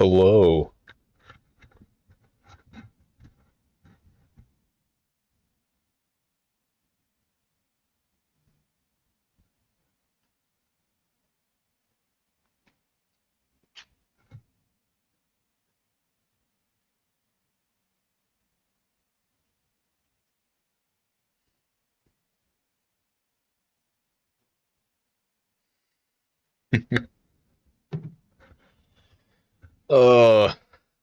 Hello. Uh,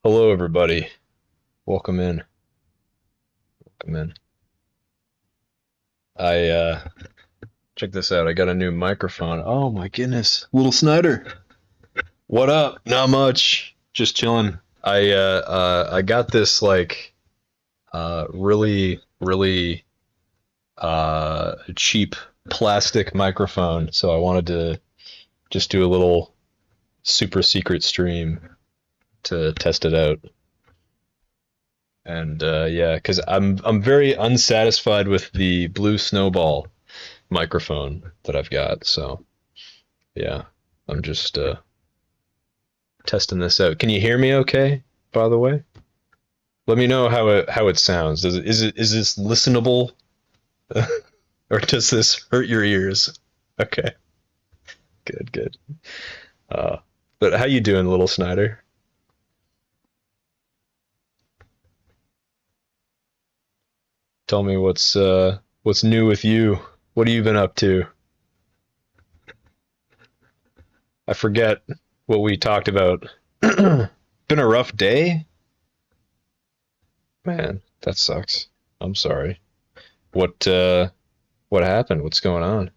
Hello everybody. Welcome in. Welcome in. I check this out. I got a new microphone. Oh my goodness. Little Snyder. What up? Not much. Just chilling. I got this like really cheap plastic microphone, so I wanted to just do a little super secret stream to test it out. And yeah, because I'm very unsatisfied with the Blue Snowball microphone that I've got. So yeah, I'm just testing this out. Can you hear me okay? By the way, let me know how it sounds. Is this listenable, or does this hurt your ears? Okay, good. Uh, but how you doing, little Snyder? Tell me what's new with you. What have you been up to? I forget what we talked about. Been a rough day? Man, that sucks. I'm sorry. What what happened? What's going on?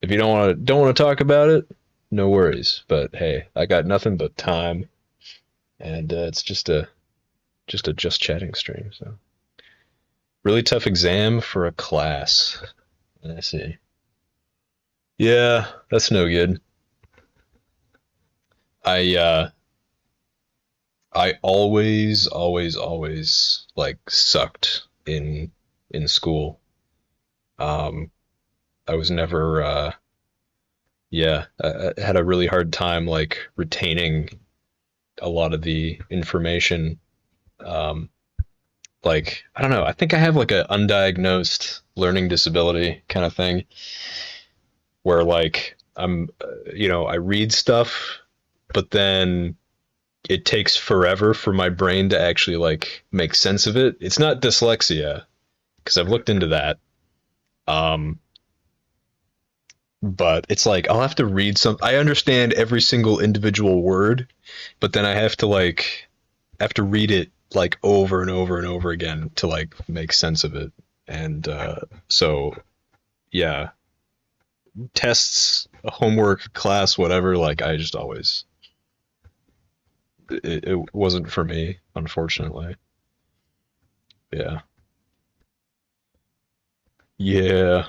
If you don't want to talk about it, no worries. But hey, I got nothing but time, and it's just a just chatting stream. So really tough exam for a class. I see. Yeah, that's no good. I uh I always like sucked in school. Um I was never yeah, I had a really hard time like retaining a lot of the information. Um, like I don't know, I think I have like a undiagnosed learning disability kind of thing where like I read stuff, but then it takes forever for my brain to actually like make sense of it. It's not dyslexia because I've looked into that. Um, but it's like I'll have to read some. I understand every single individual word, but then I have to read it like over and over and over again to like make sense of it. And so yeah, tests, homework, class, whatever. Like I just always it wasn't for me, unfortunately. Yeah, yeah.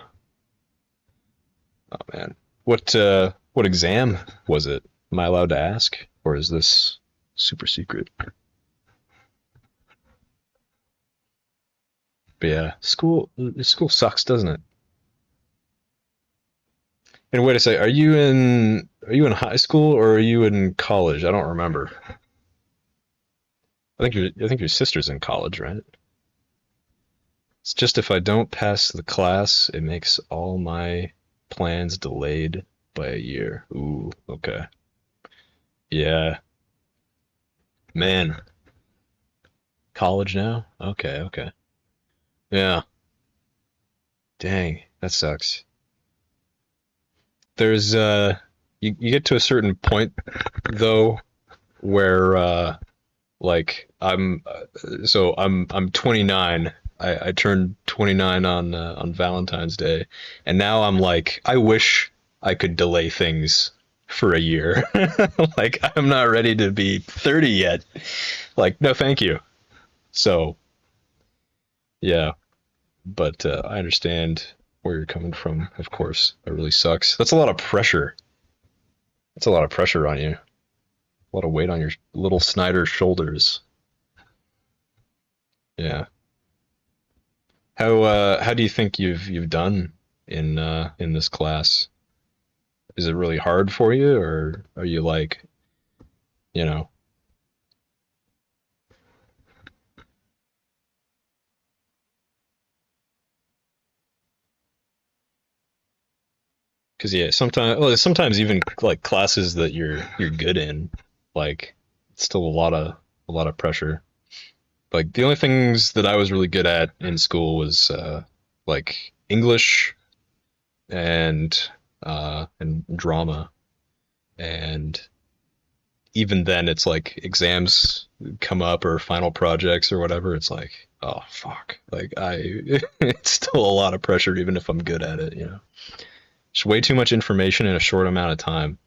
Oh man, what exam was it? Am I allowed to ask, or is this super secret? But yeah, school sucks, doesn't it? And wait a sec, are you in high school or are you in college? I don't remember. I think your sister's in college, right? It's just if I don't pass the class, it makes all my plans delayed by a year. Ooh, okay. Yeah, man, college now? Okay. Yeah, dang, that sucks. There's you get to a certain point though where like I'm 29. I turned 29 on Valentine's Day, and now I'm like I wish I could delay things for a year. Like I'm not ready to be 30 yet. Like no, thank you. So yeah, but I understand where you're coming from. Of course, it really sucks. That's a lot of pressure. That's a lot of pressure on you. A lot of weight on your little Snyder shoulders. Yeah. How do you think you've done in this class? Is it really hard for you, or are you like you know. Because yeah, sometimes even like classes that you're good in, like it's still a lot of pressure. Like the only things that I was really good at in school was like English and drama, and even then it's like exams come up or final projects or whatever. It's like, oh fuck, like I it's still a lot of pressure even if I'm good at it, you know. It's way too much information in a short amount of time.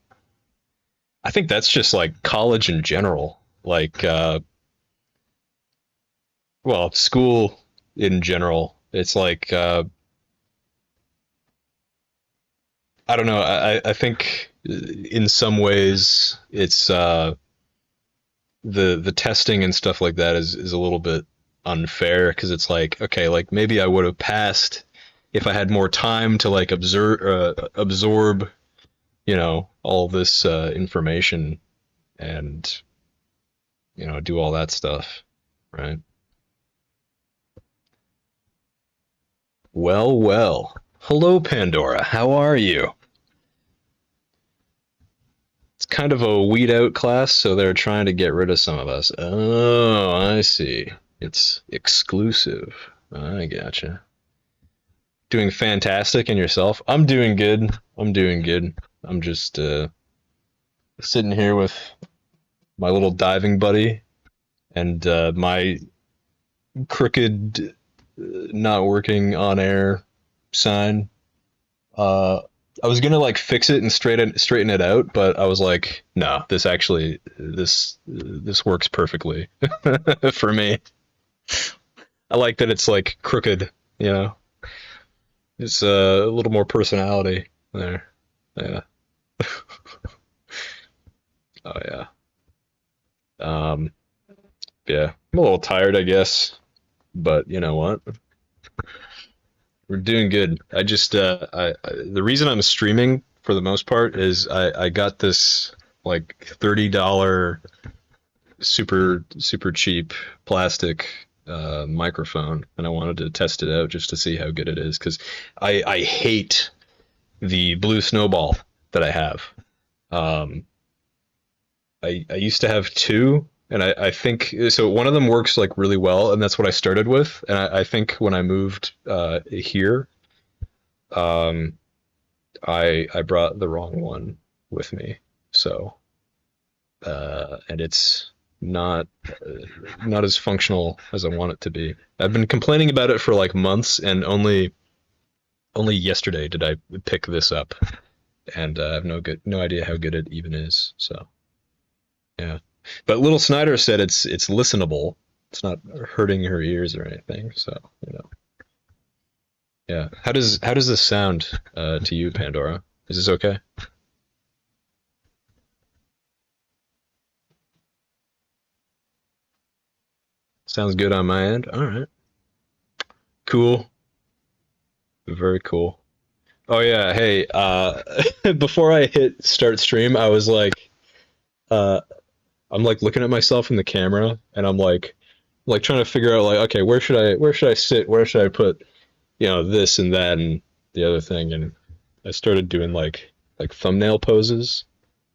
I think that's just like college in general. Like, well, school in general. It's like, I don't know. I think in some ways it's the testing and stuff like that is a little bit unfair because it's like, okay, like maybe I would have passed if I had more time to like absorb, you know, all this information and you know do all that stuff, right? Well, well. Hello, Pandora. How are you? It's kind of a weed out class, so they're trying to get rid of some of us. Oh, I see. It's exclusive. I gotcha. Doing fantastic and yourself? I'm doing good. I'm doing good. I'm just sitting here with my little diving buddy and my crooked, not working on air sign. Uh, I was gonna like fix it and straighten it out, but I was like, no, this works perfectly for me. I like that it's like crooked, you know. It's a little more personality there. Yeah. Oh yeah. Um. Yeah. I'm a little tired, I guess, but you know what? We're doing good. I just the reason I'm streaming for the most part is I got this like $30 super cheap plastic microphone, and I wanted to test it out just to see how good it is because I hate the blue snowball that I have. Um, I used to have two, and I think so. One of them works like really well, and that's what I started with. And I think when I moved here, um, I brought the wrong one with me, so and it's not not as functional as I want it to be. I've been complaining about it for like months, and only yesterday did I pick this up, and I have no idea how good it even is. So yeah, but Little Snyder said it's listenable. It's not hurting her ears or anything. So you know, yeah. How does this sound to you, Pandora? Is this okay? Sounds good on my end. All right, cool, very cool. Oh yeah, hey, before I hit start stream, I was uh, I'm like looking at myself in the camera, and I'm like trying to figure out like, okay, where should I sit? Where should I put, you know, this and that and the other thing? And I started doing like thumbnail poses.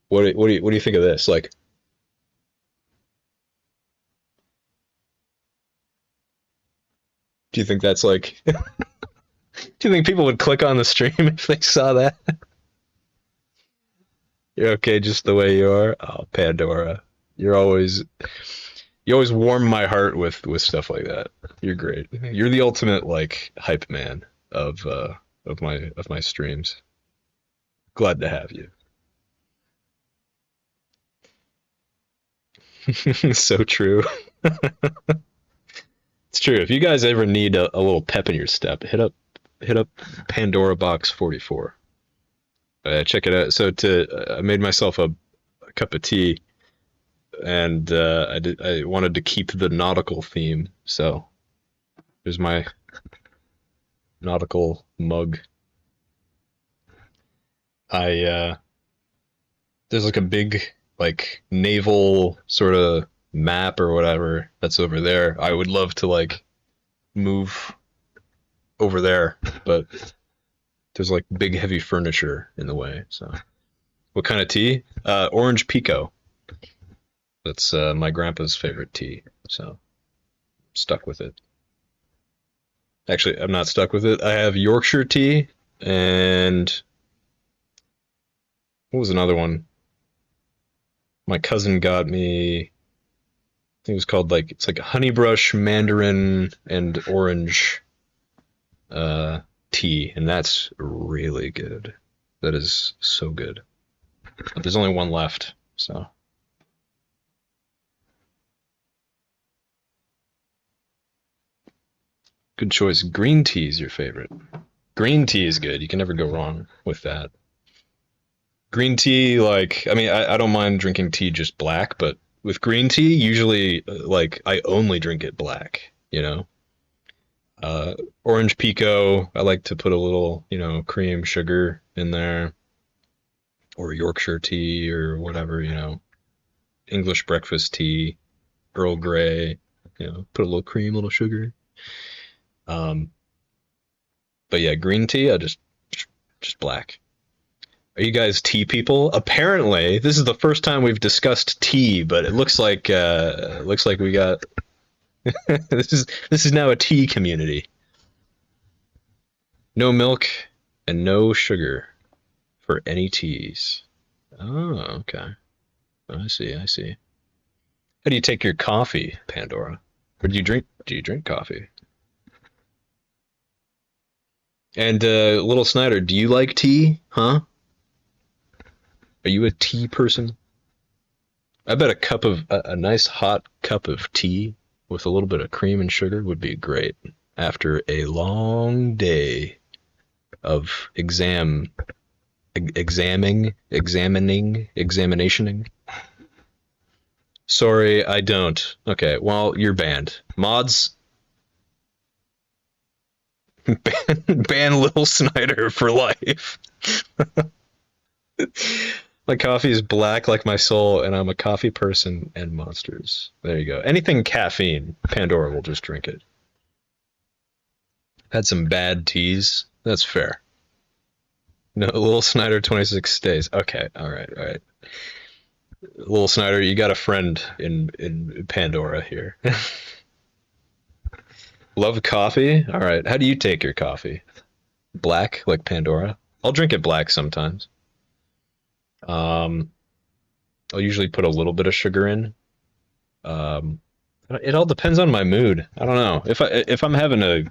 What do you think of this? Like, do you think that's like, do you think people would click on the stream if they saw that? You're okay just the way you are. Oh, Pandora, you're always you always warm my heart with stuff like that. You're great. You're the ultimate like hype man of my streams. Glad to have you. So true. It's true. If you guys ever need a little pep in your step, hit up Pandora Box 44. Check it out. So I made myself a cup of tea, and I wanted to keep the nautical theme. So there's my nautical mug. I there's like a big like naval sort of map or whatever that's over there. I would love to like move over there, but there's like big heavy furniture in the way. So, what kind of tea? Orange Pico. That's my grandpa's favorite tea. So, stuck with it. Actually, I'm not stuck with it. I have Yorkshire tea and what was another one? My cousin got me. I think it was called like it's like honeybrush, mandarin, and orange uh, tea, and that's really good. That is so good. But there's only one left, so good choice. Green tea is your favorite. Green tea is good. You can never go wrong with that. Green tea, like, I mean, I don't mind drinking tea just black, but with green tea, usually, like, I only drink it black, you know? Orange Pico, I like to put a little, cream, sugar in there, or Yorkshire tea, or whatever, English breakfast tea, Earl Grey, put a little cream, a little sugar. Um, but yeah, green tea, just black. Are you guys tea people? Apparently, this is the first time we've discussed tea, but it looks like we got this is now a tea community. No milk and no sugar for any teas. Oh, okay. I see, I see. How do you take your coffee, Pandora? Or do you drink coffee? And little Snyder, do you like tea? Huh? Are you a tea person? I bet a nice hot cup of tea with a little bit of cream and sugar would be great after a long day of examinationing. Sorry, I don't. Okay, well, you're banned. Mods, ban Little Snyder for life. My coffee is black like my soul, and I'm a coffee person and monsters. There you go. Anything caffeine, Pandora will just drink it. Had some bad teas. That's fair. No, Little Snyder 26 stays. Okay, all right, all right. Little Snyder, you got a friend in Pandora here. Love coffee? All right. How do you take your coffee? Black, like Pandora? I'll drink it black sometimes. Um, I'll usually put a little bit of sugar in. Um, it all depends on my mood. I don't know. If I'm having a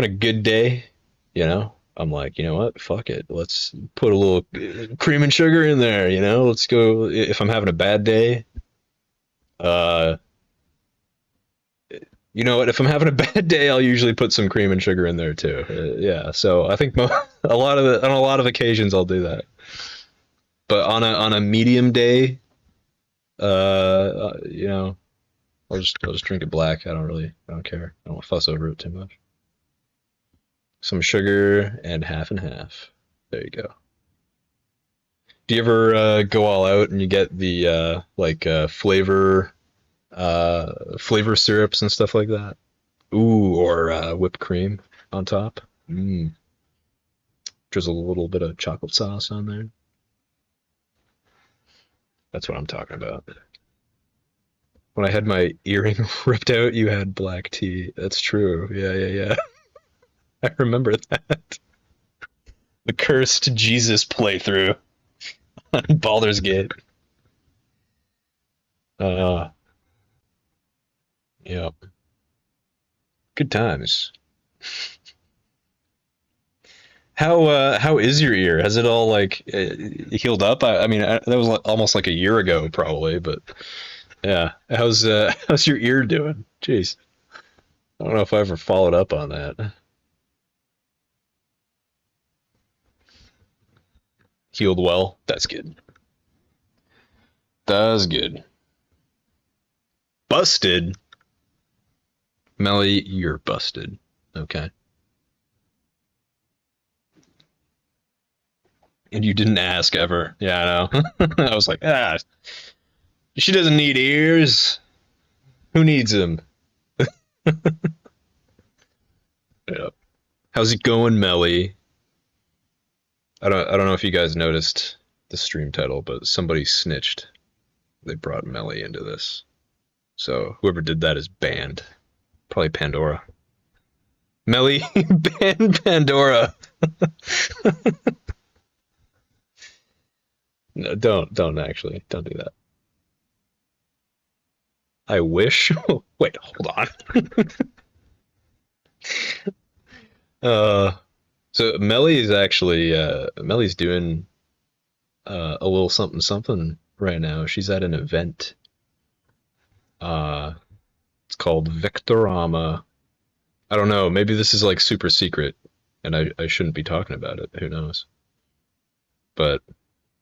good day, I'm like, you know what? Fuck it. Let's put a little cream and sugar in there, Let's go. If I'm having a bad day, uh, you know what? If I'm having a bad day, I'll usually put some cream and sugar in there too. Yeah. So I think on a lot of occasions I'll do that. But on a medium day, I'll just drink it black. I don't care. I don't fuss over it too much. Some sugar and half and half. There you go. Do you ever go all out and you get the like flavor syrups and stuff like that? Ooh, or whipped cream on top. Mm. Drizzle a little bit of chocolate sauce on there. That's what I'm talking about. When I had my earring ripped out, you had black tea. That's true. Yeah, yeah, yeah. I remember that. The cursed Jesus playthrough on Baldur's Gate. Uh, yeah. Good times. How is your ear? Has it all like healed up? I mean, that was almost like a year ago, probably, but yeah. How's your ear doing? Jeez, I don't know if I ever followed up on that. Healed well. That's good. That's good. Busted, Melly. You're busted. Okay. And you didn't ask ever. Yeah, I know. I was like, she doesn't need ears. Who needs them? Yeah. How's it going, Melly? I don't know if you guys noticed the stream title, but somebody snitched. They brought Melly into this. So whoever did that is banned. Probably Pandora. Melly ban Pandora. No, don't actually. Don't do that. I wish. Wait, hold on. Uh, so Melly is actually Melly's doing a little something something right now. She's at an event. Uh, it's called Victorama. I don't know. Maybe this is like super secret, and I shouldn't be talking about it. Who knows? But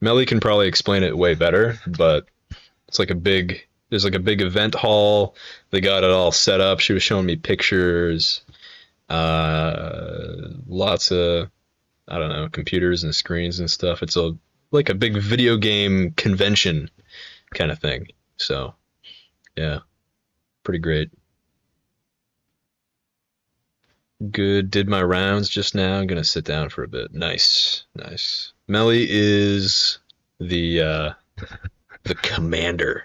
Melly can probably explain it way better. But it's like a big. There's like a big event hall. They got it all set up. She was showing me pictures. Lots of I don't know computers and screens and stuff. It's a like a big video game convention kind of thing. So yeah, pretty great. Good. Did my rounds just now. I'm gonna sit down for a bit. Nice, nice. Melly is the commander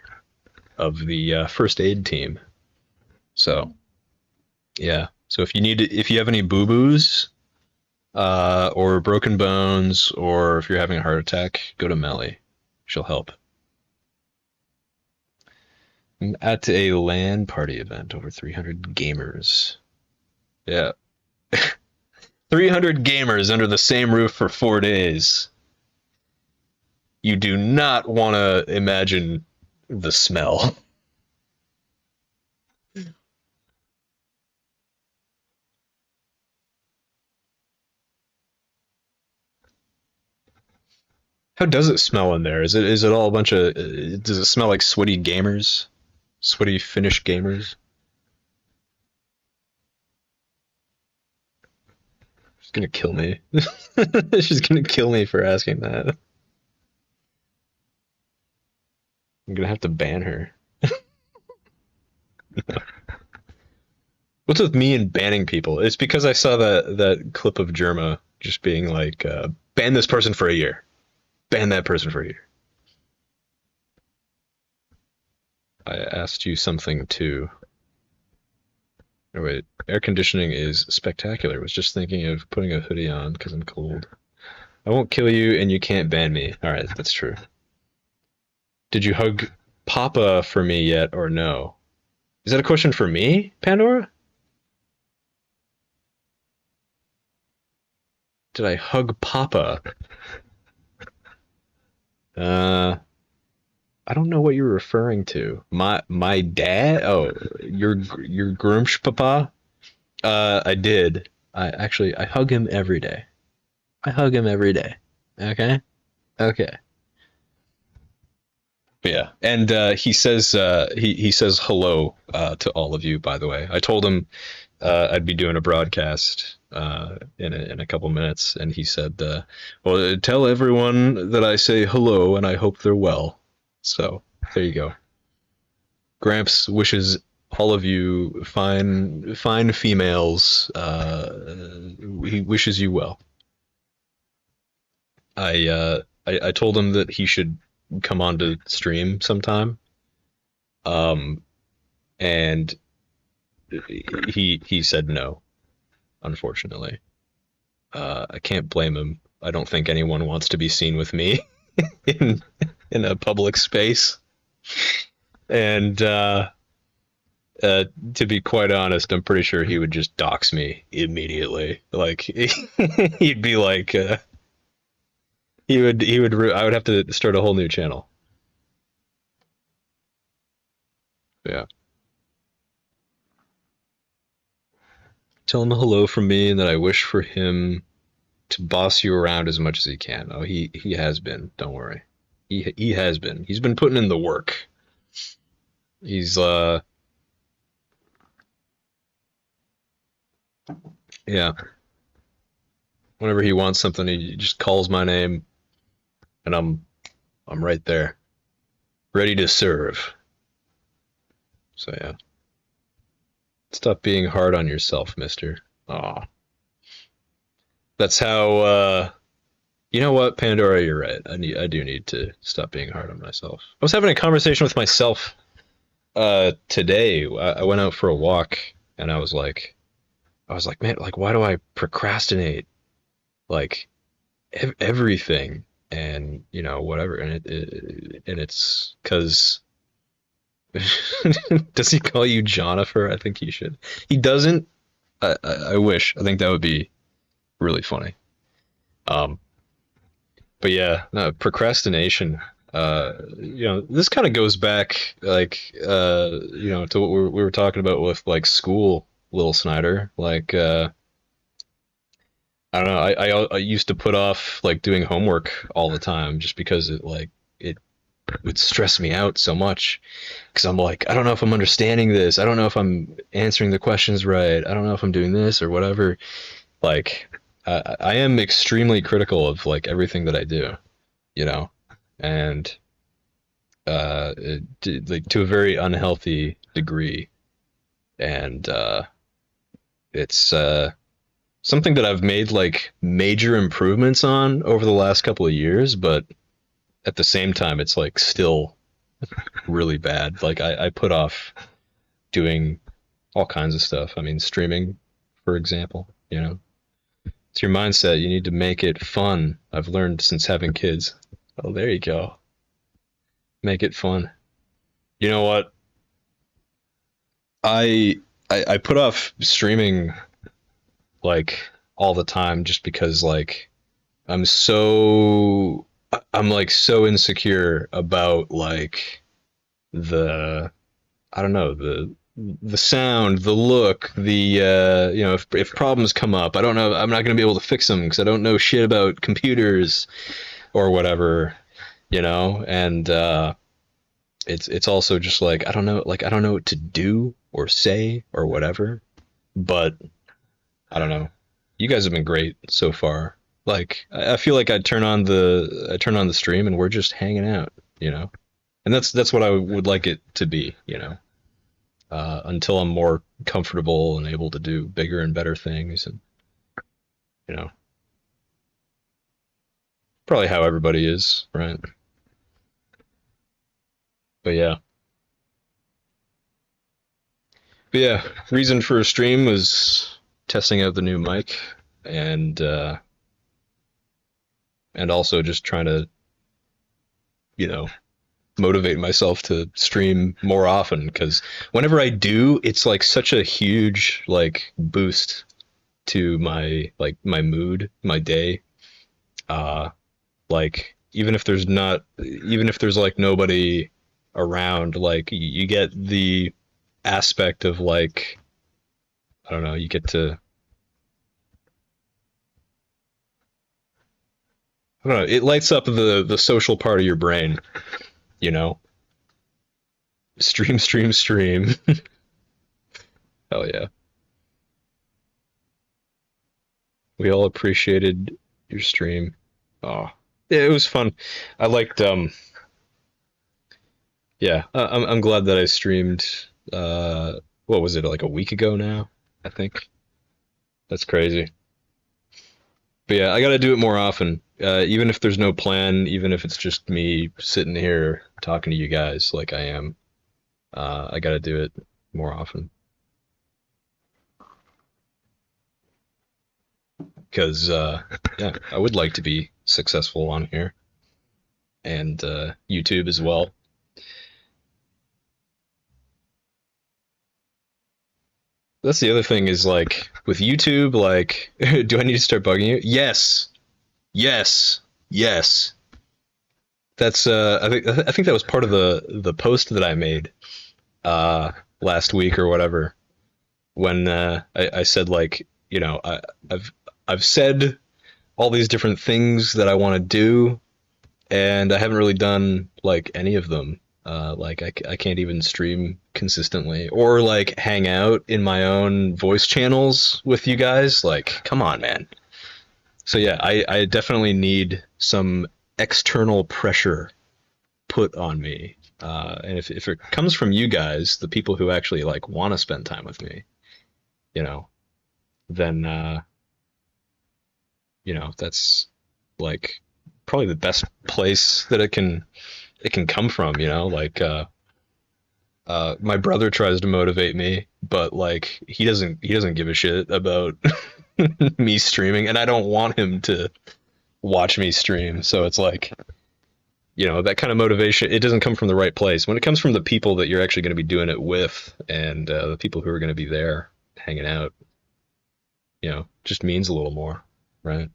of the first aid team. So yeah. So if you have any boo boos, or broken bones, or if you're having a heart attack, go to Melly. She'll help. I'm at a LAN party event, over 300 gamers. Yeah. 300 gamers under the same roof for 4 days. You do not want to imagine the smell. How does it smell in there? Is it all a bunch of does it smell like sweaty gamers? Sweaty Finnish gamers? She's gonna kill me. She's gonna kill me for asking that. I'm gonna have to ban her. What's with me and banning people? It's because I saw that clip of Germa just being like, ban this person for a year. Ban that person for a year. I asked you something too. Oh, wait, air conditioning is spectacular. Was just thinking of putting a hoodie on because I'm cold. I won't kill you and you can't ban me. All right, that's true. Did you hug Papa for me yet or no? Is that a question for me, Pandora? Did I hug Papa? Uh, I don't know what you're referring to. My dad? Oh, your Grumsh Papa? I did. I hug him every day. I hug him every day. Okay? Okay. Yeah. And he says hello to all of you, by the way. I told him I'd be doing a broadcast in a couple minutes, and he said, "Well, tell everyone that I say hello, and I hope they're well." So there you go. Gramps wishes all of you fine females. He wishes you well. I told him that he should come on to stream sometime. Um, and he said no, unfortunately. I can't blame him. I don't think anyone wants to be seen with me in in a public space. And to be quite honest, I'm pretty sure he would just dox me immediately. Like he'd be like, I would have to start a whole new channel. Yeah. Tell him hello from me, and that I wish for him to boss you around as much as he can. Oh, he has been. Don't worry. He has been. He's been putting in the work. He's yeah. Whenever he wants something, he just calls my name. and I'm right there, ready to serve. So yeah, stop being hard on yourself, Mister. Aw, that's how. You know what, Pandora, you're right. I do need to stop being hard on myself. I was having a conversation with myself today. I went out for a walk, and I was like, man, like, why do I procrastinate like everything, and whatever, and and it's because does he call you Jonifer? I think he should. He doesn't. I wish. I think that would be really funny. Um, but yeah, no, procrastination. This kind of goes back, like, to what we were talking about with like school, little Snyder. Like, I don't know. I used to put off like doing homework all the time just because it would stress me out so much. Because I'm like, I don't know if I'm understanding this. I don't know if I'm answering the questions right. I don't know if I'm doing this or whatever. Like, I am extremely critical of like everything that I do, you know, and like to a very unhealthy degree. And it's something that I've made like major improvements on over the last couple of years, but at the same time, it's like still really bad. Like I put off doing all kinds of stuff. I mean, streaming, for example, it's your mindset. You need to make it fun. I've learned since having kids. Oh, there you go. Make it fun. You know what? I I put off streaming like all the time just because like I'm so I'm like so insecure about like the I don't know, the sound, the look, the if problems come up, I don't know, I'm not going to be able to fix them because I don't know shit about computers or whatever, and it's also just like I don't know what to do or say or whatever, but I don't know. You guys have been great so far. Like I feel like I turn on the stream and we're just hanging out, and that's what I would like it to be, until I'm more comfortable and able to do bigger and better things, and you know, probably how everybody is, right? But yeah, but yeah, reason for a stream was testing out the new mic, and and also just trying to, you know, motivate myself to stream more often because whenever I do, it's like such a huge like boost to my mood, my day. Uh, like even if there's like nobody around, like you get the aspect of like I don't know, you get to I don't know, it lights up the social part of your brain, you know. Stream, stream, stream. Hell yeah. We all appreciated your stream. Oh, yeah, it was fun. I liked yeah, I'm glad that I streamed what was it, like a week ago now, I think. That's crazy. But yeah, I got to do it more often. Even if there's no plan, even if it's just me sitting here talking to you guys like I am, I got to do it more often because yeah, I would like to be successful on here and YouTube as well. That's the other thing is like with YouTube, like, do I need to start bugging you? Yes, yes, yes. That's I think that was part of the post that I made uh last week or whatever when I said like I've I've said all these different things that I want to do and I haven't really done like any of them. Like I can't even stream consistently or like hang out in my own voice channels with you guys. Like, come on, man. So yeah, I definitely need some external pressure put on me. And if it comes from you guys, the people who actually like want to spend time with me, you know, then that's like probably the best place that it can come from, like my brother tries to motivate me, but like he doesn't give a shit about me streaming, and I don't want him to watch me stream. So it's like, that kind of motivation, it doesn't come from the right place. When it comes from the people that you're actually going to be doing it with, and the people who are going to be there hanging out, just means a little more, right?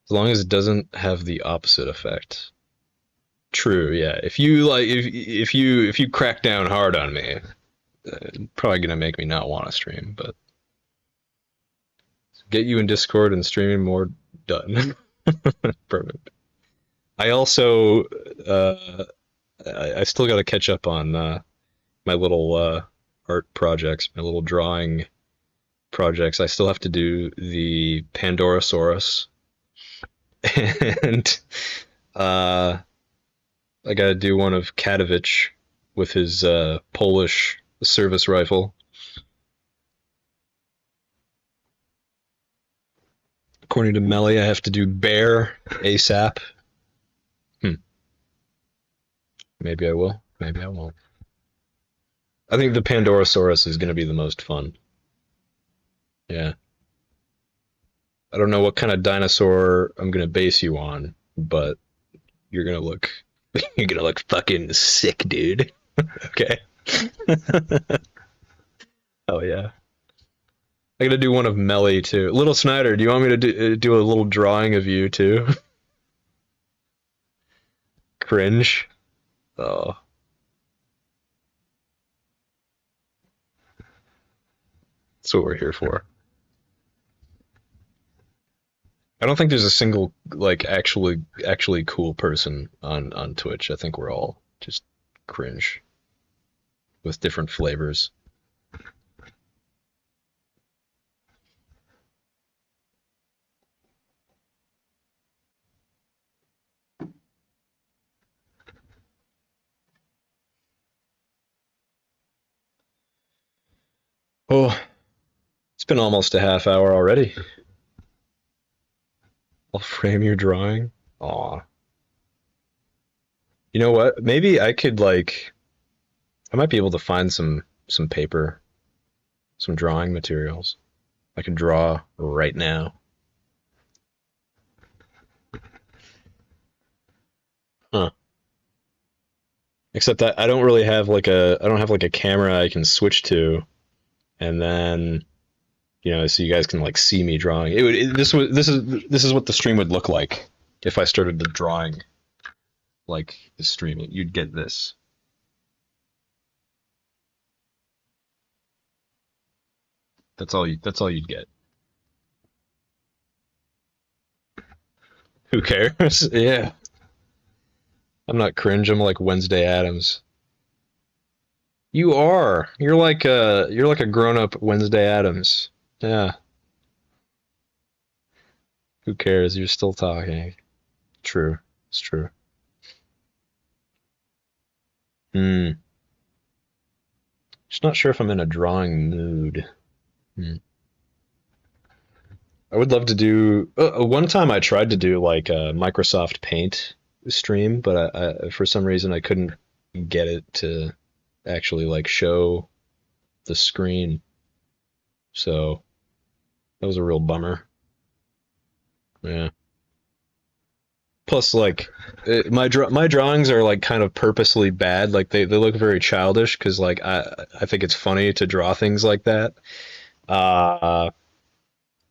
As long as it doesn't have the opposite effect. True, yeah. If you crack down hard on me, probably gonna make me not want to stream. But get you in Discord and streaming more, done. Perfect. I also I still got to catch up on my little art projects, my little drawing projects. I still have to do the Pandorasaurus, and uh, I got to do one of Kadovich with his Polish service rifle. According to Melly, I have to do Bear ASAP. Maybe I will. Maybe I won't. I think the Pandorasaurus is going to be the most fun. Yeah. I don't know what kind of dinosaur I'm going to base you on, but you're going to look you're going to look fucking sick, dude. Okay. Oh yeah. I got to do one of Melly too. Little Snyder, do you want me to do a little drawing of you too? Cringe. Oh. That's what we're here for. I don't think there's a single like actually cool person on Twitch. I think we're all just cringe with different flavors. Oh, it's been almost a half hour already. I'll frame your drawing. Aw. You know what? Maybe I could like I might be able to find some paper, some drawing materials. I can draw right now. Huh. Except that I don't have like a camera I can switch to, and then so you guys can like see me drawing. This is what the stream would look like if I started the drawing like the stream. You'd get this. That's all you'd get. Who cares? Yeah. I'm not cringe. I'm like Wednesday Adams. You are. You're like a grown-up Wednesday Adams. Yeah. Who cares? You're still talking. True. It's true. Hmm. Just not sure if I'm in a drawing mood. Hmm. I would love to do. One time I tried to do like a Microsoft Paint stream, but I for some reason I couldn't get it to actually like show the screen. So that was a real bummer. Yeah. Plus, like, my drawings are like kind of purposely bad. Like they look very childish because like I think it's funny to draw things like that. Uh,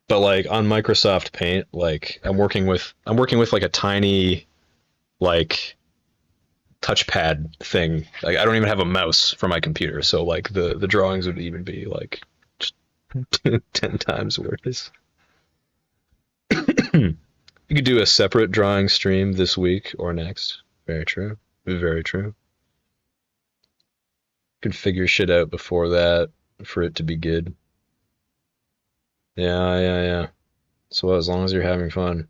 but like on Microsoft Paint, like I'm working with like a tiny like touchpad thing. Like I don't even have a mouse for my computer, so like the drawings would even be like just 10 times worse. You could do a separate drawing stream this week or next. Very true. Very true. Could figure shit out before that for it to be good. Yeah, yeah, yeah. So as long as you're having fun.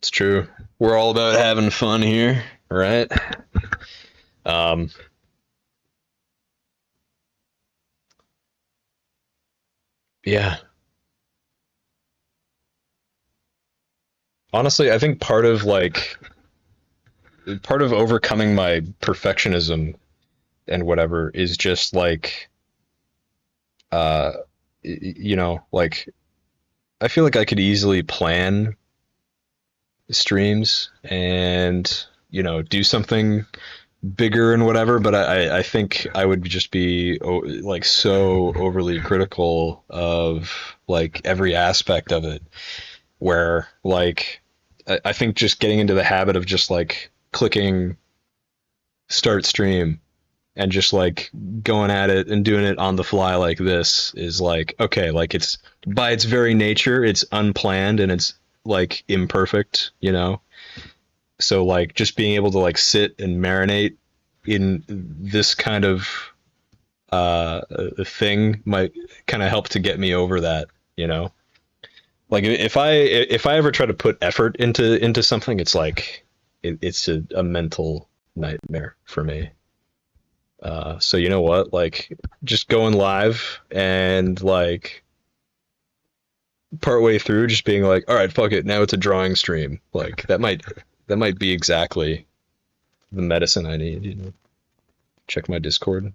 It's true. We're all about having fun here, right? Um, yeah. Honestly, I think part of overcoming my perfectionism and whatever is just like uh like I feel like I could easily plan streams and do something bigger and whatever, but I think I would just be like so overly critical of like every aspect of it, where like I think just getting into the habit of just like clicking start stream and just like going at it and doing it on the fly like this is like okay, like it's by its very nature it's unplanned and it's like imperfect, so like just being able to like sit and marinate in this kind of thing might kind of help to get me over that, you know like if I ever try to put effort into something, it's like it's a mental nightmare for me. So you know what? Like just going live and like partway through just being like, all right, fuck it, now it's a drawing stream. Like that might be exactly the medicine I need, Check my Discord.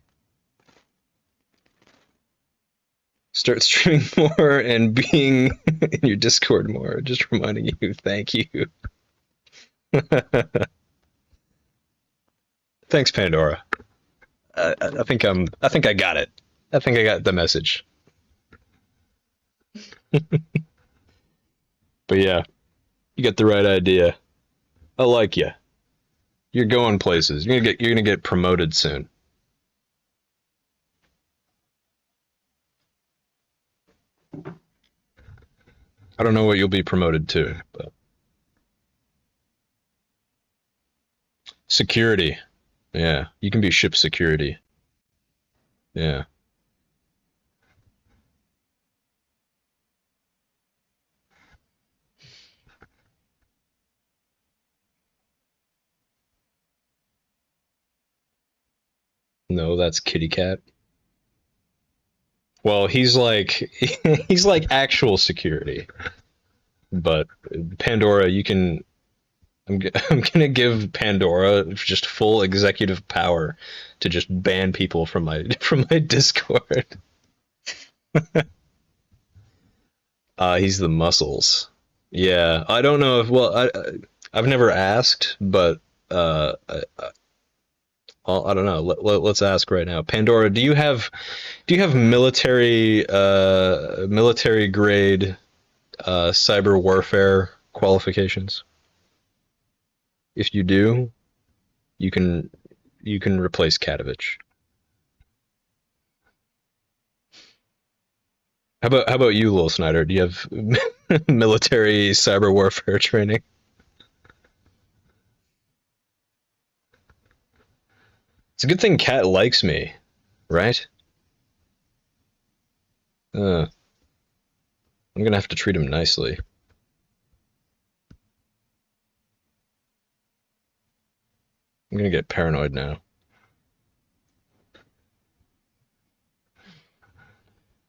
Start streaming more and being in your Discord more. Just reminding you, thank you. Thanks, Pandora. I think I got it. I think I got the message. But yeah, you got the right idea. I like you. You're going places. You're gonna get promoted soon. I don't know what you'll be promoted to, but security. Yeah, you can be ship security. Yeah. No, that's Kitty Cat. Well, he's like he's like actual security, but Pandora, you can. I'm gonna give Pandora just full executive power to just ban people from my from my Discord. He's the muscles. Yeah, I don't know if well I've never asked, but I don't know. Let's ask right now. Pandora, do you have military grade cyber warfare qualifications? If you do, you can you can replace Katovich. How about you, Lil Snyder? Do you have military cyber warfare training? It's a good thing Cat likes me, right? Uh, I'm gonna have to treat him nicely. I'm gonna get paranoid now.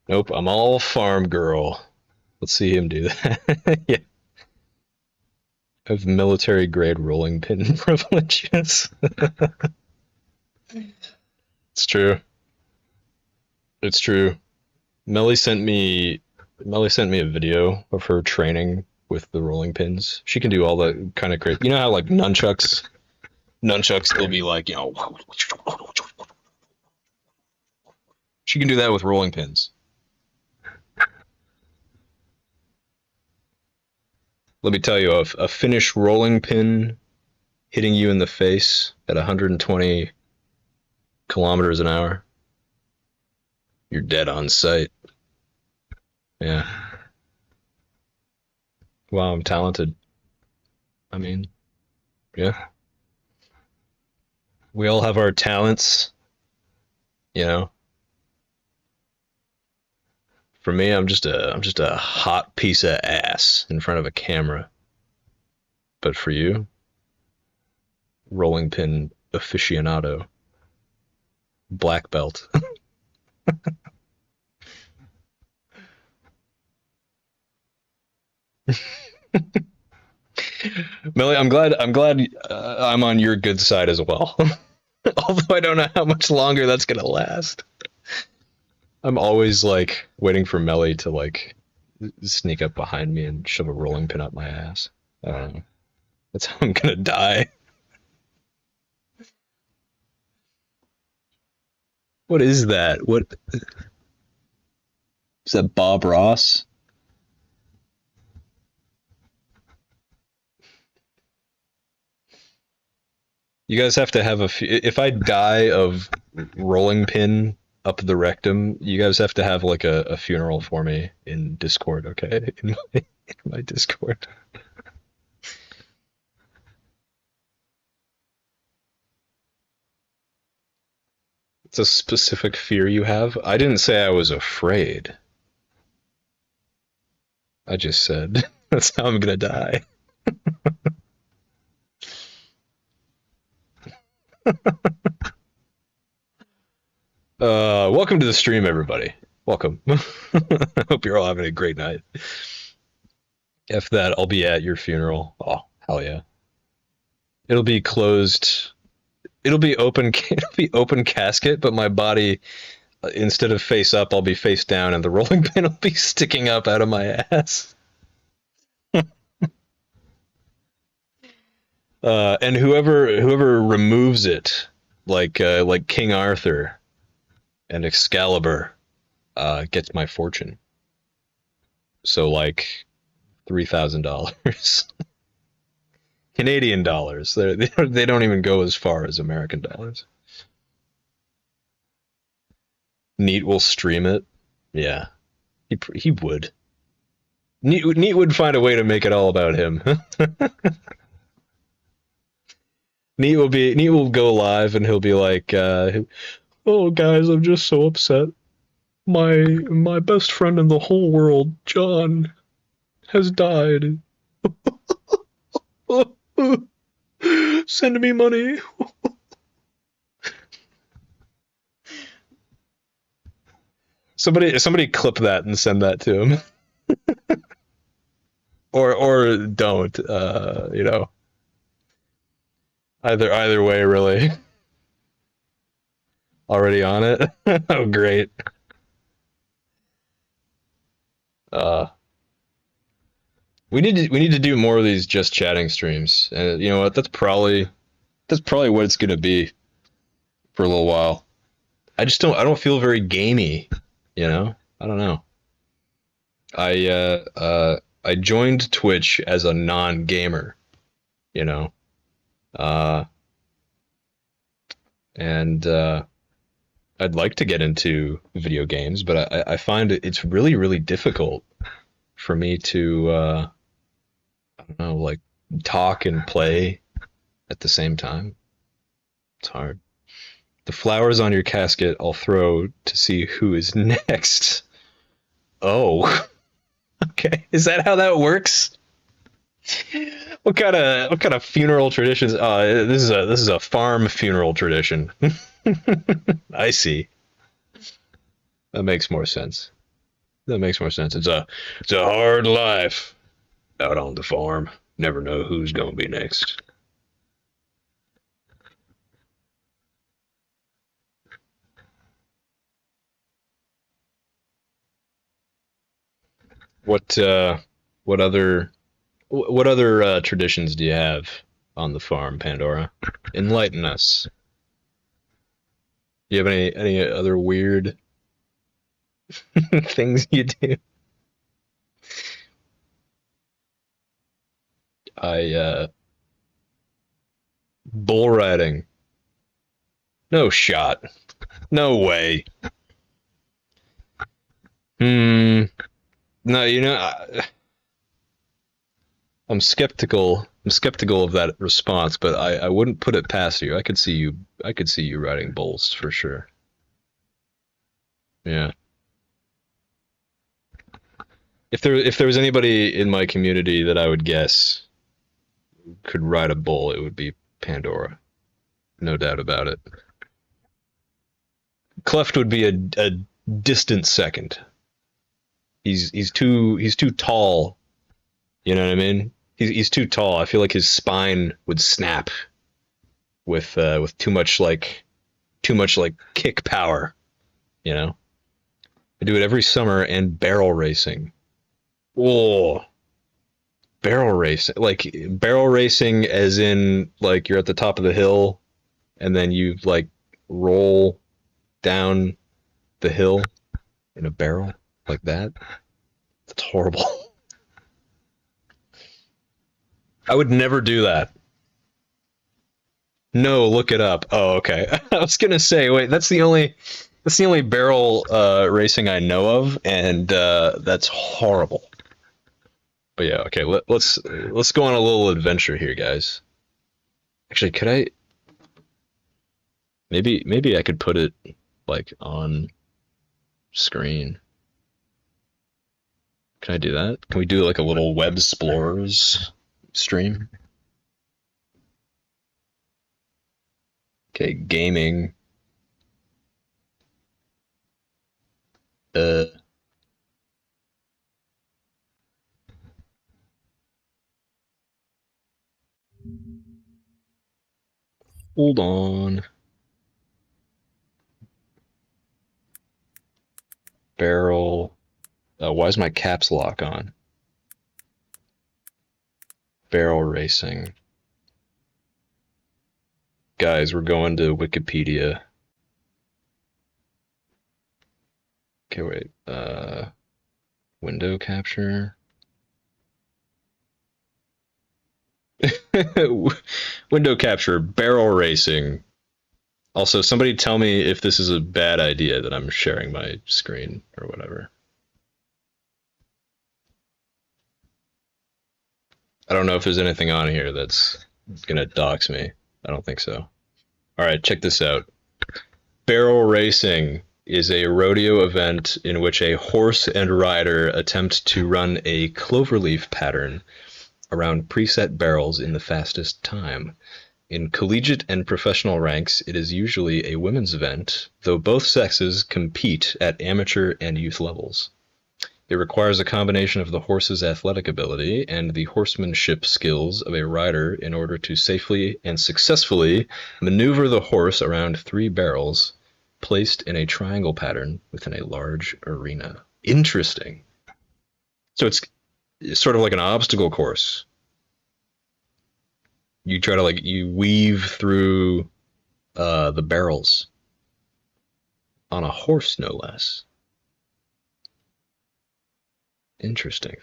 Nope, I'm all farm girl. Let's see him do that. Yeah, I have military grade rolling pin privileges. It's true. It's true. Melly sent me Melly sent me a video of her training with the rolling pins. She can do all the kind of crazy. You know how like nunchucks they'll be like, she can do that with rolling pins. Let me tell you, a Finnish rolling pin hitting you in the face at 120 kilometers an hour, you're dead on sight. Yeah. Wow, I'm talented. I mean, yeah. We all have our talents, you know. For me, I'm just a hot piece of ass in front of a camera. But for you, rolling pin aficionado, black belt. Millie, I'm glad I'm on your good side as well. Although I don't know how much longer that's gonna last. I'm always like waiting for Melly to like sneak up behind me and shove a rolling pin up my ass. I don't know. That's how I'm gonna die. What is that? What is that? Bob Ross? You guys have to have a. If I die of rolling pin up the rectum, you guys have to have like a funeral for me in Discord, okay? In my Discord. It's a specific fear you have. I didn't say I was afraid. I just said that's how I'm gonna die. Welcome to the stream, everybody. Welcome. I hope you're all having a great night. If that, I'll be at your funeral. Oh, hell yeah. It'll be closed. It'll be open. It'll be open casket, but my body, instead of face up, I'll be face down, and the rolling pin will be sticking up out of my ass. And whoever removes it, like King Arthur and Excalibur, gets my fortune. So like $3,000. Canadian dollars. They don't even go as far as American dollars. Neat will stream it. Yeah, he would. Neat would find a way to make it all about him. Neat will go live and he'll be like, "Oh guys, I'm just so upset. My best friend in the whole world, John, has died. Send me money." Somebody clip that and send that to him, or don't. Either way, really. Already on it. Oh, great. Uh, we need to do more of these just chatting streams, and you know what? That's probably what it's gonna be for a little while. I don't feel very gamey, you know. I don't know. I joined Twitch as a non-gamer, you know, uh, and I'd like to get into video games, but I find it's really really difficult for me to I don't know, like talk and play at the same time. It's hard. The flowers on your casket I'll throw to see who is next. Oh, okay. Is that how that works? What kind of funeral traditions? This is a farm funeral tradition. I see. That makes more sense. That makes more sense. It's a hard life out on the farm. Never know who's gonna be next. What what other what other traditions do you have on the farm, Pandora? Enlighten us. Do you have any other weird things you do? I bull riding. No shot. No way. Hmm. No, I'm skeptical. I'm skeptical of that response, but I wouldn't put it past you. I could see you riding bulls for sure. Yeah. If there was anybody in my community that I would guess could ride a bull, it would be Pandora. No doubt about it. Cleft would be a distant second. He's too tall. You know what I mean? He's too tall. I feel like his spine would snap with too much like kick power. You know, I do it every summer and barrel racing. Oh, barrel racing, like barrel racing, as in like you're at the top of the hill and then you like roll down the hill in a barrel like that. That's horrible. I would never do that. No, look it up. Oh, okay. I was gonna say, wait, that's the only barrel racing I know of, and that's horrible. But yeah, okay. Let's go on a little adventure here, guys. Actually, could I maybe I could put it like on screen? Can I do that? Can we do like a little web explorers stream? Okay, gaming. Uh, hold on. Barrel. Why is my caps lock on? Barrel racing. Guys, we're going to Wikipedia. Okay, wait. Window capture. Window capture. Barrel racing. Also, somebody tell me if this is a bad idea that I'm sharing my screen or whatever. I don't know if there's anything on here that's gonna dox me. I don't think so. All right, check this out. Barrel racing is a rodeo event in which a horse and rider attempt to run a cloverleaf pattern around preset barrels in the fastest time. In collegiate and professional ranks, it is usually a women's event, though both sexes compete at amateur and youth levels. It requires a combination of the horse's athletic ability and the horsemanship skills of a rider in order to safely and successfully maneuver the horse around three barrels placed in a triangle pattern within a large arena. Interesting. So it's sort of like an obstacle course. You try to like you weave through the barrels on a horse, no less. Interesting.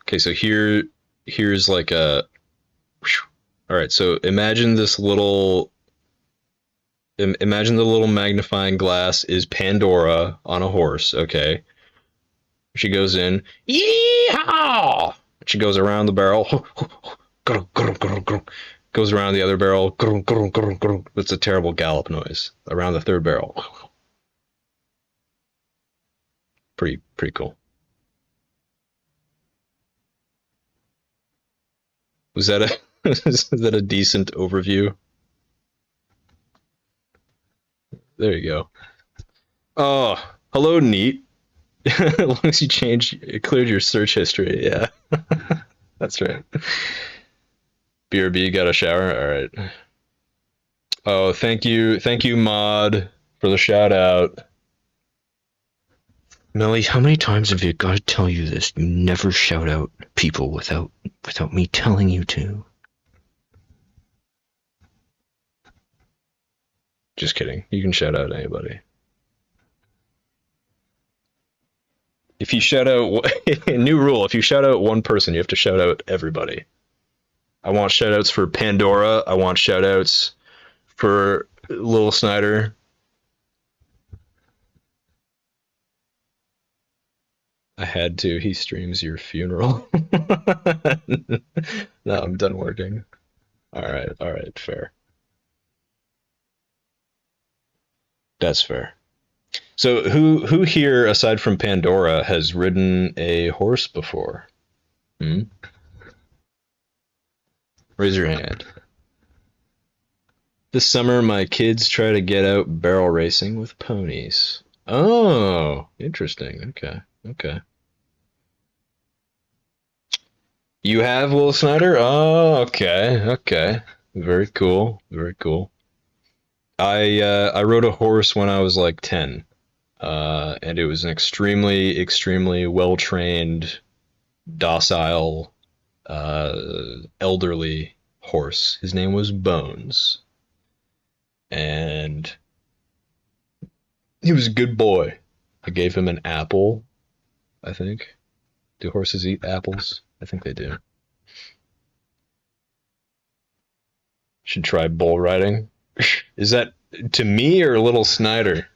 Okay, so here's like a. All right, so imagine the little magnifying glass is Pandora on a horse. Okay, she goes in. Yeehaw! She goes around the barrel. Goes around the other barrel. That's a terrible gallop noise. Around the third barrel. Pretty cool. Was that a is that a decent overview? There you go. Oh, hello, neat. As long as you changed, it cleared your search history. Yeah, that's right. BRB got a shower. All right. Oh, thank you, Mod, for the shout out. Millie, how many times have you got to tell you this? You never shout out people without me telling you to. Just kidding. You can shout out anybody. If you shout out new rule, if you shout out one person, you have to shout out everybody. I want shout outs for Pandora. I want shout outs for Lil Snyder. I had to. He streams your funeral. No, I'm done working. All right, fair. That's fair. So who here aside from Pandora has ridden a horse before? Hmm? Raise your hand. This summer, my kids try to get out barrel racing with ponies. Oh, interesting. Okay. Okay. You have Will Snyder? Oh, okay. Okay. Very cool. Very cool. I rode a horse when I was like 10. And it was an extremely well trained, docile, elderly horse. His name was Bones, and he was a good boy. I gave him an apple, I think. Do horses eat apples? I think they do. Should try bull riding. Is that to me or Little Snyder?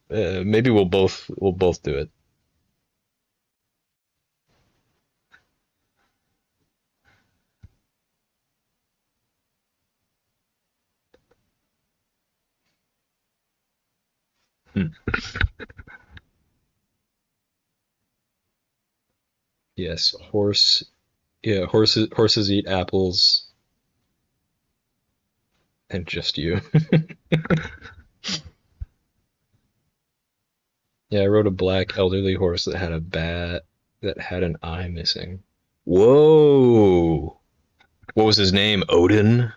Maybe we'll both do it. Hmm. Yes, horse. Yeah, horses eat apples, and just you. Yeah, I rode a black elderly horse that had an eye missing. Whoa! What was his name? Odin?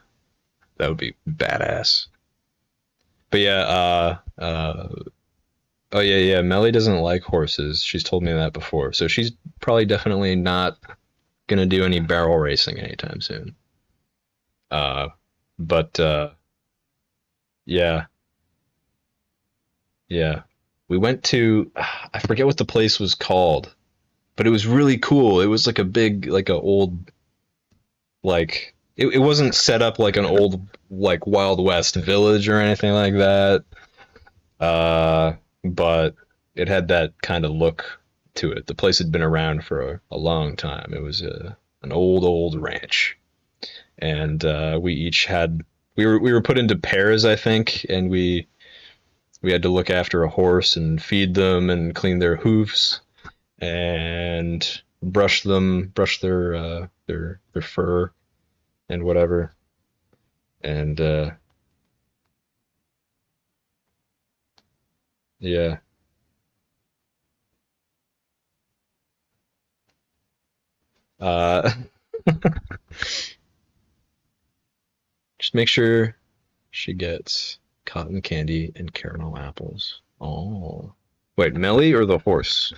That would be badass. But yeah, oh yeah. Melly doesn't like horses. She's told me that before. So she's probably definitely not gonna do any barrel racing anytime soon. Uh, but yeah, yeah. We went to I forget what the place was called, but it was really cool. It was like a big, like a old, like it wasn't set up like an old like Wild West village or anything like that. But it had that kind of look to it. The place had been around for a long time. It was an old ranch, and we each had we were put into pairs, I think, and we had to look after a horse and feed them and clean their hoofs and brush their fur and whatever. And yeah, uh, just make sure she gets cotton candy and caramel apples. Oh, wait, Melly or the horse?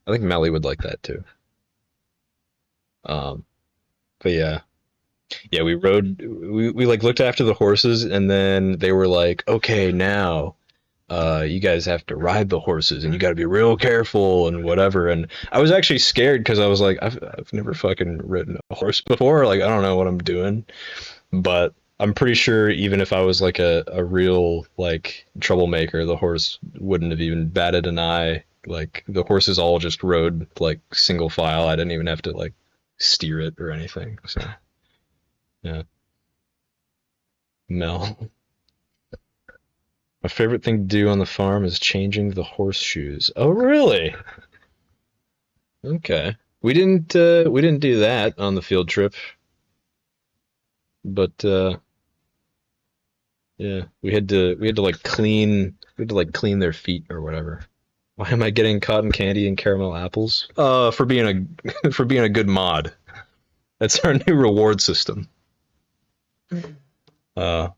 I think Melly would like that too. Um, but yeah, we like looked after the horses, and then they were like, okay, now you guys have to ride the horses and you got to be real careful and whatever. And I was actually scared because I was like, I've never fucking ridden a horse before. Like, I don't know what I'm doing. But I'm pretty sure even if I was like a real like troublemaker, the horse wouldn't have even batted an eye. Like, the horses all just rode like single file. I didn't even have to like steer it or anything. So, yeah. Mel. My favorite thing to do on the farm is changing the horseshoes. Oh, really? Okay. We didn't do that on the field trip, but yeah, we had to like clean their feet or whatever. Why am I getting cotton candy and caramel apples? For being a for being a good mod. That's our new reward system. Uh,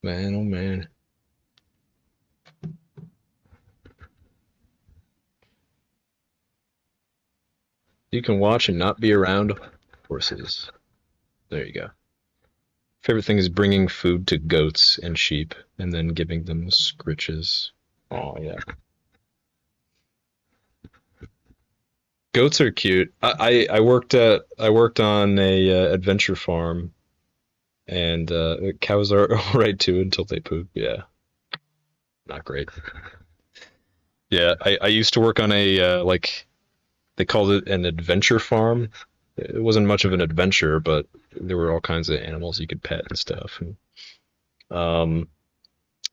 man, oh man. You can watch and not be around horses. There you go. Favorite thing is bringing food to goats and sheep and then giving them scritches. Oh yeah. Goats are cute. I worked on a adventure farm, and cows are all right too until they poop. Yeah. not great. Yeah, I used to work on a like they called it an adventure farm. It wasn't much of an adventure, but there were all kinds of animals you could pet and stuff. And,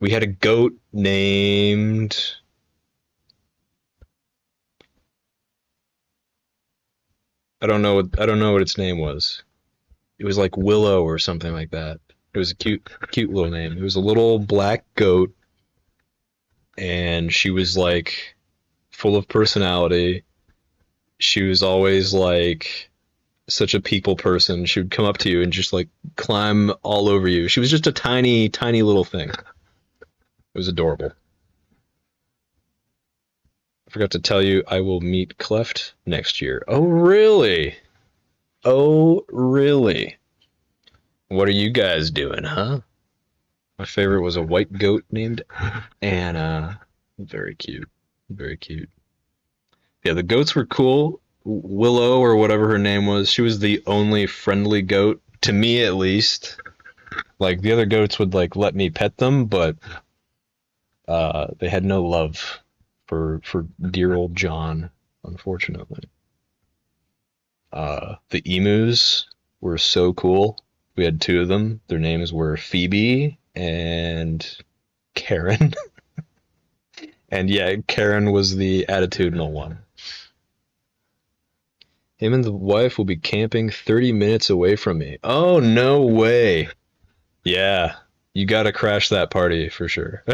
we had a goat named I don't know what its name was. It was like Willow or something like that. It was a cute little name. It was a little black goat, and she was like full of personality. She was always like such a people person. She would come up to you and just like climb all over you. She was just a tiny little thing. It was adorable. I forgot to tell you, I will meet Cleft next year. Oh, really? Oh, really? What are you guys doing, huh? My favorite was a white goat named Anna. Very cute. Very cute. Yeah, the goats were cool. Willow, or whatever her name was, she was the only friendly goat, to me at least. Like, the other goats would, like, let me pet them, but they had no love for dear old John, unfortunately. The emus were so cool. We had two of them. Their names were Phoebe and Karen. And yeah, Karen was the attitudinal one. Him and the wife will be camping 30 minutes away from me. Oh, no way. Yeah, you gotta crash that party for sure.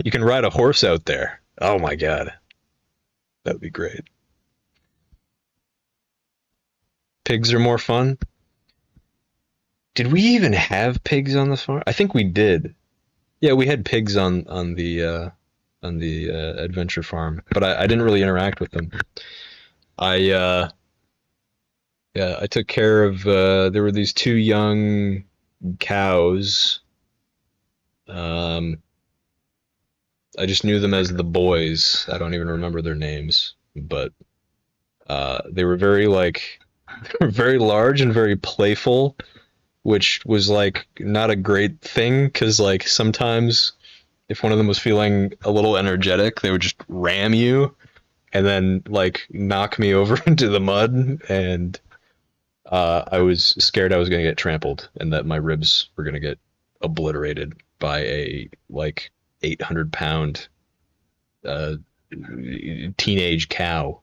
You can ride a horse out there. Oh my god, that'd be great. Pigs are more fun. Did we even have pigs on the farm? I think we did. Yeah, we had pigs on the adventure farm, but I didn't really interact with them. I yeah, I took care of. There were these two young cows. Um, I just knew them as the boys. I don't even remember their names, but they were very like they were very large and very playful, which was like not a great thing because like sometimes if one of them was feeling a little energetic, they would just ram you and then like knock me over into the mud, and I was scared I was going to get trampled and that my ribs were going to get obliterated by a like 800 pound uh, teenage cow.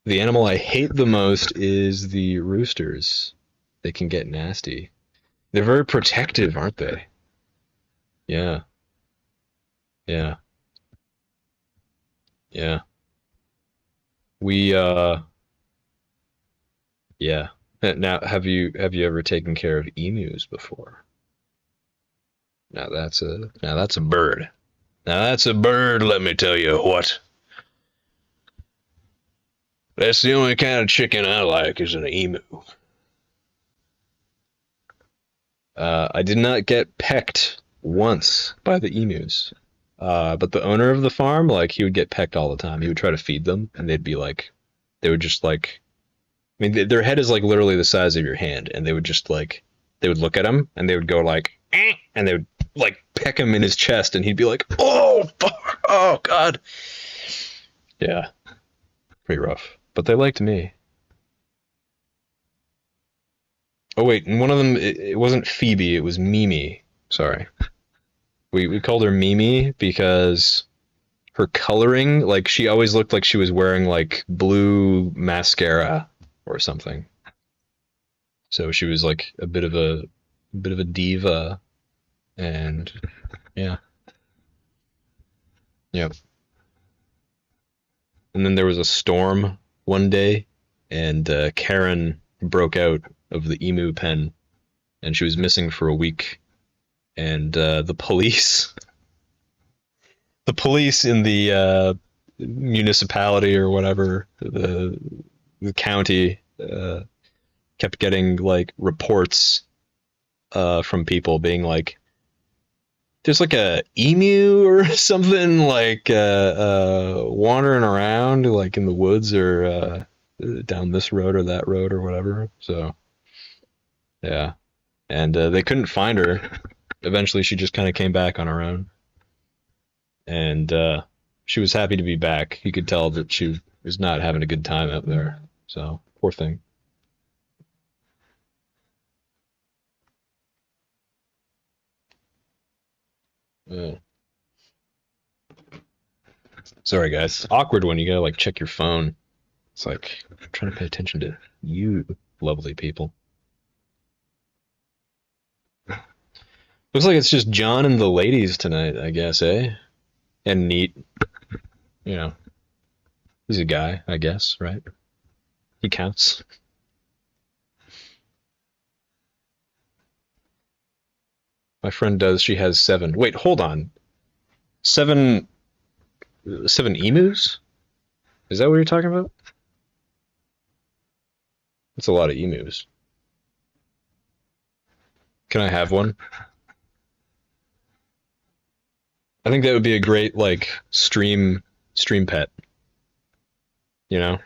The animal I hate the most is the roosters. They can get nasty. They're very protective, aren't they? Yeah, yeah, yeah. We yeah. Now, have you ever taken care of emus before? Now that's a bird. Now that's a bird, let me tell you what. That's the only kind of chicken I like is an emu. I did not get pecked once by the emus. But the owner of the farm, like, he would get pecked all the time. He would try to feed them, and they'd be like, they would just like, I mean, their head is like literally the size of your hand, and they would just like, they would look at him, and they would go like, "Eh," and they would like peck him in his chest, and he'd be like, oh, fuck, oh, God. Yeah, pretty rough. But they liked me. Oh, wait, and one of them, it wasn't Phoebe, it was Mimi. Sorry. We called her Mimi because her coloring, like she always looked like she was wearing like blue mascara or something. So she was like a bit of a diva, and yeah, yeah. And then there was a storm one day, and Karen broke out of the emu pen, and she was missing for a week. And the police in the municipality or whatever, the county, kept getting like reports from people being like, "There's like a emu or something like wandering around like in the woods or down this road or that road or whatever." So yeah, and they couldn't find her. Eventually, she just kind of came back on her own, and she was happy to be back. You could tell that she was not having a good time out there. So poor thing. Yeah. Sorry, guys. Awkward when you gotta like check your phone. It's like I'm trying to pay attention to you, lovely people. Looks like it's just John and the ladies tonight, I guess, eh? And Neat, you know, he's a guy, I guess, right? He counts. My friend does. She has seven. Wait, hold on. Seven, seven emus? Is that what you're talking about? That's a lot of emus. Can I have one? I think that would be a great like stream pet. You know?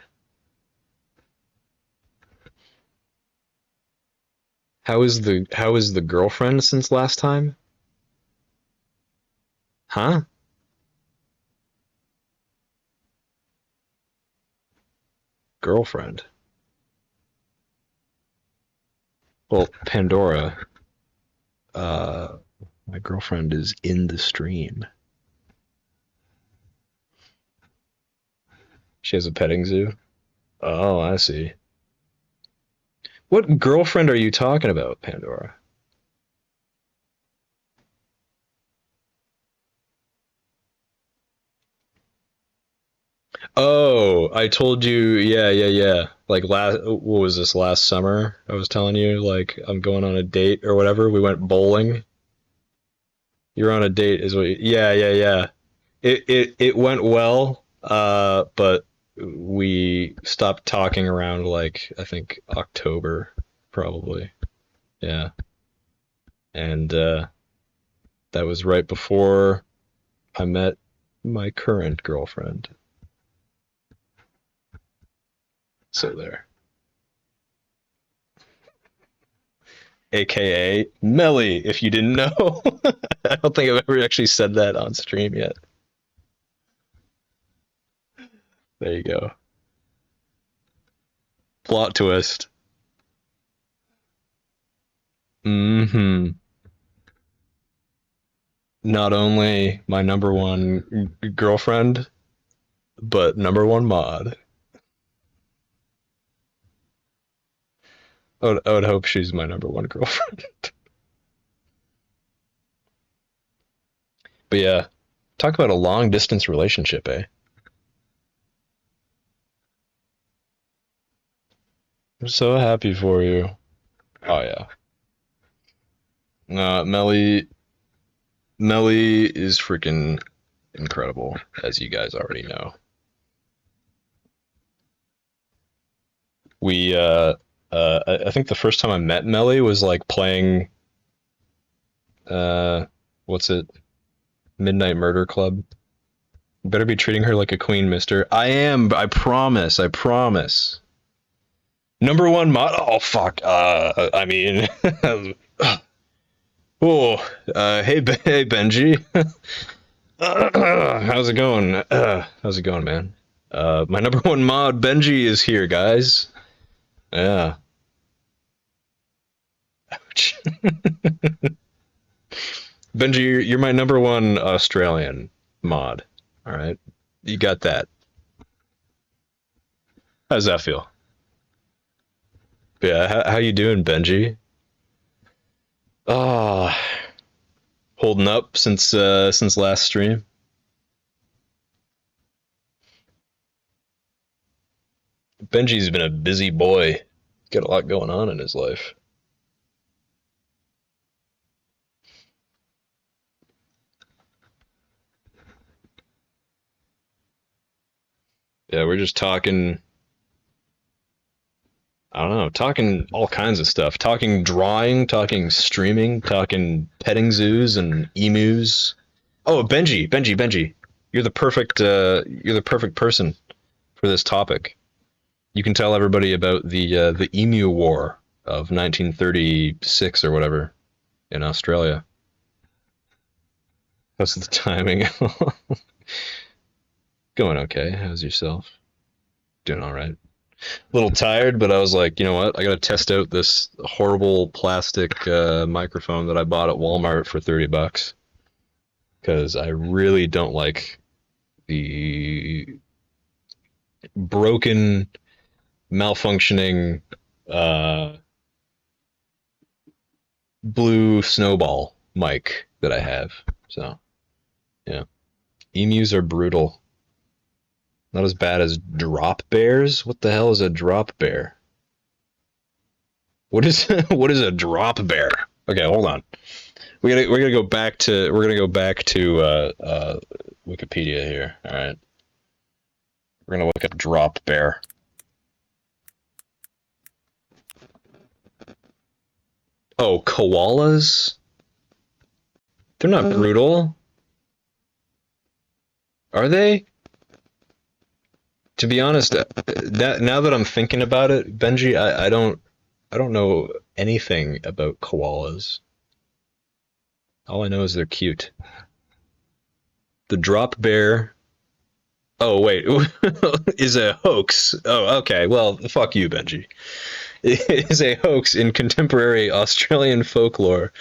How is the girlfriend since last time? Huh? Girlfriend. Well, Pandora. Uh, my girlfriend is in the stream. She has a petting zoo. Oh, I see. What girlfriend are you talking about, Pandora? Oh, I told you, yeah, yeah, yeah. Like what was this last summer? I was telling you, like I'm going on a date or whatever. We went bowling. You're on a date, is what? Yeah, yeah, yeah. It went well, but we stopped talking around like I think October, probably. Yeah, and that was right before I met my current girlfriend. So there. AKA Melly, if you didn't know. I don't think I've ever actually said that on stream yet. There you go. Plot twist. Mm-hmm. Not only my number one girlfriend, but number one mod. I would hope she's my number one girlfriend. But yeah, talk about a long distance relationship, eh? I'm so happy for you. Oh yeah. Melly is freaking incredible, as you guys already know. We I think the first time I met Melly was like playing uh what's it? Midnight Murder Club. You better be treating her like a queen, mister. I am, I promise, I promise. Number one mod. Oh fuck. I mean, oh, hey Benji. How's it going? How's it going, man? My number one mod Benji is here, guys. Yeah. Ouch. Benji, you're my number one Australian mod. All right, you got that. How's that feel? Yeah, how you doing, Benji? Oh, holding up since last stream. Benji's been a busy boy. Got a lot going on in his life. Yeah, we're just talking. I don't know, talking all kinds of stuff. Talking drawing, talking streaming, talking petting zoos and emus. Oh, Benji, you're the perfect person for this topic. You can tell everybody about the Emu War of 1936 or whatever in Australia. How's the timing? Going okay. How's yourself? Doing all right. A little tired, but I was like, you know what? I gotta test out this horrible plastic microphone that I bought at Walmart for $30 because I really don't like the broken, malfunctioning uh, blue snowball mic that I have. So yeah, emus are brutal. Not as bad as drop bears. What the hell is a drop bear? What is what is a drop bear? Okay, hold on. We're gonna go back to Wikipedia here. All right, we're gonna look up drop bear. Oh, koalas? They're not brutal, are they? To be honest, that now that I'm thinking about it, Benji, I don't know anything about koalas. All I know is they're cute. The drop bear. Oh wait, is a hoax. Oh, okay. Well, fuck you, Benji. It is a hoax in contemporary Australian folklore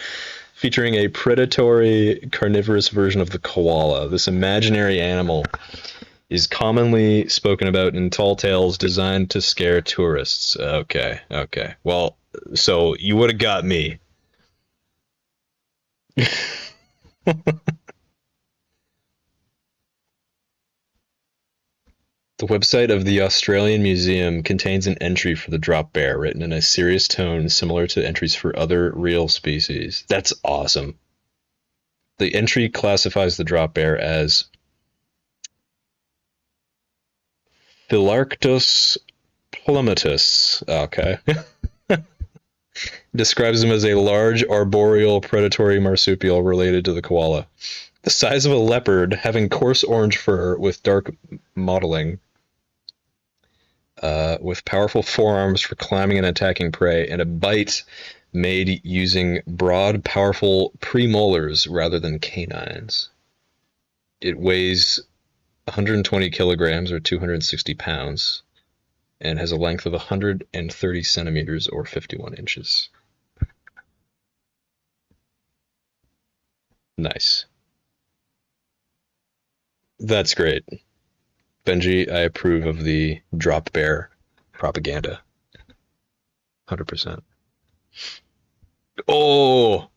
featuring a predatory carnivorous version of the koala. This imaginary animal is commonly spoken about in tall tales designed to scare tourists. Okay, okay. Well, so you would have got me. The website of the Australian Museum contains an entry for the drop bear written in a serious tone similar to entries for other real species. That's awesome. The entry classifies the drop bear as Philarctos plummatus. Okay. Describes him as a large arboreal predatory marsupial related to the koala. The size of a leopard, having coarse orange fur with dark mottling, with powerful forearms for climbing and attacking prey, and a bite made using broad, powerful premolars rather than canines. It weighs 120 kilograms or 260 pounds and has a length of 130 centimeters or 51 inches. Nice. That's great. Benji, I approve of the drop bear propaganda. 100%. Oh,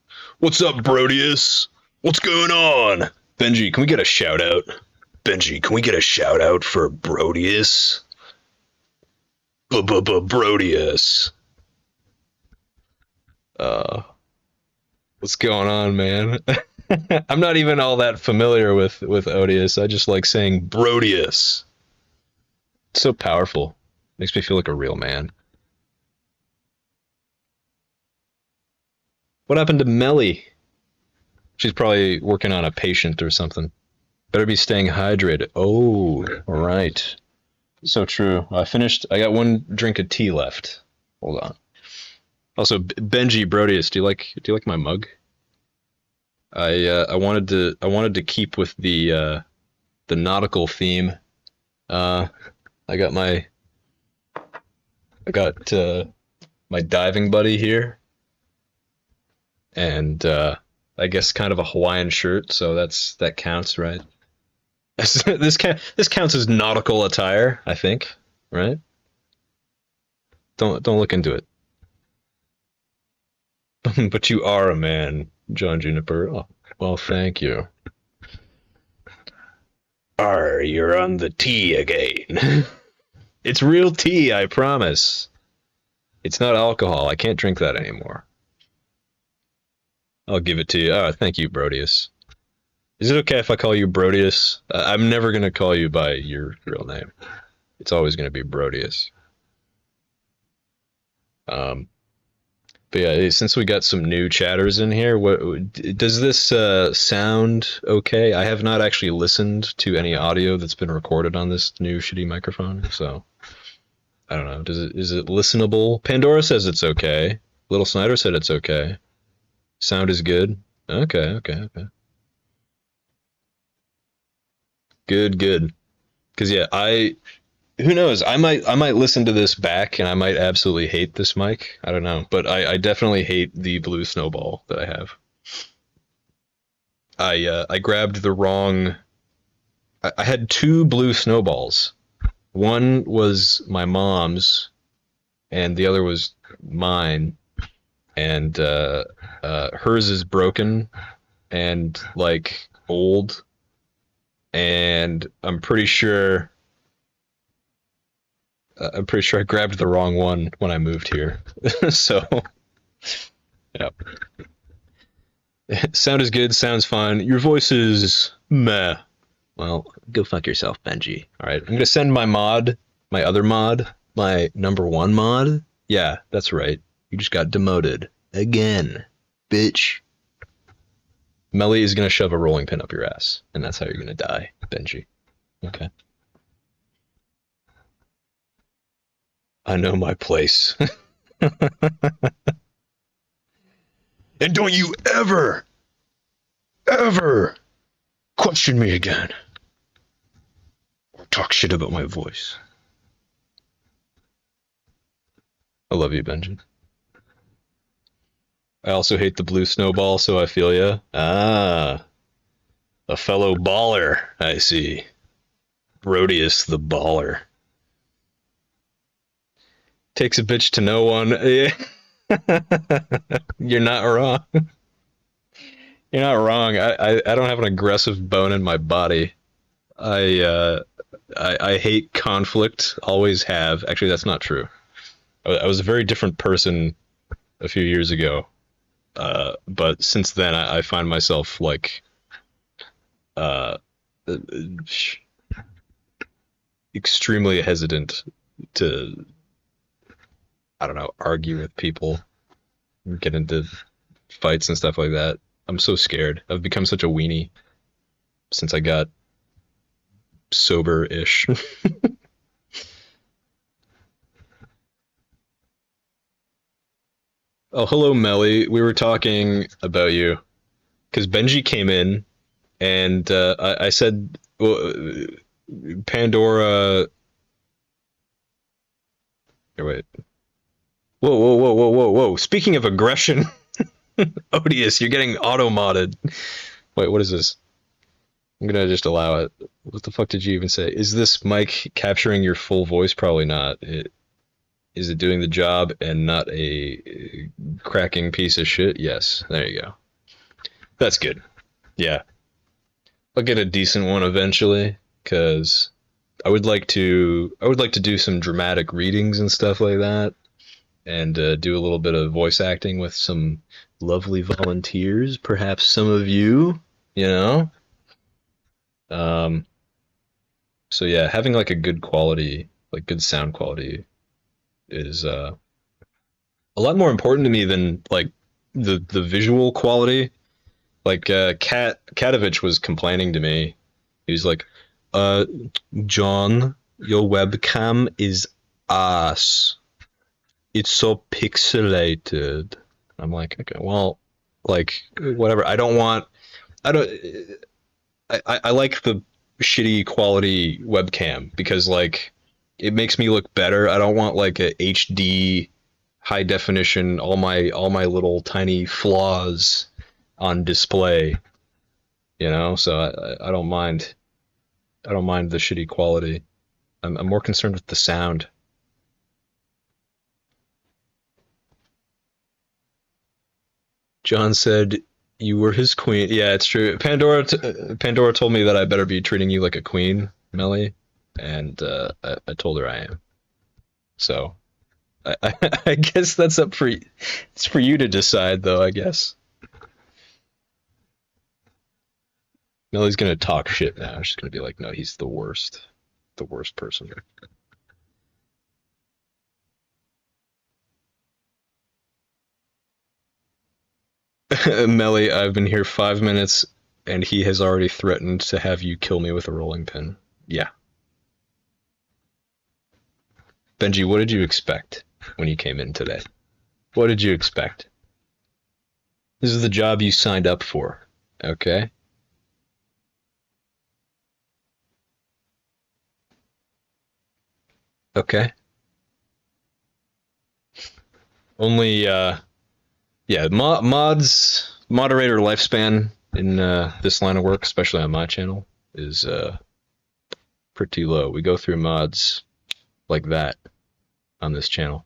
what's up, Brodius? What's going on? Benji, can we get a shout out? Benji, can we get a shout out for Brodius? Brodius. Uh, what's going on, man? I'm not even all that familiar with Odious. I just like saying Brodius. It's so powerful. Makes me feel like a real man. What happened to Melly? She's probably working on a patient or something. Better be staying hydrated. Oh, all right. So true. I finished. I got one drink of tea left. Hold on. Also, Benji Brodius, do you like my mug? I wanted to keep with the nautical theme. Uh, I got my I got my diving buddy here, and I guess kind of a Hawaiian shirt, so that counts, right? This counts as nautical attire, I think, right? Don't look into it. But you are a man, John Juniper. Oh, well, thank you. You're on the tea again. It's real tea, I promise. It's not alcohol. I can't drink that anymore. I'll give it to you. Oh, thank you, Brodius. Is it okay if I call you Brodius? I'm never going to call you by your real name. It's always going to be Brodius. Um, but yeah, since we got some new chatters in here, what does this sound okay? I have not actually listened to any audio that's been recorded on this new shitty microphone, so I don't know. Is it listenable? Pandora says it's okay. Little Snyder said it's okay. Sound is good. Okay, okay, okay. Good, good. Because yeah, I who knows? I might listen to this back and I might absolutely hate this mic. I don't know, but I definitely hate the blue snowball that I have. I grabbed the wrong. I had two blue snowballs. One was my mom's, and the other was mine. And hers is broken and like old, and I'm pretty sure I grabbed the wrong one when I moved here. So, yeah. Sound is good, sounds fine. Your voice is meh. Well, go fuck yourself, Benji. All right, I'm gonna send my other mod, my number one mod. Yeah, that's right. You just got demoted again, bitch. Melly is gonna shove a rolling pin up your ass, and that's how you're gonna die, Benji. Okay. I know my place. And don't you ever question me again or talk shit about my voice. I love you, Benji. I also hate the blue snowball, so I feel ya. Ah, a fellow baller, I see. Rodius the baller. Takes a bitch to know one. Yeah. You're not wrong. You're not wrong. I don't have an aggressive bone in my body. I I hate conflict. Always have. Actually, that's not true. I was a very different person a few years ago. But since then, I find myself like uh, extremely hesitant to, I don't know, argue with people, get into fights and stuff like that. I'm so scared. I've become such a weenie since I got sober-ish. Oh, hello, Melly. We were talking about you because Benji came in and I said, well, Pandora. Here, wait. Whoa, whoa, whoa, whoa, whoa, whoa. Speaking of aggression, Odious, you're getting auto modded. Wait, what is this? I'm gonna just allow it. What the fuck did you even say? Is this mic capturing your full voice? Probably not. Is it doing the job and not a cracking piece of shit? Yes. There you go. That's good. Yeah. I'll get a decent one eventually, because I would like to do some dramatic readings and stuff like that, and do a little bit of voice acting with some lovely volunteers, perhaps some of you, you know. Um, so yeah, having like a good quality, like good sound quality, is a lot more important to me than like the visual quality. Like Katovich was complaining to me. He was like, "Uh, John, your webcam is ass. It's so pixelated." I'm like, okay, well, like whatever. I don't. I like the shitty quality webcam because like it makes me look better. I don't want like a HD high definition all my little tiny flaws on display, you know? So I don't mind the shitty quality. I'm more concerned with the sound. John said you were his queen. Yeah, it's true. Pandora told me that I better be treating you like a queen, Melly, and I told her I am. So I guess that's up for it's for you to decide, though. I guess Melly's gonna talk shit now. She's gonna be like, "No, he's the worst person." Melly, I've been here 5 minutes, and he has already threatened to have you kill me with a rolling pin. Yeah, Benji, what did you expect when you came in today? What did you expect? This is the job you signed up for. Okay. Okay. Only yeah, mods moderator lifespan in this line of work, especially on my channel, is pretty low. We go through mods like that on this channel.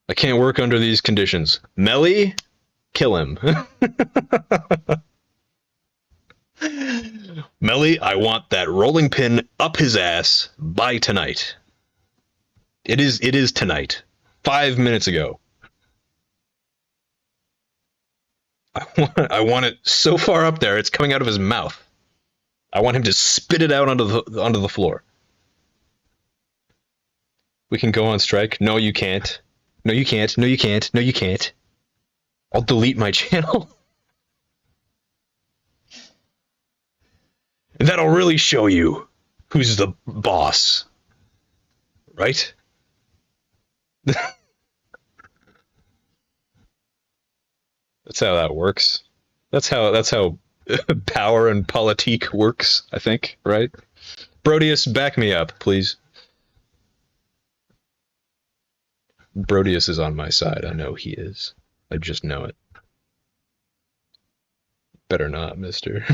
I can't work under these conditions. Melly, kill him. Melly, I want that rolling pin up his ass by tonight. It is tonight. 5 minutes ago. I want it so far up there, it's coming out of his mouth. I want him to spit it out onto the floor. We can go on strike. No, you can't. No, you can't. No, you can't. No, you can't. I'll delete my channel. And that'll really show you who's the boss. Right? That's how that works. That's how power and politique works, I think, right? Brodius, back me up, please. Brodius is on my side. I know he is. I just know it. Better not, mister.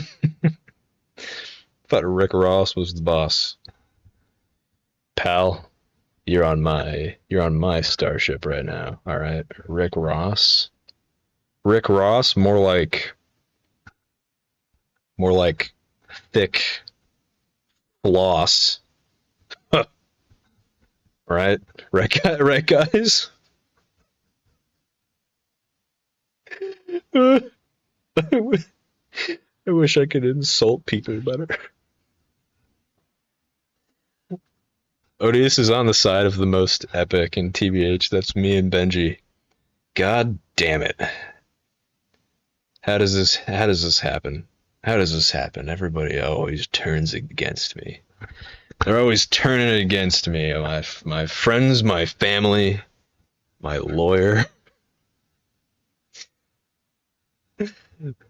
Thought Rick Ross was the boss. Pal, you're on my starship right now. All right, Rick Ross. Rick Ross, more like thick floss. Right? Right, guys? I wish I could insult people better. Odious is on the side of the most epic in TBH. That's me and Benji. God damn it. How does this happen? How does this happen? Everybody always turns against me. They're always turning against me. My friends, my family, my lawyer.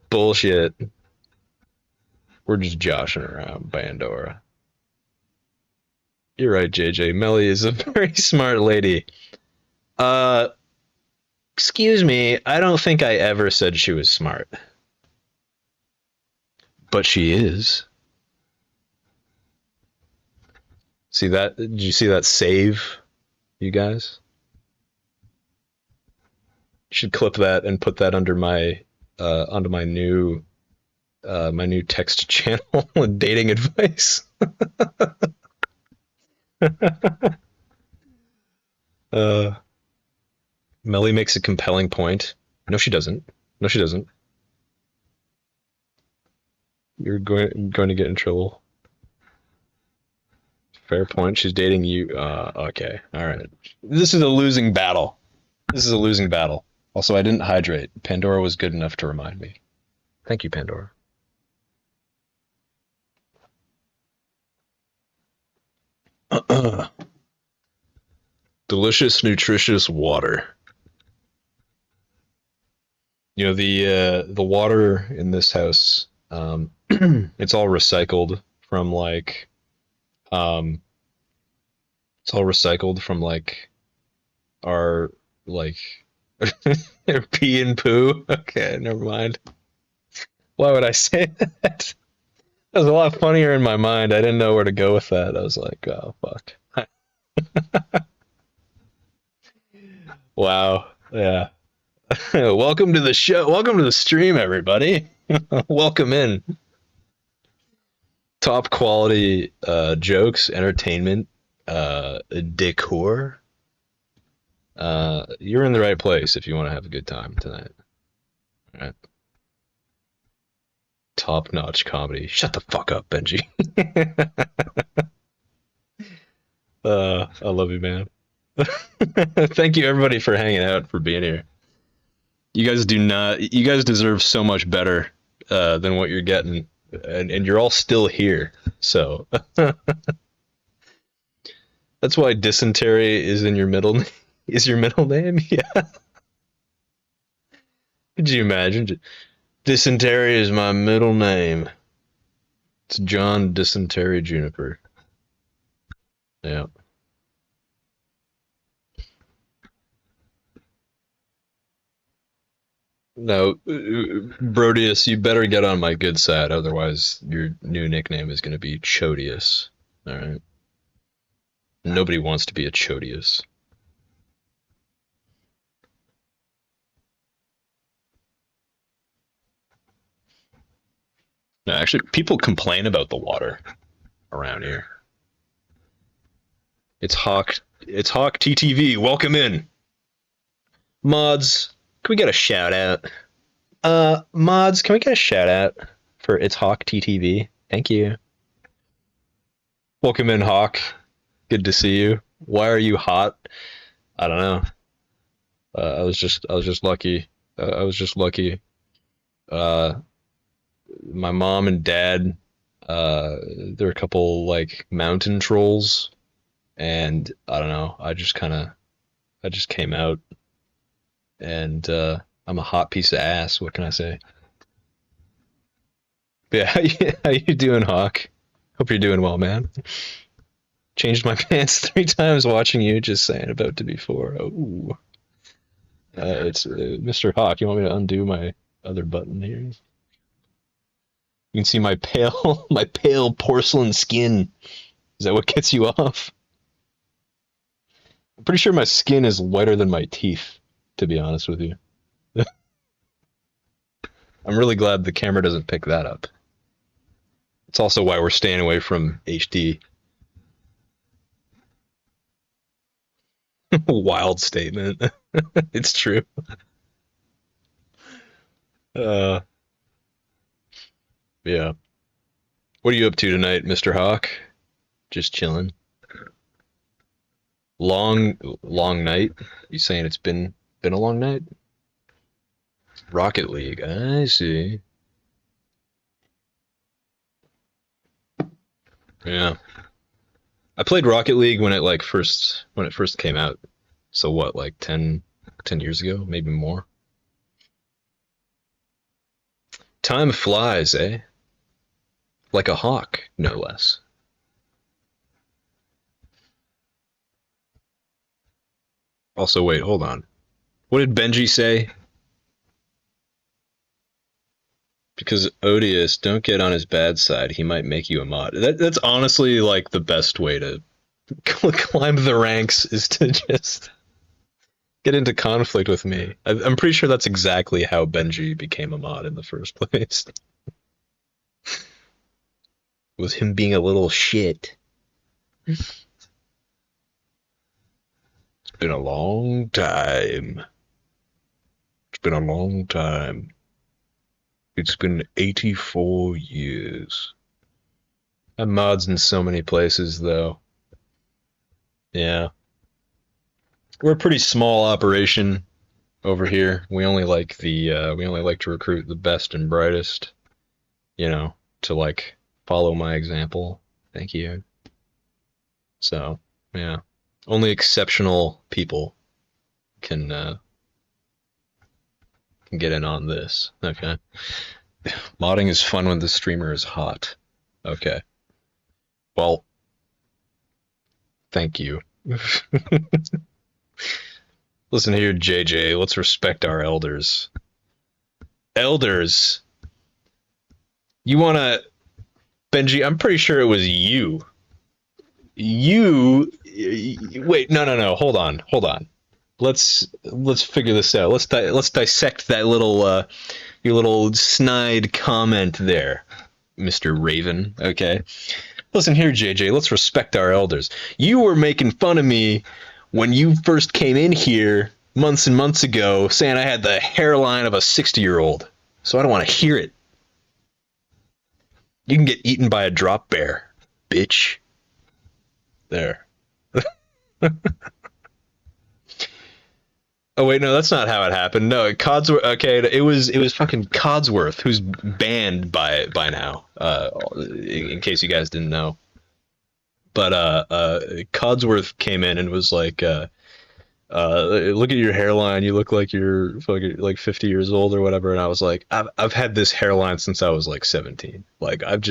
Bullshit. We're just joshing around, Bandora. You're right, JJ. Melly is a very smart lady. Uh, Excuse me. I don't think I ever said she was smart. But she is. See that? Did you see that save, you guys? You should clip that and put that under my onto my new text channel with dating advice. uh, Melly makes a compelling point. No, she doesn't. No, she doesn't. You're going to get in trouble. Fair point. She's dating you. Okay. All right. This is a losing battle. This is a losing battle. Also, I didn't hydrate. Pandora was good enough to remind me. Thank you, Pandora. Delicious, nutritious water. You know the water in this house. It's all recycled from um, it's all recycled from our like pee and poo. Okay, never mind. Why would I say that? That was a lot funnier in my mind. I didn't know where to go with that. I was like, oh fuck. Wow. Yeah. Welcome to the show. Welcome to the stream, everybody. Welcome in. Top quality jokes, entertainment, decor. You're in the right place if you want to have a good time tonight. All right. Top notch comedy. Shut the fuck up, Benji. I love you, man. Thank you, everybody, for hanging out, for being here. You guys do not. You guys deserve so much better than what you're getting, and you're all still here. So that's why dysentery is in your middle. Is your middle name? Yeah. Could you imagine? Dysentery is my middle name. It's John Dysentery Juniper. Yeah. No, Brodius, you better get on my good side, otherwise your new nickname is going to be Chodius. All right. Nobody wants to be a Chodius. No, actually, people complain about the water around here. It's Hawk. It's Hawk TTV. Welcome in, mods. Can we get a shout out? Mods, can we get a shout out for It's Hawk TTV? Thank you. Welcome in, Hawk. Good to see you. Why are you hot? I don't know. I was just lucky. I was just lucky. Uh, my mom and dad, they're a couple like mountain trolls, and I don't know. I just came out, and I'm a hot piece of ass. What can I say? Yeah, how you doing, Hawk? Hope you're doing well, man. Changed my pants 3 times watching you. Just saying, about to be four. Oh, it's Mr. Hawk. You want me to undo my other button here? You can see my pale, my pale porcelain skin. Is that what gets you off? I'm pretty sure my skin is whiter than my teeth. To be honest with you, I'm really glad the camera doesn't pick that up. It's also why we're staying away from HD. Wild statement. It's true. Uh, yeah. What are you up to tonight, Mr. Hawk? Just chilling. Long night. You saying it's been a long night? Rocket League. I see. Yeah. I played Rocket League when it first came out. So what, like 10 years ago, maybe more. Time flies, eh? Like a hawk, no less. Also, wait, hold on. What did Benji say? Because Odious, don't get on his bad side. He might make you a mod. That's honestly like the best way to climb the ranks is to just get into conflict with me. I'm pretty sure that's exactly how Benji became a mod in the first place. Was him being a little shit. It's been a long time. It's been a long time. It's been 84 years. I'm mods in so many places, though. Yeah. We're a pretty small operation over here. We only like to recruit the best and brightest, to like follow my example. Thank you. So, yeah. Only exceptional people can can get in on this. Okay. Modding is fun when the streamer is hot. Okay. Well, thank you. Listen here, JJ. Let's respect our elders. Elders. You wanna, Benji? I'm pretty sure it was you. You. Wait. No. No. No. Hold on. Hold on. Let's figure this out. Let's dissect that little your little snide comment there, Mr. Raven. Okay. Listen here, JJ. Let's respect our elders. You were making fun of me when you first came in here months and months ago, saying I had the hairline of a 60-year-old. So I don't want to hear it. You can get eaten by a drop bear, bitch. There. Oh wait, no, that's not how it happened. No, Codsworth. Okay, it was fucking Codsworth who's banned by now. In case you guys didn't know, but Codsworth came in and was like, look at your hairline. You look like you're fucking like 50 years old or whatever. And I was like, I've had this hairline since I was like 17. Like I've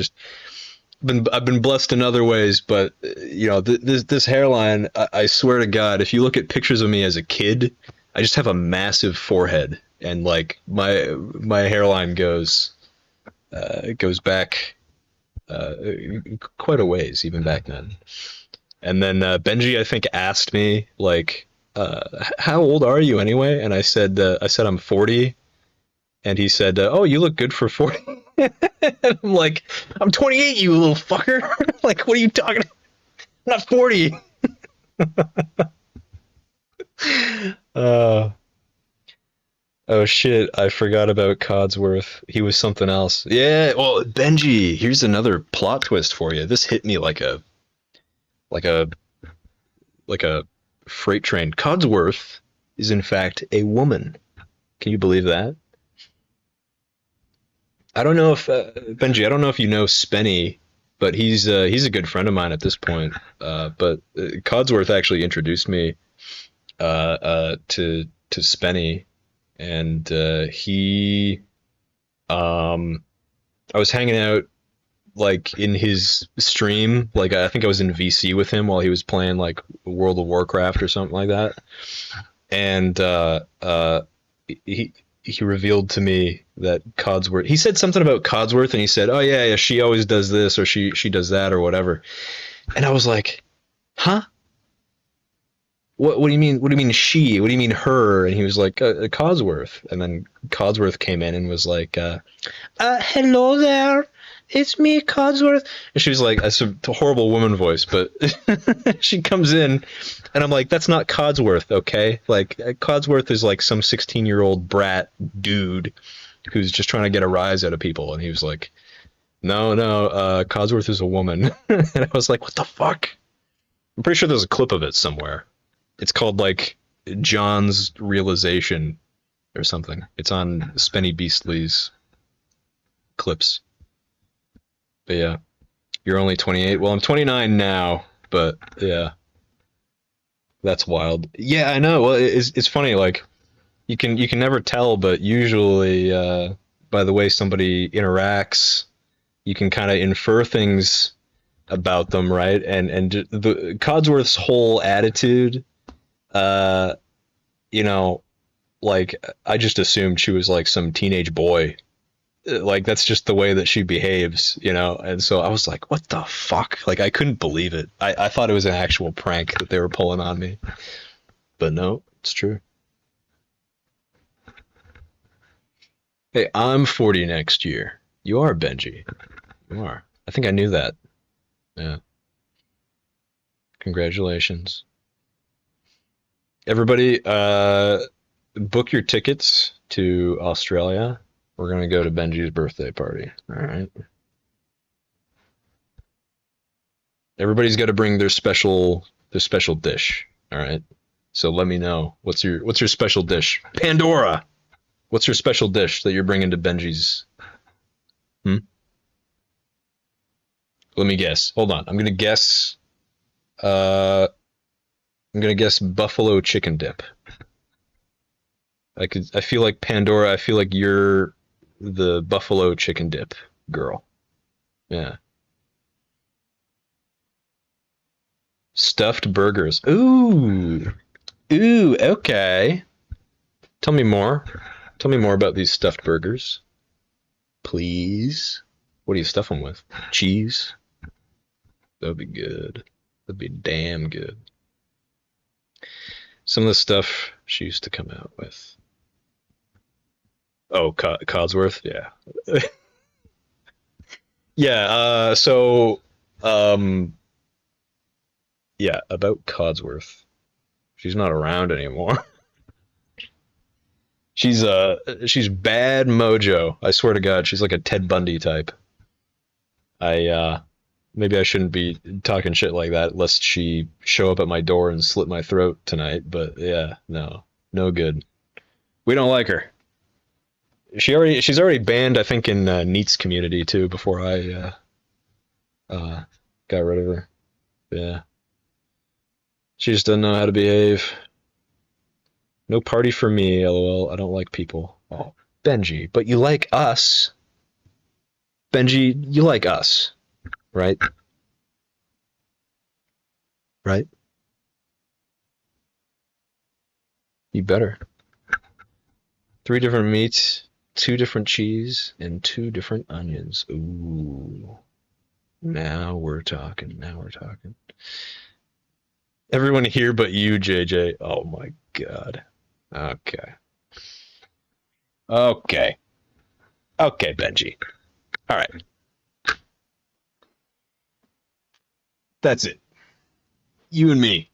been blessed in other ways, but this hairline. I swear to God, if you look at pictures of me as a kid, I just have a massive forehead. and like my hairline goes back uh, quite a ways even back then. And then Benji, I think, asked me like, "How old are you anyway?" And I said I'm 40, and he said, "Oh, you look good for 40." I'm like, "I'm 28, you little fucker!" Like, what are you talking about? I'm not 40. Uh, oh shit, I forgot about Codsworth. He was something else. Yeah, well, Benji, here's another plot twist for you. This hit me like a like a freight train. Codsworth is in fact a woman. Can you believe that? I don't know if Benji. I don't know if you know Spenny, but he's a good friend of mine at this point. But Codsworth actually introduced me to Spenny, and he I was hanging out like in his stream. Like I think I was in VC with him while he was playing like World of Warcraft or something like that, and he he revealed to me that Codsworth. He said something about Codsworth, and he said, "Oh yeah, yeah, she always does this, or she does that, or whatever." And I was like, "Huh? What do you mean? What do you mean she? What do you mean her?" And he was like, "Codsworth." And then Codsworth came in and was like, "Hello there, it's me, Codsworth." And she was like, "That's a horrible woman voice," but she comes in, and I'm like, "That's not Codsworth, okay? Like, Codsworth is like some 16-year-old brat dude who's just trying to get a rise out of people." And he was like, "No, no, Codsworth is a woman." And I was like, "What the fuck?" I'm pretty sure there's a clip of it somewhere. It's called like John's Realization or something. It's on Spenny Beastly's clips. But yeah, you're only 28. Well, I'm 29 now, but yeah, that's wild. Yeah, I know. Well, it's funny. Like you can never tell, but usually by the way somebody interacts, you can kind of infer things about them, right? And the Codsworth's whole attitude, uh, you know, like I just assumed she was like some teenage boy. Like that's just the way that she behaves, you know. And so I was like, "What the fuck?" Like I couldn't believe it. I thought it was an actual prank that they were pulling on me, but no, it's true. Hey, I'm 40 next year. You are, Benji. You are. I think I knew that. Yeah. Congratulations, everybody. Book your tickets to Australia. We're gonna go to Benji's birthday party. All right. Everybody's got to bring their special dish. All right. So let me know what's your special dish. Pandora. What's your special dish that you're bringing to Benji's? Hmm? Let me guess. Hold on. I'm gonna guess. Uh, I'm gonna guess buffalo chicken dip. I feel like Pandora. I feel like you're the buffalo chicken dip girl. Yeah. Stuffed burgers. Ooh. Ooh. Okay. Tell me more. Tell me more about these stuffed burgers, please. What do you stuff them with? Cheese? That'd be good. That'd be damn good. Some of the stuff she used to come out with. Oh, Codsworth? Yeah. Yeah, um, yeah, about Codsworth. She's not around anymore. She's bad mojo. I swear to God, she's like a Ted Bundy type. I maybe I shouldn't be talking shit like that lest she show up at my door and slit my throat tonight, but yeah, no. No good. We don't like her. She's already banned I think in Neat's community too before I uh got rid of her. Yeah. She just doesn't know how to behave. No party for me, lol. I don't like people. Oh, Benji, but you like us. Benji, you like us, right? Right? You better. Three different meats, two different cheese, and two different onions. Ooh. Now we're talking. Now we're talking. Everyone here but you, JJ. Oh my god. Okay. Okay. Okay, Benji. All right. That's it. You and me.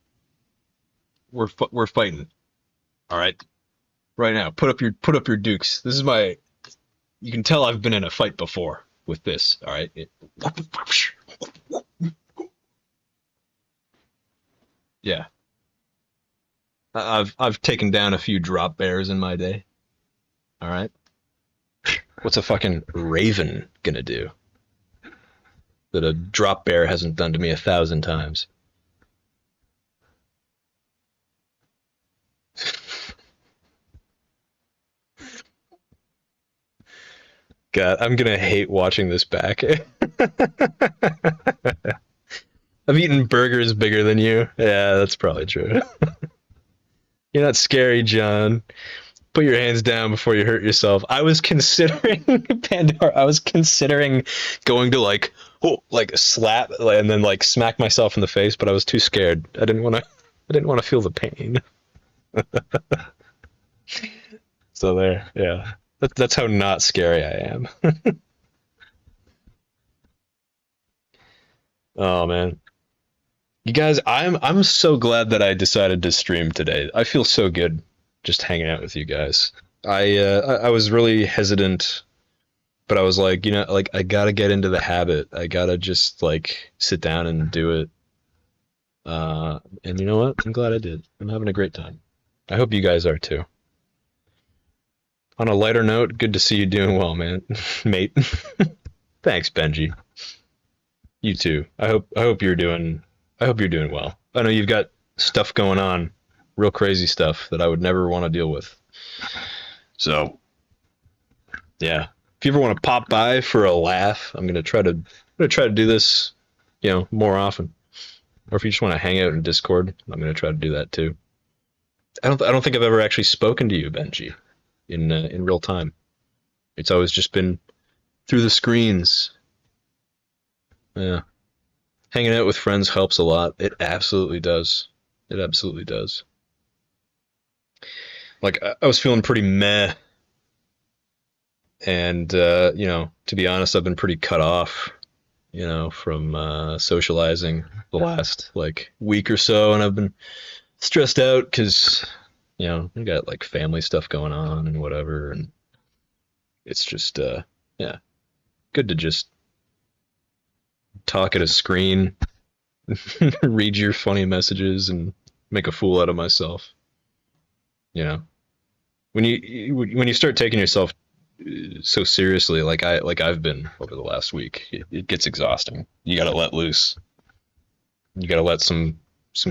We're fighting. All right. Right now. Put up your dukes. This is my. You can tell I've been in a fight before with this. All right. Yeah. I've taken down a few drop bears in my day. All right. What's a fucking raven gonna do that a drop bear hasn't done to me 1,000 times? God, I'm gonna hate watching this back. I've eaten burgers bigger than you. Yeah, that's probably true. You're not scary, John. Put your hands down before you hurt yourself. I was considering Pandora. I was considering going to like, oh, like slap and then like smack myself in the face, but I was too scared. I didn't want to. I didn't want to feel the pain. So there, yeah. That's how not scary I am. Oh man, you guys, I'm so glad that I decided to stream today. I feel so good just hanging out with you guys. I was really hesitant, but I was like, like I gotta get into the habit. I gotta just like sit down and do it. And you know what? I'm glad I did. I'm having a great time. I hope you guys are too. On a lighter note, good to see you doing well, man, mate. Thanks, Benji. You too. I hope you're doing well. I know you've got stuff going on, real crazy stuff that I would never want to deal with. So, yeah. If you ever want to pop by for a laugh, I'm gonna try to do this, more often. Or if you just want to hang out in Discord, I'm gonna try to do that too. I don't think I've ever actually spoken to you, Benji, in real time. It's always just been through the screens. Yeah. Hanging out with friends helps a lot. It absolutely does. It absolutely does. Like I was feeling pretty meh, and to be honest, I've been pretty cut off, from socializing the last like week or so, and I've been stressed out because I got like family stuff going on and whatever, and it's just yeah, good to just talk at a screen, read your funny messages, and make a fool out of myself. You know, when you start taking yourself so seriously, like I've been over the last week, it gets exhausting. You got to let loose. You got to let some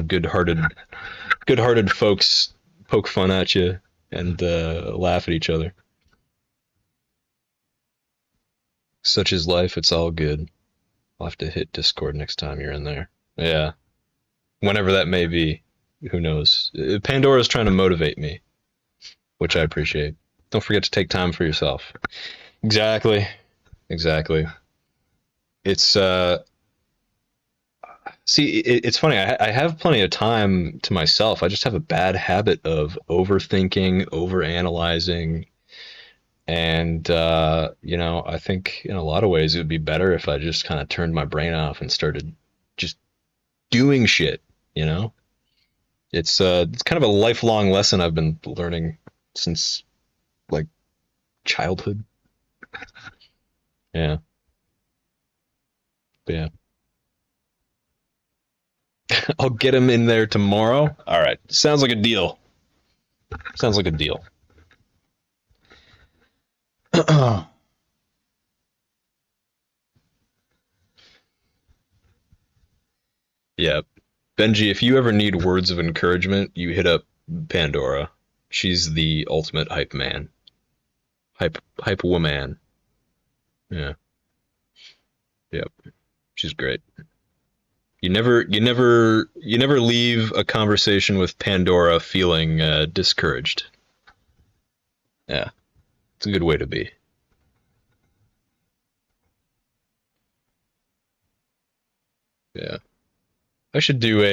good-hearted folks poke fun at you and laugh at each other. Such is life. It's all good. I'll have to hit Discord next time you're in there. Yeah, whenever that may be. Who knows? Pandora's trying to motivate me, which I appreciate. Don't forget to take time for yourself. Exactly. Exactly. It's see, it's funny. I have plenty of time to myself. I just have a bad habit of overthinking, overanalyzing, and I think in a lot of ways it would be better if I just kind of turned my brain off and started just doing shit. You know, it's kind of a lifelong lesson I've been learning since like childhood. Yeah, but yeah. I'll get him in there tomorrow. All right, sounds like a deal. Sounds like a deal. Yeah, Benji, if you ever need words of encouragement, you hit up Pandora. She's the ultimate hype man. Hype woman. Yeah. Yep. She's great. You never leave a conversation with Pandora feeling discouraged. Yeah, it's a good way to be. Yeah. I should do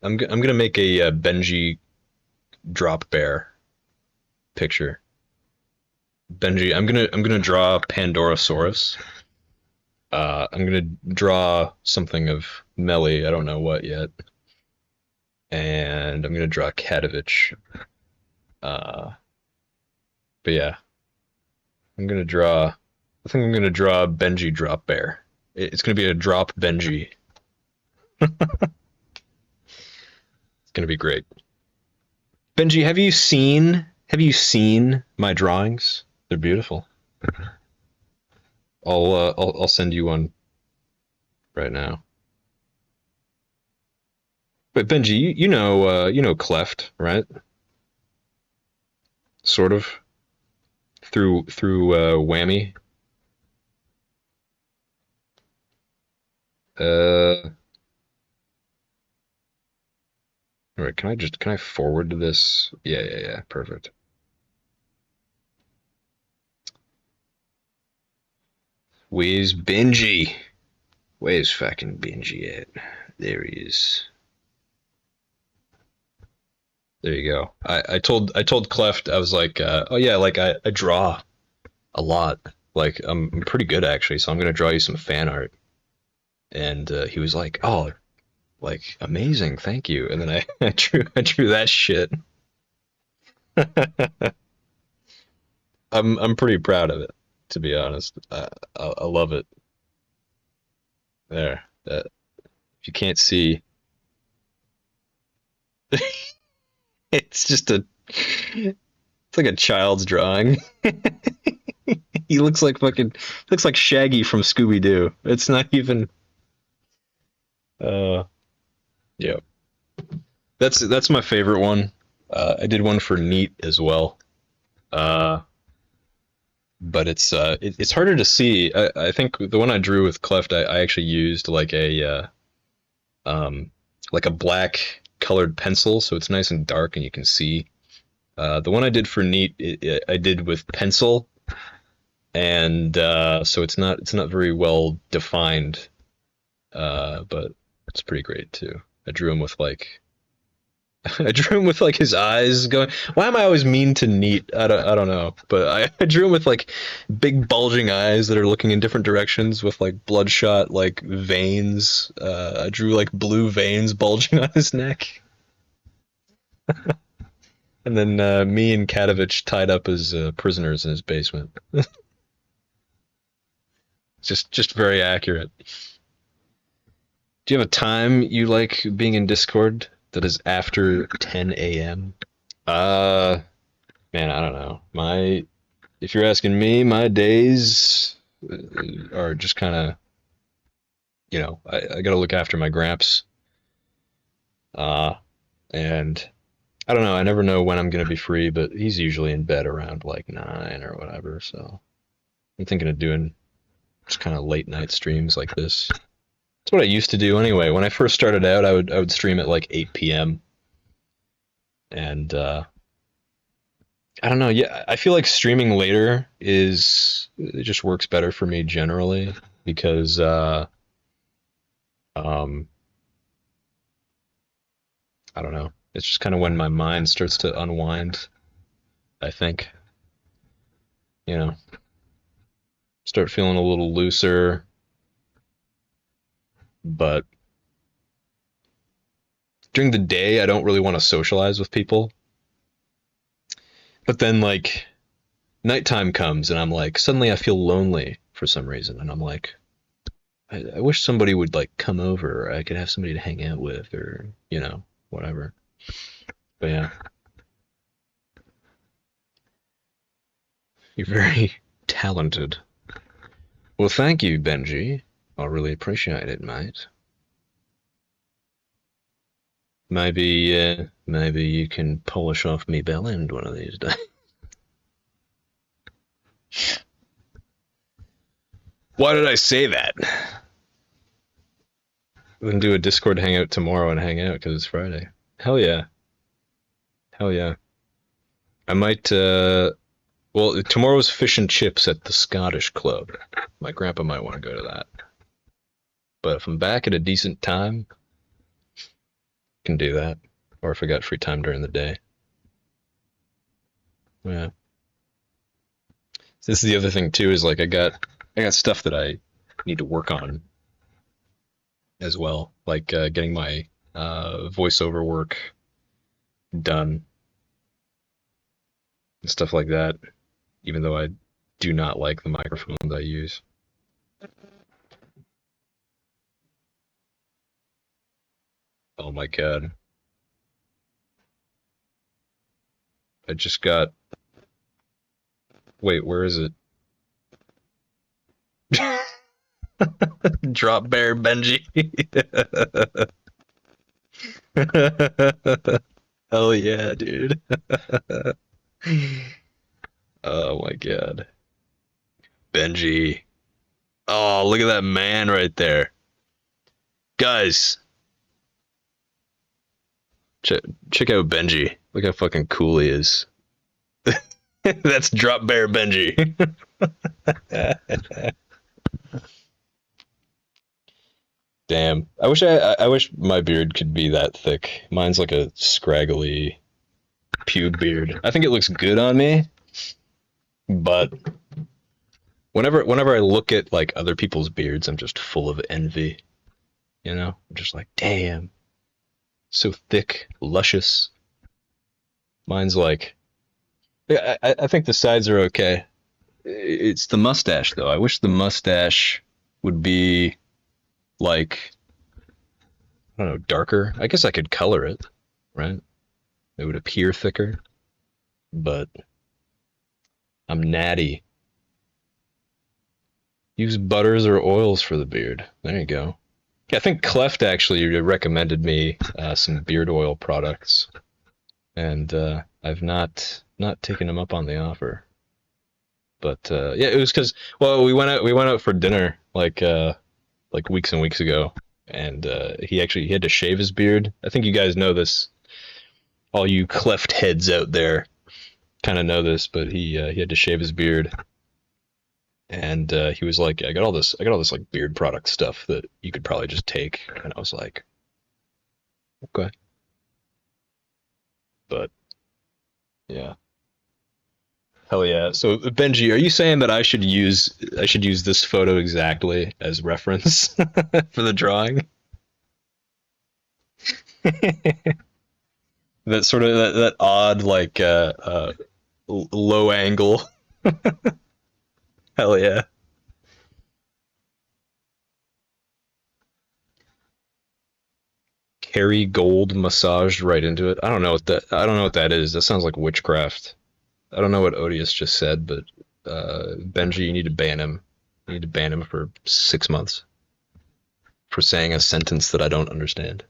I'm gonna make a Benji drop bear picture. Benji, I'm gonna draw Pandorasaurus. I'm gonna draw something of Melly. I don't know what yet, and I'm gonna draw Katovich. Uh, but yeah, I'm gonna draw. I think I'm gonna draw Benji drop bear. It's gonna be a drop Benji. It's gonna be great. Benji, have you seen my drawings? They're beautiful. I'll send you one right now. But Benji, you know Cleft, right? Sort of through Whammy. All right, can I forward to this? Yeah, yeah, yeah, perfect. Where's Benji? Where's fucking Benji at? There he is. There you go. I told Cleft, I was like, oh yeah, like I draw a lot. Like I'm pretty good actually, so I'm gonna draw you some fan art. And he was like, oh, like amazing, thank you. And then I drew that shit. I'm pretty proud of it, to be honest. I love it. There. If you can't see, it's just it's like a child's drawing. He looks like Shaggy from Scooby Doo. It's not even. Uh, yeah. That's my favorite one. I did one for Neat as well. Uh, but it's harder to see. I think the one I drew with Cleft, I actually used um like a black colored pencil, so it's nice and dark and you can see. The one I did for Neat, I did with pencil, and so it's not very well defined, but it's pretty great too. I drew him with like I drew him with like his eyes going. Why am I always mean to Neat? I don't know, but I drew him with like big bulging eyes that are looking in different directions with like bloodshot like veins. I drew like blue veins bulging on his neck, and then me and Katovich tied up as prisoners in his basement. Just very accurate. Do you have a time you like being in Discord that is after 10 a.m.? Uh, Man, I don't know. If you're asking me, my days are just kind of, I got to look after my gramps. Uh, and I don't know. I never know when I'm gonna be free, but he's usually in bed around like 9 or whatever. So I'm thinking of doing just kind of late night streams like this. That's what I used to do anyway. When I first started out, I would stream at like 8 p.m. and I don't know. Yeah, I feel like streaming later it just works better for me generally because um I don't know. It's just kind of when my mind starts to unwind, I think, you know, start feeling a little looser, but during the day I don't really want to socialize with people. But then like nighttime comes and I'm like suddenly I feel lonely for some reason and I'm like I wish somebody would like come over or I could have somebody to hang out with or whatever. But yeah, you're very talented. Well, thank you, Benji. I really appreciate it, mate. Maybe you can polish off me bell end one of these days. Why did I say that? Then do a Discord hangout tomorrow and hang out because it's Friday. Hell yeah. Hell yeah. I might. Well, tomorrow's fish and chips at the Scottish Club. My grandpa might want to go to that. But if I'm back at a decent time, can do that. Or if I got free time during the day. Yeah. This is the other thing too. Is like I got stuff that I need to work on as well. Like getting my voiceover work done and stuff like that. Even though I do not like the microphones I use. Oh my god. I just got. Wait, where is it? Drop Bear Benji. Hell yeah, dude. Oh my god. Benji. Oh, look at that man right there. Guys, check, check out Benji. Look how fucking cool he is. That's Drop Bear Benji. Damn. I wish my beard could be that thick. Mine's like a scraggly pube beard. I think it looks good on me, but whenever I look at like other people's beards, I'm just full of envy. You know? I'm just like, damn, so thick, luscious. Mine's like, I think the sides are okay. It's the mustache though. I wish the mustache would be like, I don't know, darker. I guess I could color it, right? It would appear thicker, but I'm natty. Use butters or oils for the beard. There you go. Yeah, I think Cleft actually recommended me some beard oil products, and I've not taken him up on the offer. But yeah, it was because well, we went out for dinner like weeks and weeks ago, and he had to shave his beard. I think you guys know this. All you Cleft heads out there kind of know this, but he had to shave his beard, and he was like, I got all this like beard product stuff that you could probably just take, and I was like, okay, but yeah, hell yeah. So Benji, are you saying that I should use this photo exactly as reference for the drawing? That sort of that odd like low angle. Hell yeah. Carry gold massaged right into it. I don't know what that is. That sounds like witchcraft. I don't know what Odious just said, but Benji, you need to ban him. You need to ban him for 6 months for saying a sentence that I don't understand.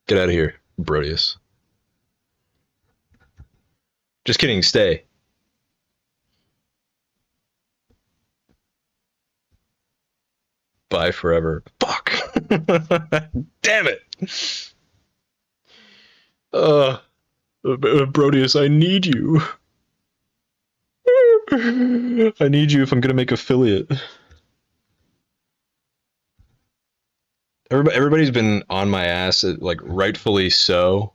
Get out of here, Brodius. Just kidding, stay. Bye forever. Fuck. Damn it. Uh, Brodius, I need you. I need you if I'm gonna make affiliate. Everybody's been on my ass, like rightfully so.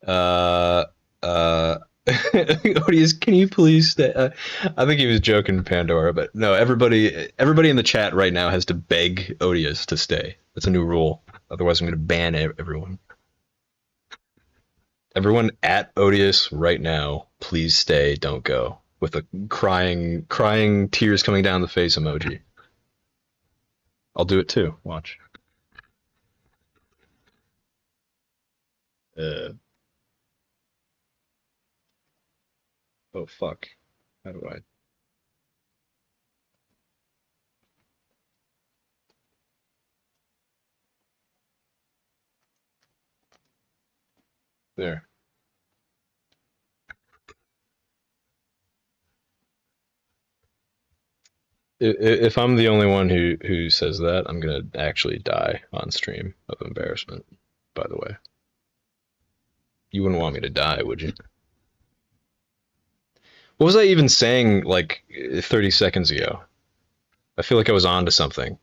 Uh, uh, Odious, can you please stay? I think he was joking, Pandora, but no. Everybody in the chat right now has to beg Odious to stay. That's a new rule. Otherwise, I'm going to ban everyone. Everyone at Odious right now, please stay. Don't go. With a crying tears coming down the face emoji. I'll do it too. Watch. Uh, oh fuck. How do I? There. If I'm the only one who says that, I'm gonna actually die on stream of embarrassment. By the way. You wouldn't want me to die, would you? What was I even saying like 30 seconds ago? I feel like I was on to something.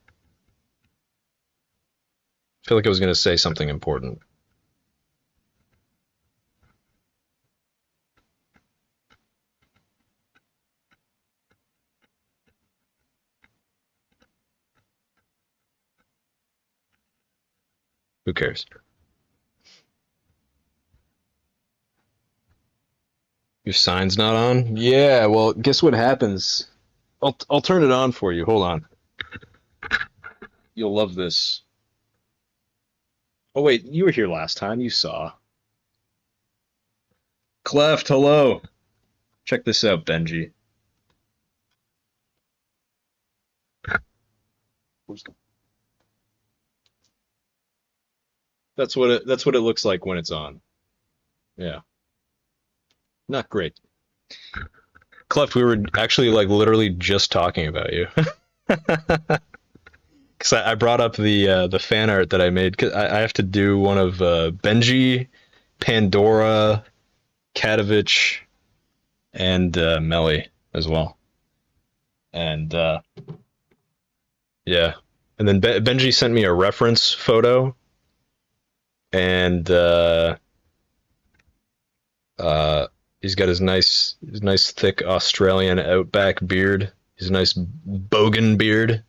I feel like I was going to say something important. Who cares? Your sign's not on? Yeah, well, guess what happens? I'll turn it on for you. Hold on. You'll love this. Oh wait, you were here last time. You saw. Cleft, hello. Check this out, Benji. That's what it looks like when it's on. Yeah. Not great. Cleft, we were actually like literally just talking about you. Because I brought up the fan art that I made. 'Cause I have to do one of Benji, Pandora, Katovich, and Melly as well. And yeah, and then Benji sent me a reference photo, and uh, he's got his nice thick Australian outback beard. His nice bogan beard,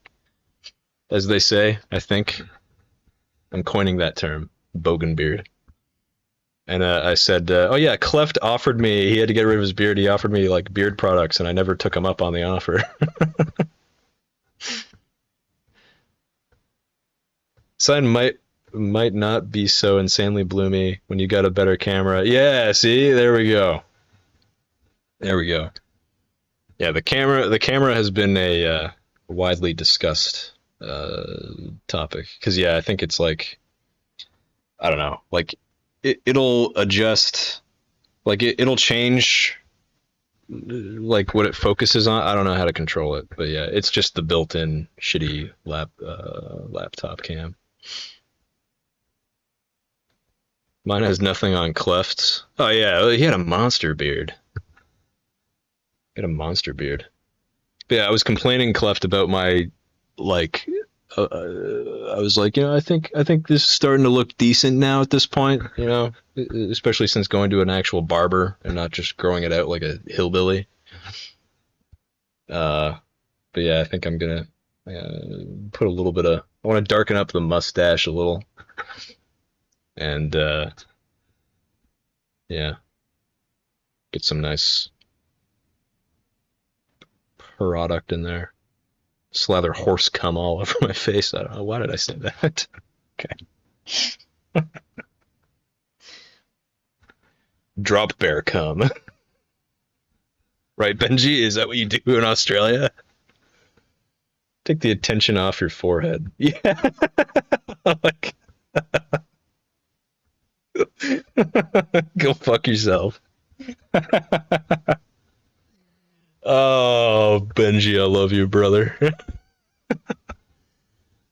as they say. I think I'm coining that term, bogan beard. And I said, "Oh yeah, Cleft offered me. He had to get rid of his beard. He offered me like beard products, and I never took him up on the offer." Sign might not be so insanely bloomy when you got a better camera. Yeah, see, there we go. There we go. Yeah, the camera has been a widely discussed topic because yeah, I think it's like I don't know, like it'll adjust, like it'll change like what it focuses on. I don't know how to control it, but yeah, it's just the built-in shitty laptop cam. Mine has nothing on Cleft's. Oh yeah, he had a monster beard. He had a monster beard. But yeah, I was complaining Cleft about my like. I was like, I think this is starting to look decent now at this point. Especially since going to an actual barber and not just growing it out like a hillbilly. Uh, but yeah, I think I'm gonna put a little bit of. I want to darken up the mustache a little, and yeah, get some nice product in there. Slather horse cum all over my face. I don't know. Why did I say that? Okay. Drop bear cum. Right, Benji? Is that what you do in Australia? Take the attention off your forehead. Yeah. Like, go fuck yourself. Oh, Benji, I love you, brother.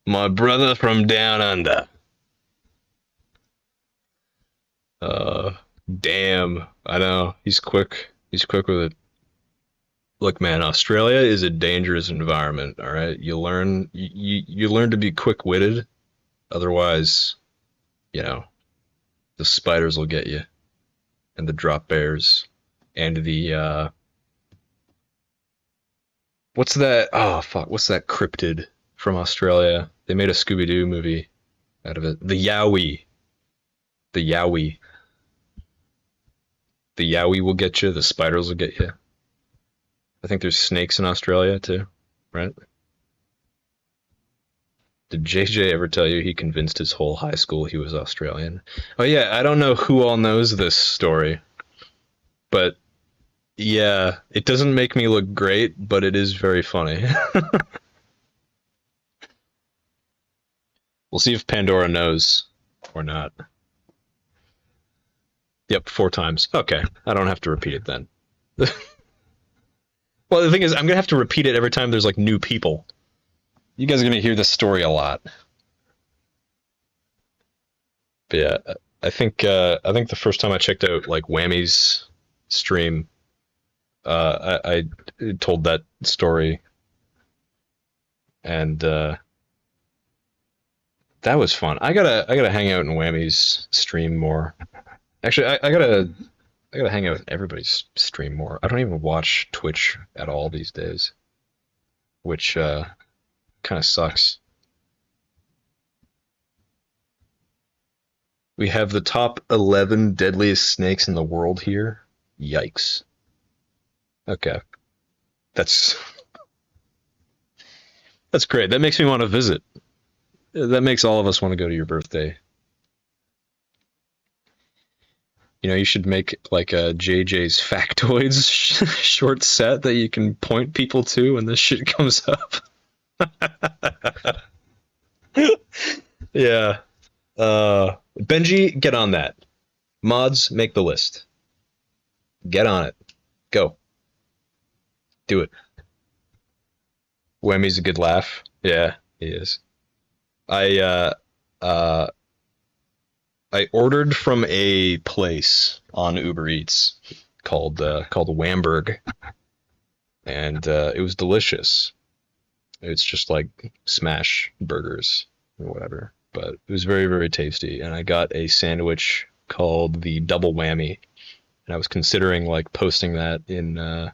My brother from down under. Uh, damn. I know. He's quick. He's quick with it. Look, man, Australia is a dangerous environment, all right? You learn to be quick-witted. Otherwise, you know, the spiders will get you and the drop bears and the what's that? Oh, fuck. What's that cryptid from Australia? They made a Scooby-Doo movie out of it. The Yowie. The Yowie. The Yowie will get you. The spiders will get you. I think there's snakes in Australia too, right? Did JJ ever tell you he convinced his whole high school he was Australian? Oh yeah, I don't know who all knows this story, but yeah, it doesn't make me look great, but it is very funny. We'll see if Pandora knows or not. Yep, 4 times. Okay, I don't have to repeat it then. Well, the thing is, I'm gonna have to repeat it every time there's like new people. You guys are gonna hear this story a lot. But yeah, I think the first time I checked out like Whammy's stream, I told that story, and that was fun. I gotta hang out in Whammy's stream more. Actually, I gotta hang out in everybody's stream more. I don't even watch Twitch at all these days, which kind of sucks. We have the top 11 deadliest snakes in the world here. Yikes. Okay, that's that's great. That makes me want to visit. That makes all of us want to go to your birthday. You know, you should make like a JJ's factoids short set that you can point people to when this shit comes up. Yeah. Benji, get on that. Mods, make the list. Get on it. Go. Do it. Wemmy's a good laugh. Yeah, he is. I uh I ordered from a place on Uber Eats called Wamberg, and it was delicious. It's just like smash burgers or whatever, but it was very very tasty. And I got a sandwich called the double whammy, and I was considering like posting that in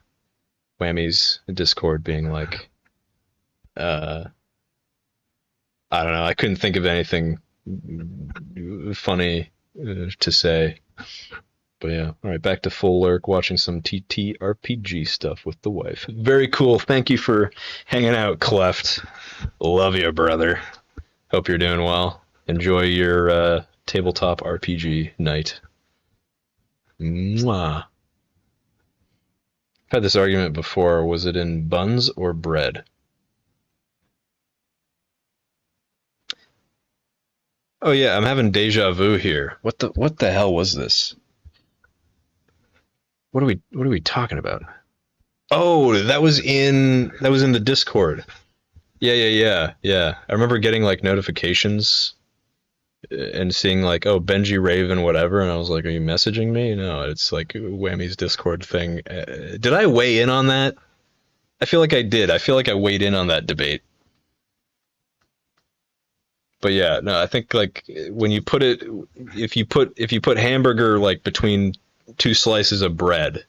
Whammy's Discord, being like, uh, I don't know, I couldn't think of anything funny to say. But yeah, all right, back to full lurk, watching some TTRPG stuff with the wife. Very cool. Thank you for hanging out, Cleft. Love you, brother. Hope you're doing well. Enjoy your tabletop RPG night. Mwah. I've had this argument before. Was it in buns or bread? Oh yeah, I'm having deja vu here. What the hell was this? What are we talking about? Oh, that was in the Discord. Yeah. I remember getting like notifications and seeing like, oh, Benji Raven whatever, and I was like, are you messaging me? No, it's like Whammy's Discord thing. Did I weigh in on that? I feel like I did. I feel like I weighed in on that debate. But yeah, no, I think like when you put it, if you put hamburger like between two slices of bread,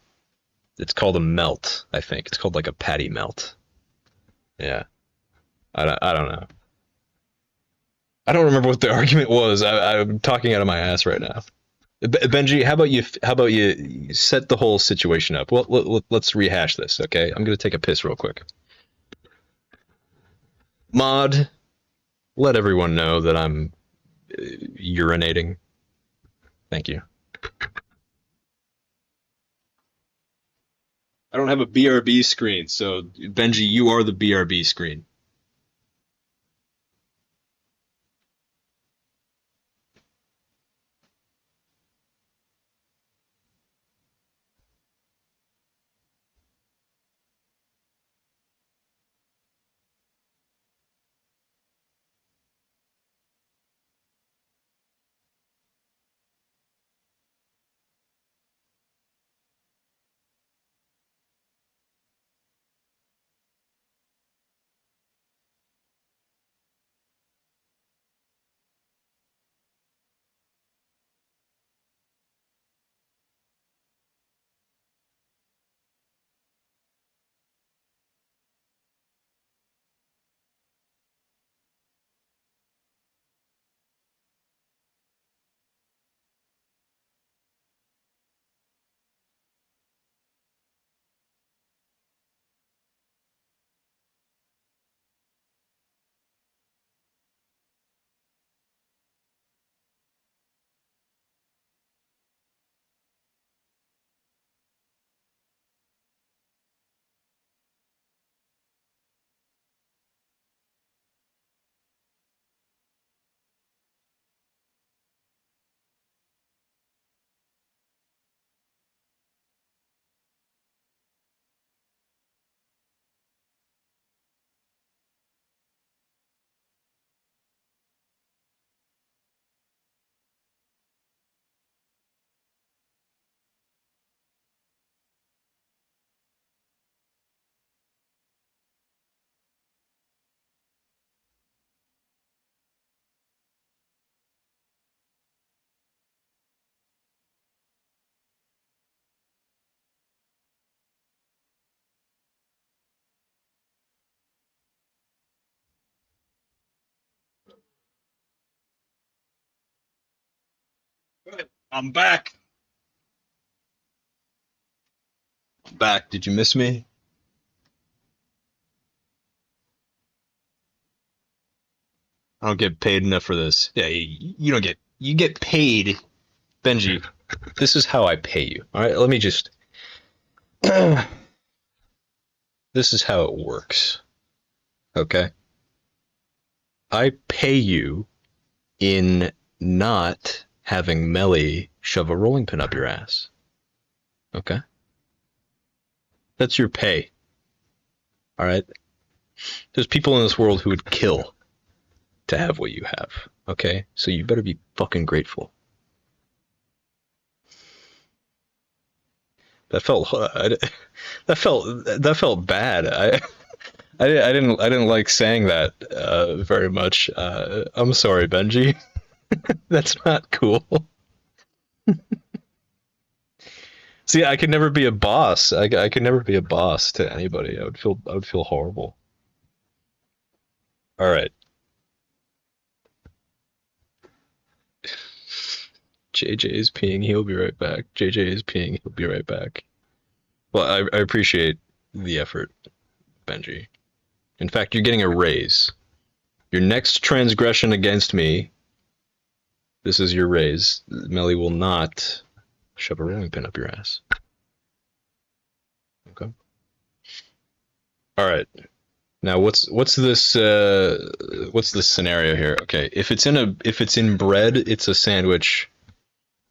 it's called a melt. I think it's called like a patty melt. Yeah, I don't know. I don't remember what the argument was. I'm talking out of my ass right now. Benji, how about you set the whole situation up? Well, let's rehash this, okay? I'm gonna take a piss real quick. Mod, let everyone know that I'm urinating. Thank you. I don't have a BRB screen, so Benji, you are the BRB screen. I'm back. I'm back. Did you miss me? I don't get paid enough for this. Yeah, you don't get. You get paid, Benji. This is how I pay you. All right, let me just. This is how it works. Okay, I pay you in not having Melly shove a rolling pin up your ass. Okay, that's your pay. All right. There's people in this world who would kill to have what you have. Okay, so you better be fucking grateful. That felt that felt bad. I didn't like saying that very much. I'm sorry, Benji. That's not cool. See, I could never be a boss. I could never be a boss to anybody. I would feel horrible. All right, JJ is peeing. He'll be right back. JJ is peeing. He'll be right back. Well, I appreciate the effort, Benji. In fact, you're getting a raise. Your next transgression against me, this is your raise. Melly will not shove a rolling pin up your ass. Okay. All right. Now what's this scenario here? Okay, if it's in bread, it's a sandwich.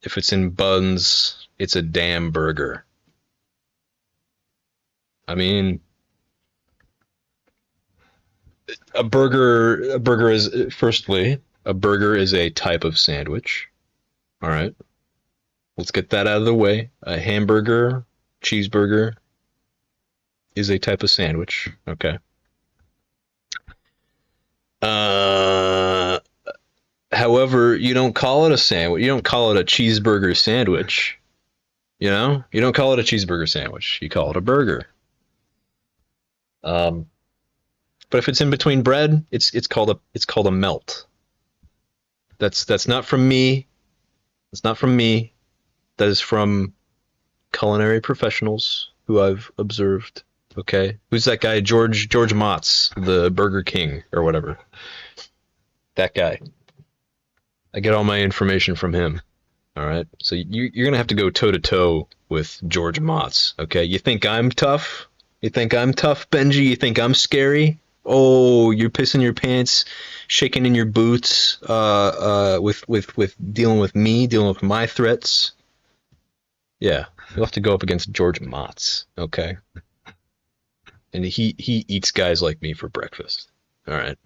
If it's in buns, it's a damn burger. I mean, a burger is firstly, a burger is a type of sandwich. All right. Let's get that out of the way. A hamburger, cheeseburger is a type of sandwich. Okay. Uh, However, you don't call it a sandwich. You don't call it a cheeseburger sandwich. You don't call it a cheeseburger sandwich. You call it a burger. Um, but if it's in between bread, it's called a melt. That's not from me. It's not from me. That is from culinary professionals who I've observed. Okay, who's that guy? George Motz, the Burger King or whatever. That guy. I get all my information from him. All right. So you're gonna have to go toe to toe with George Motz. Okay. You think I'm tough? You think I'm tough, Benji? You think I'm scary? Oh, you're pissing your pants, shaking in your boots, with dealing with me, dealing with my threats. Yeah, you'll have to go up against George Motz. Okay. And he eats guys like me for breakfast. All right.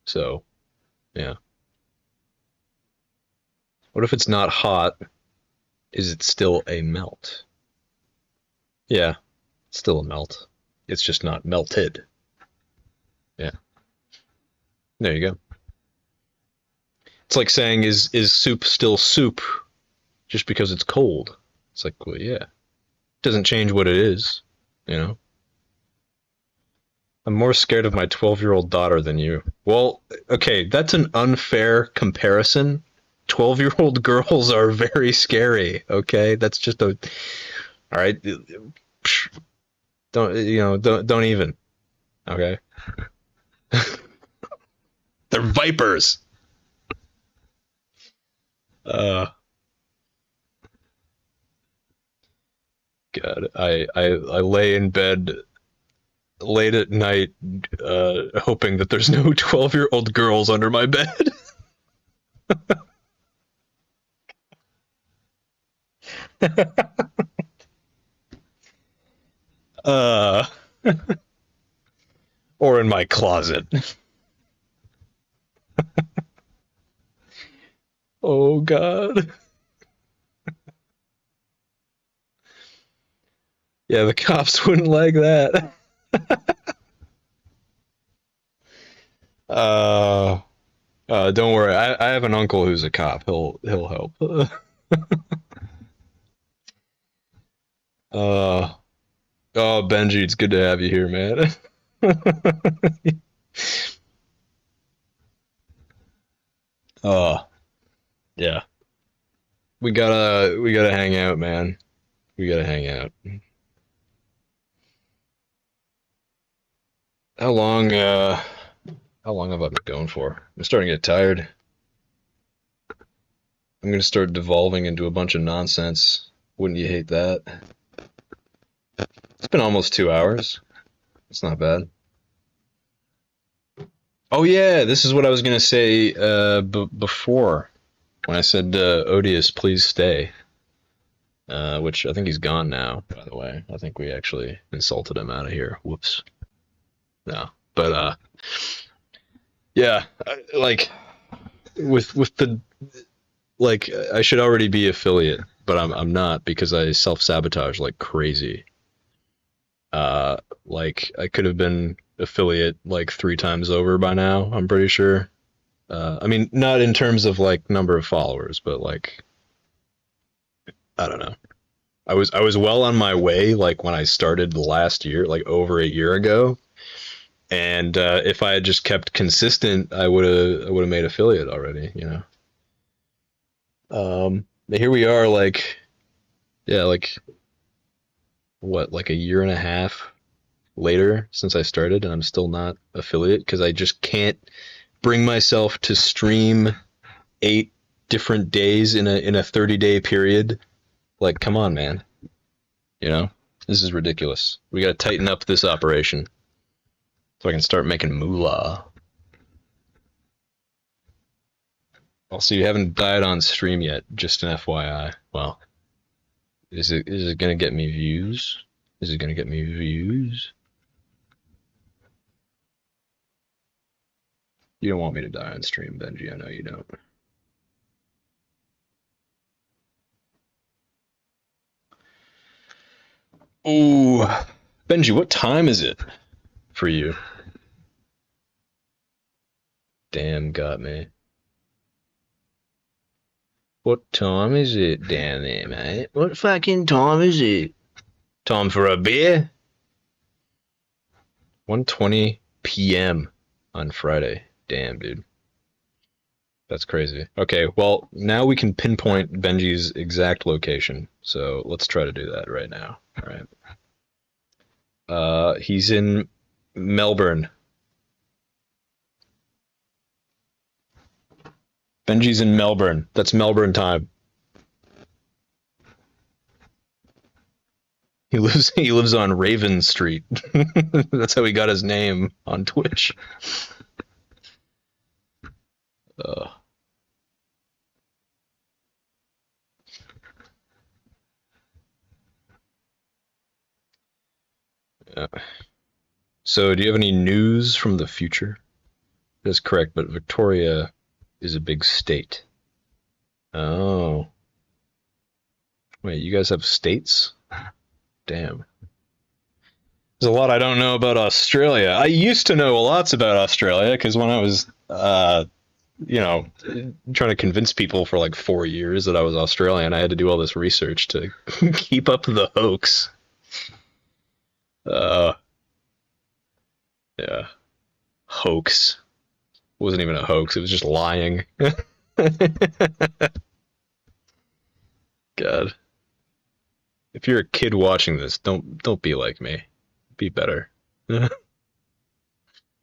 So yeah. What if it's not hot? Is it still a melt? Yeah, it's still a melt. It's just not melted. Yeah. There you go. It's like saying is soup still soup just because it's cold? It's like, well, yeah. It doesn't change what it is, you know? I'm more scared of my 12-year-old daughter than you. Well, okay, that's an unfair comparison. 12-year-old girls are very scary, okay? That's just a all right. Don't even. Okay. They're vipers. Uh God, I lay in bed late at night, hoping that there's no 12-year-old girls under my bed. uh, or in my closet. Oh God. Yeah, the cops wouldn't like that. Uh, don't worry. I have an uncle who's a cop. He'll help. Uh, oh, Benji, it's good to have you here, man. Oh, yeah. we gotta hang out, man. We gotta hang out. How long how long have I been going for? I'm starting to get tired. I'm gonna start devolving into a bunch of nonsense. Wouldn't you hate that? It's been almost 2 hours. It's not bad. Oh yeah, this is what I was gonna say before when I said Odious, please stay. Which I think he's gone now. By the way, I think we actually insulted him out of here. Whoops. No, but yeah, like with the like I should already be affiliate, but I'm not because I self sabotage like crazy. Like I could have been affiliate like 3 times over by now. I'm pretty sure. I mean, not in terms of like number of followers, but like I don't know. I was well on my way like when I started last year, like over a year ago. And if I had just kept consistent, I would have made affiliate already. Here we are, like yeah, like what, like a year and a half later since I started, and I'm still not affiliate because I just can't bring myself to stream 8 different days in a 30-day period. Like, come on, man. You know, this is ridiculous. We got to tighten up this operation so I can start making moolah. Also, you haven't died on stream yet, just an FYI. Well, is it gonna get me views? Is it gonna get me views? You don't want me to die on stream, Benji. I know you don't. Ooh, Benji, what time is it for you? Damn, got me. What time is it down there, mate? What fucking time is it? Time for a beer? 1:20 p.m. on Friday. Damn, dude. That's crazy. Okay, well, now we can pinpoint Benji's exact location. So let's try to do that right now. All right. He's in Melbourne. Benji's in Melbourne. That's Melbourne time. He lives on Raven Street. That's how he got his name on Twitch. Uh, yeah. So, do you have any news from the future? That's correct, but Victoria is a big state. Oh, wait, you guys have states? Damn. There's a lot I don't know about Australia. I used to know lots about Australia because when I was, you know, trying to convince people for like 4 years that I was Australian, I had to do all this research to keep up the hoax. Uh, yeah, hoax. It wasn't even a hoax. It was just lying. God, if you're a kid watching this, don't be like me. Be better. To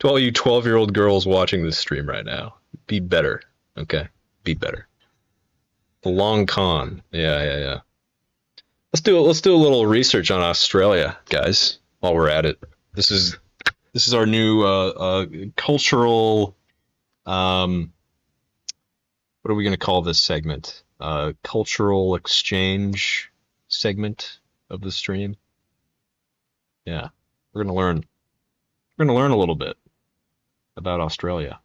all you 12-year-old girls watching this stream right now, be better. Okay, be better. The long con. Yeah, yeah, yeah. Let's do a little research on Australia, guys. While we're at it, this is our new cultural. What are we gonna call this segment? Cultural exchange segment of the stream. Yeah, we're gonna learn. We're gonna learn a little bit about Australia.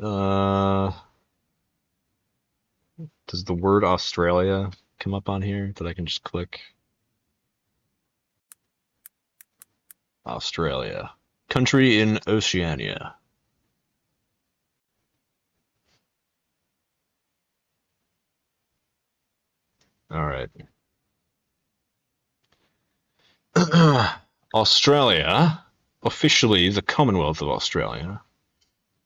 Uh, does the word Australia come up on here that I can just click? Australia. Country in Oceania. All right. Australia, officially the Commonwealth of Australia,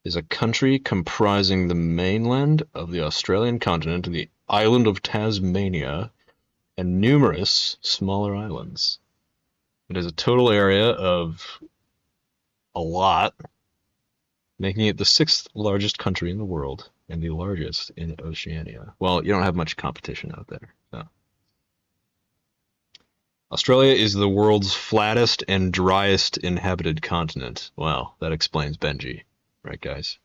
is a country comprising the mainland of the Australian continent, the island of Tasmania, and numerous smaller islands. It has a total area of a lot, making it the sixth largest country in the world and the largest in Oceania. Well, you don't have much competition out there. So. Australia is the world's flattest and driest inhabited continent. Well, that explains Benji, right, guys?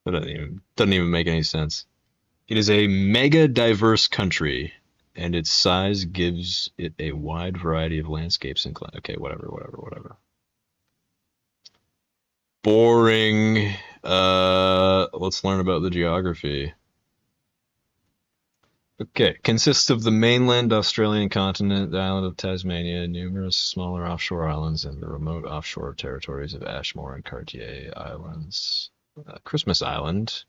That doesn't even make any sense. It is a mega diverse country, and its size gives it a wide variety of landscapes and okay, whatever. Boring. Let's learn about the geography. Okay, consists of the mainland Australian continent, the island of Tasmania, numerous smaller offshore islands, and the remote offshore territories of Ashmore and Cartier Islands. Christmas Island.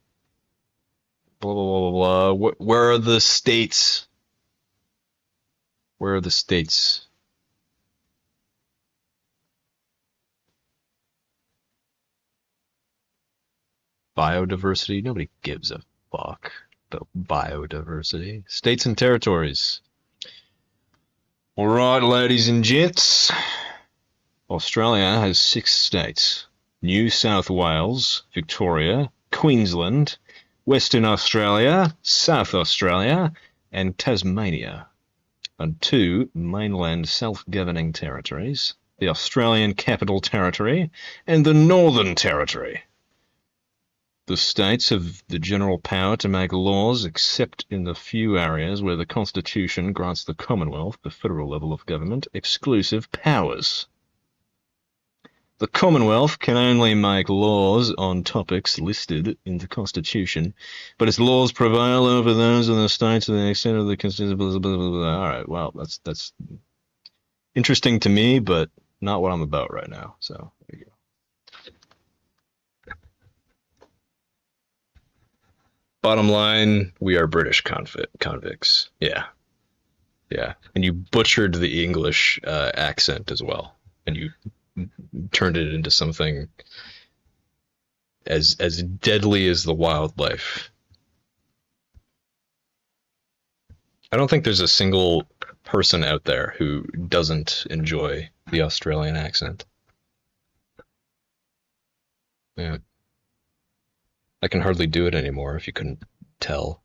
Blah, blah, blah, blah. Where are the states? Where are the states? Biodiversity? Nobody gives a fuck about biodiversity. States and territories. All right, ladies and gents. Australia has 6 states. New South Wales, Victoria, Queensland, Western Australia, South Australia, and Tasmania. And 2 mainland self-governing territories, the Australian Capital Territory and the Northern Territory. The states have the general power to make laws except in the few areas where the Constitution grants the Commonwealth, the federal level of government, exclusive powers. The Commonwealth can only make laws on topics listed in the Constitution, but its laws prevail over those of the states to the extent of the Constitution. Blah, blah, blah, blah. All right, well, that's interesting to me, but not what I'm about right now. So there you go. Bottom line, we are British convicts. Yeah, yeah, and you butchered the English accent as well, and you turned it into something as deadly as the wildlife. I don't think there's a single person out there who doesn't enjoy the Australian accent. Yeah. I can hardly do it anymore if you couldn't tell.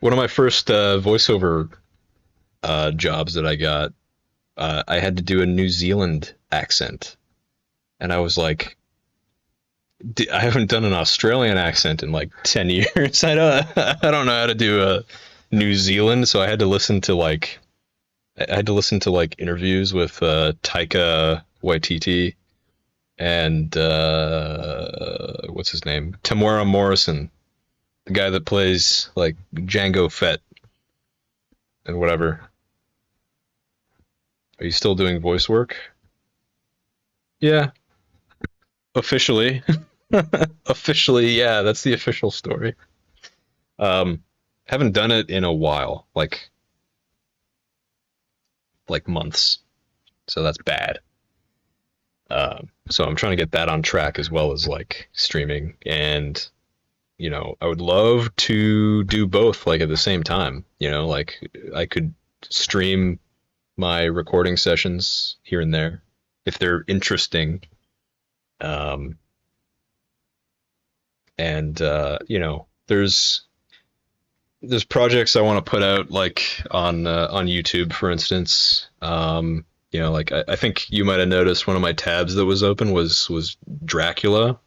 One of my first voiceover jobs that I got, I had to do a New Zealand accent. And I was like, I haven't done an Australian accent in like 10 years. I don't know how to do a New Zealand, so I had to listen to like interviews with Taika Waititi and what's his name? Tamora Morrison, the guy that plays like Jango Fett and whatever. Are you still doing voice work? Yeah, officially. Officially, yeah, that's the official story. Haven't done it in a while, like months. So that's bad. So I'm trying to get that on track as well as like streaming, and I would love to do both like at the same time. Like I could stream my recording sessions here and there if they're interesting. And there's projects I want to put out like on YouTube, for instance. Like I think you might have noticed one of my tabs that was open was Dracula.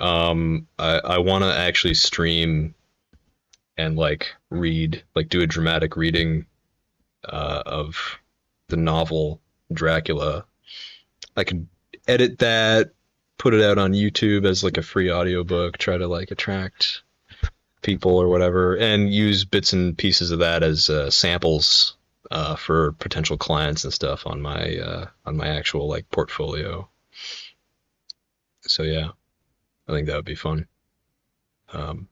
I want to actually stream and like read, like do a dramatic reading of the novel Dracula. I could edit that, put it out on YouTube as like a free audiobook, try to like attract people or whatever, and use bits and pieces of that as samples for potential clients and stuff on my actual like portfolio. So yeah, I think that would be fun. Trying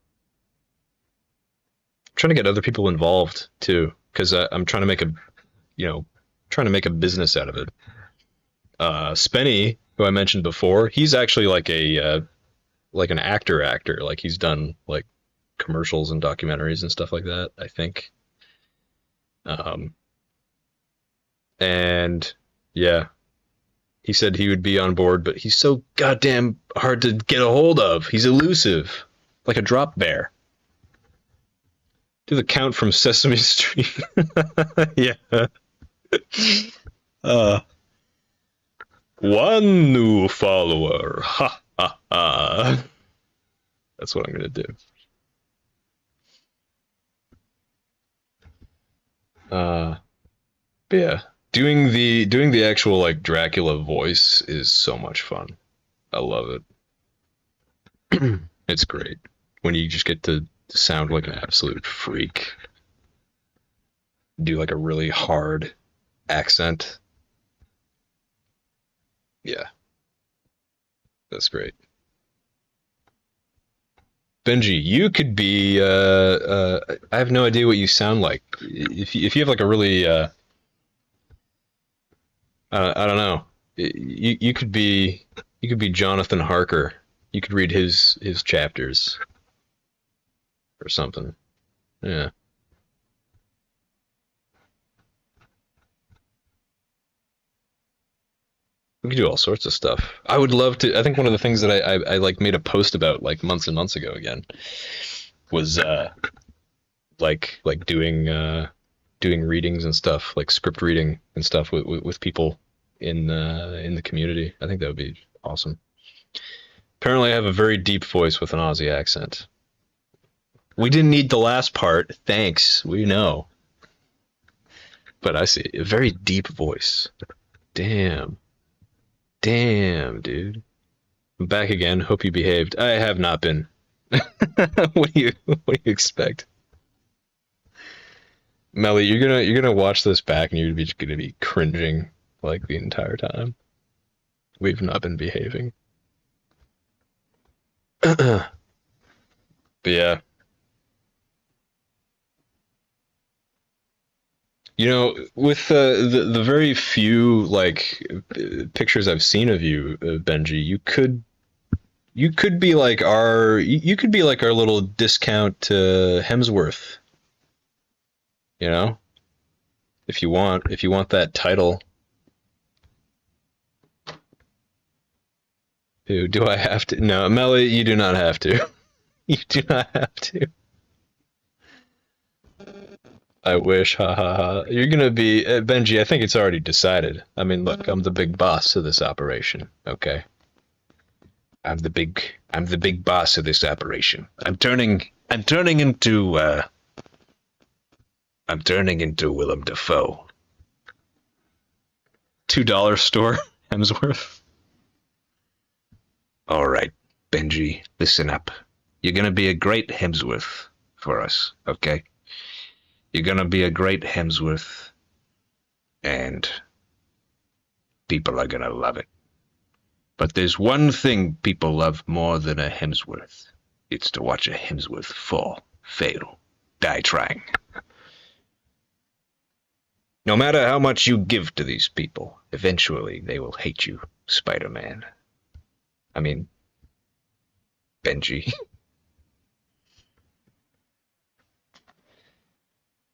to get other people involved too, because I'm trying to make a business out of it. Spenny, who I mentioned before, he's actually like an actor. Like he's done like commercials and documentaries and stuff like that, I think. Um, and yeah, he said he would be on board, but he's so goddamn hard to get a hold of. He's elusive, like a drop bear. Do the count from Sesame Street. Yeah. Uh, one new follower. Ha ha ha. That's what I'm gonna do. Uh, but yeah, doing the actual like Dracula voice is so much fun. I love it. It's great when you just get to sound like an absolute freak. Do like a really hard accent. Yeah, that's great. Benji, you could be. I have no idea what you sound like. If you have like a really, I don't know. You could be Jonathan Harker. You could read his chapters or something. Yeah, we could do all sorts of stuff. I would love to. I think one of the things that I like made a post about like months and months ago again was like doing readings and stuff, like script reading and stuff with people in the community. I think that would be awesome. Apparently, I have a very deep voice with an Aussie accent. We didn't need the last part. Thanks. We know. But I see a very deep voice. Damn. Damn, dude. I'm back again. Hope you behaved. I have not been. What do you expect? Melly, you're gonna watch this back and gonna be cringing like the entire time. We've not been behaving. But yeah, with the very few like pictures I've seen of you, Benji, you could be like you could be like our little discount Hemsworth, you know, if you want that title. Do I have to? No, Melly, you do not have to. You do not have to. I wish, ha ha ha. You're gonna be Benji. I think it's already decided. I mean, look, I'm the big boss of this operation. Okay, I'm the big boss of this operation. I'm turning into Willem Dafoe. $2 store, Hemsworth. All right, Benji, listen up. You're gonna be a great Hemsworth for us, okay? You're gonna be a great Hemsworth, and people are gonna love it. But there's one thing people love more than a Hemsworth. It's to watch a Hemsworth fall, fail, die trying. No matter how much you give to these people, eventually they will hate you, Spider-Man. I mean, Benji.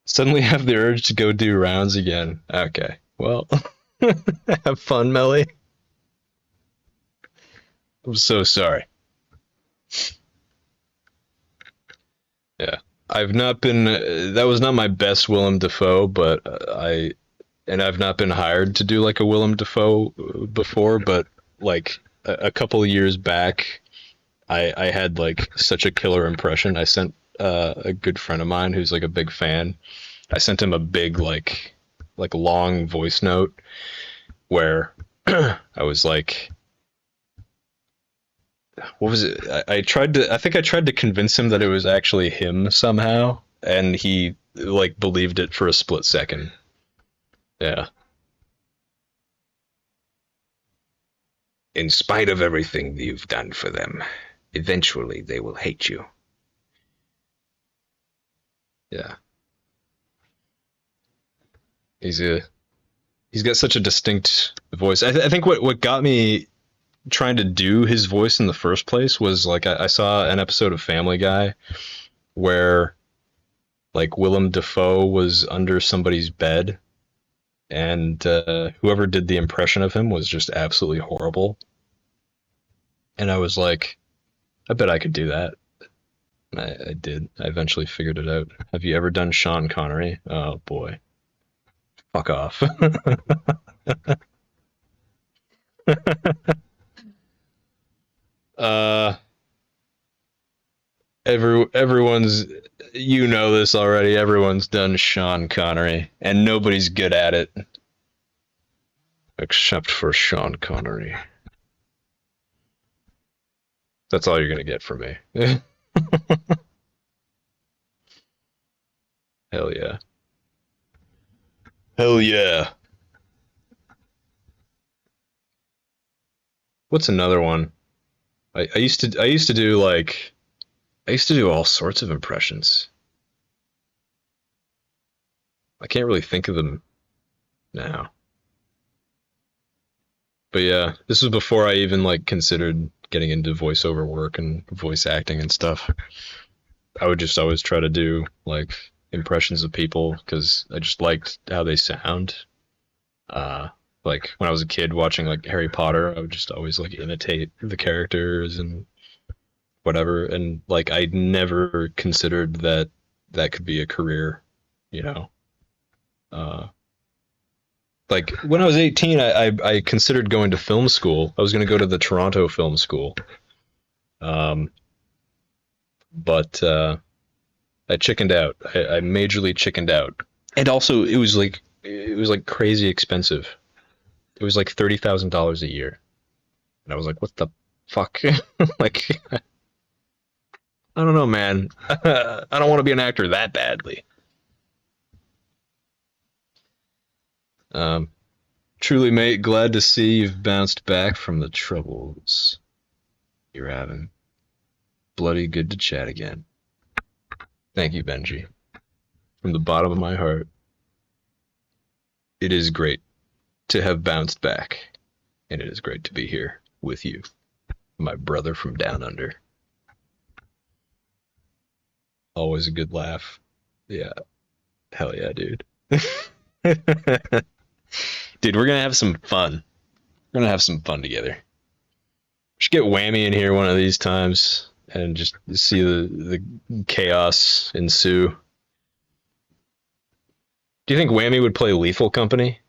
Suddenly have the urge to go do rounds again. Okay, well, have fun, Melly. I'm so sorry. Yeah, I've not been. That was not my best Willem Dafoe, but I've not been hired to do like a Willem Dafoe before. But like a couple of years back, I had like such a killer impression. I sent a good friend of mine who's like a big fan. I sent him a big like long voice note where I was like, what was it? I think I tried to convince him that it was actually him somehow, and he like believed it for a split second. Yeah. In spite of everything you've done for them, eventually they will hate you. Yeah. He's a he's got such a distinct voice. I think what got me trying to do his voice in the first place was like I saw an episode of Family Guy where like Willem Dafoe was under somebody's bed, and whoever did the impression of him was just absolutely horrible. And I was like, I bet I could do that. And I did. I eventually figured it out. Have you ever done Sean Connery? Oh boy, fuck off. uh, everyone's, you know this already. Everyone's done Sean Connery, and nobody's good at it except for Sean Connery. That's all you're gonna get from me. Hell yeah. Hell yeah. What's another one? I used to do like I used to do all sorts of impressions. I can't really think of them now. But yeah, this was before I even like considered getting into voiceover work and voice acting and stuff. I would just always try to do like impressions of people because I just liked how they sound. Uh, like when I was a kid watching like Harry Potter, I would just always like imitate the characters and whatever. And like I never considered that that could be a career, you know. Uh, like when I was 18, I considered going to film school. I was going to go to the Toronto Film School, um, but I chickened out. I majorly chickened out, and also it was like crazy expensive. It was like $30,000 a year, and I was like, what the fuck? Like, I don't know, man. I don't want to be an actor that badly. Um, Truly, mate, glad to see you've bounced back from the troubles you're having. Bloody good to chat again. Thank you, Benji. From the bottom of my heart, it is great to have bounced back, and it is great to be here with you, my brother from down under. Always a good laugh. Yeah, hell yeah, dude. Dude, we're gonna have some fun. We're gonna have some fun together. Should get Whammy in here one of these times and just see the chaos ensue. Do you think Whammy would play Lethal Company?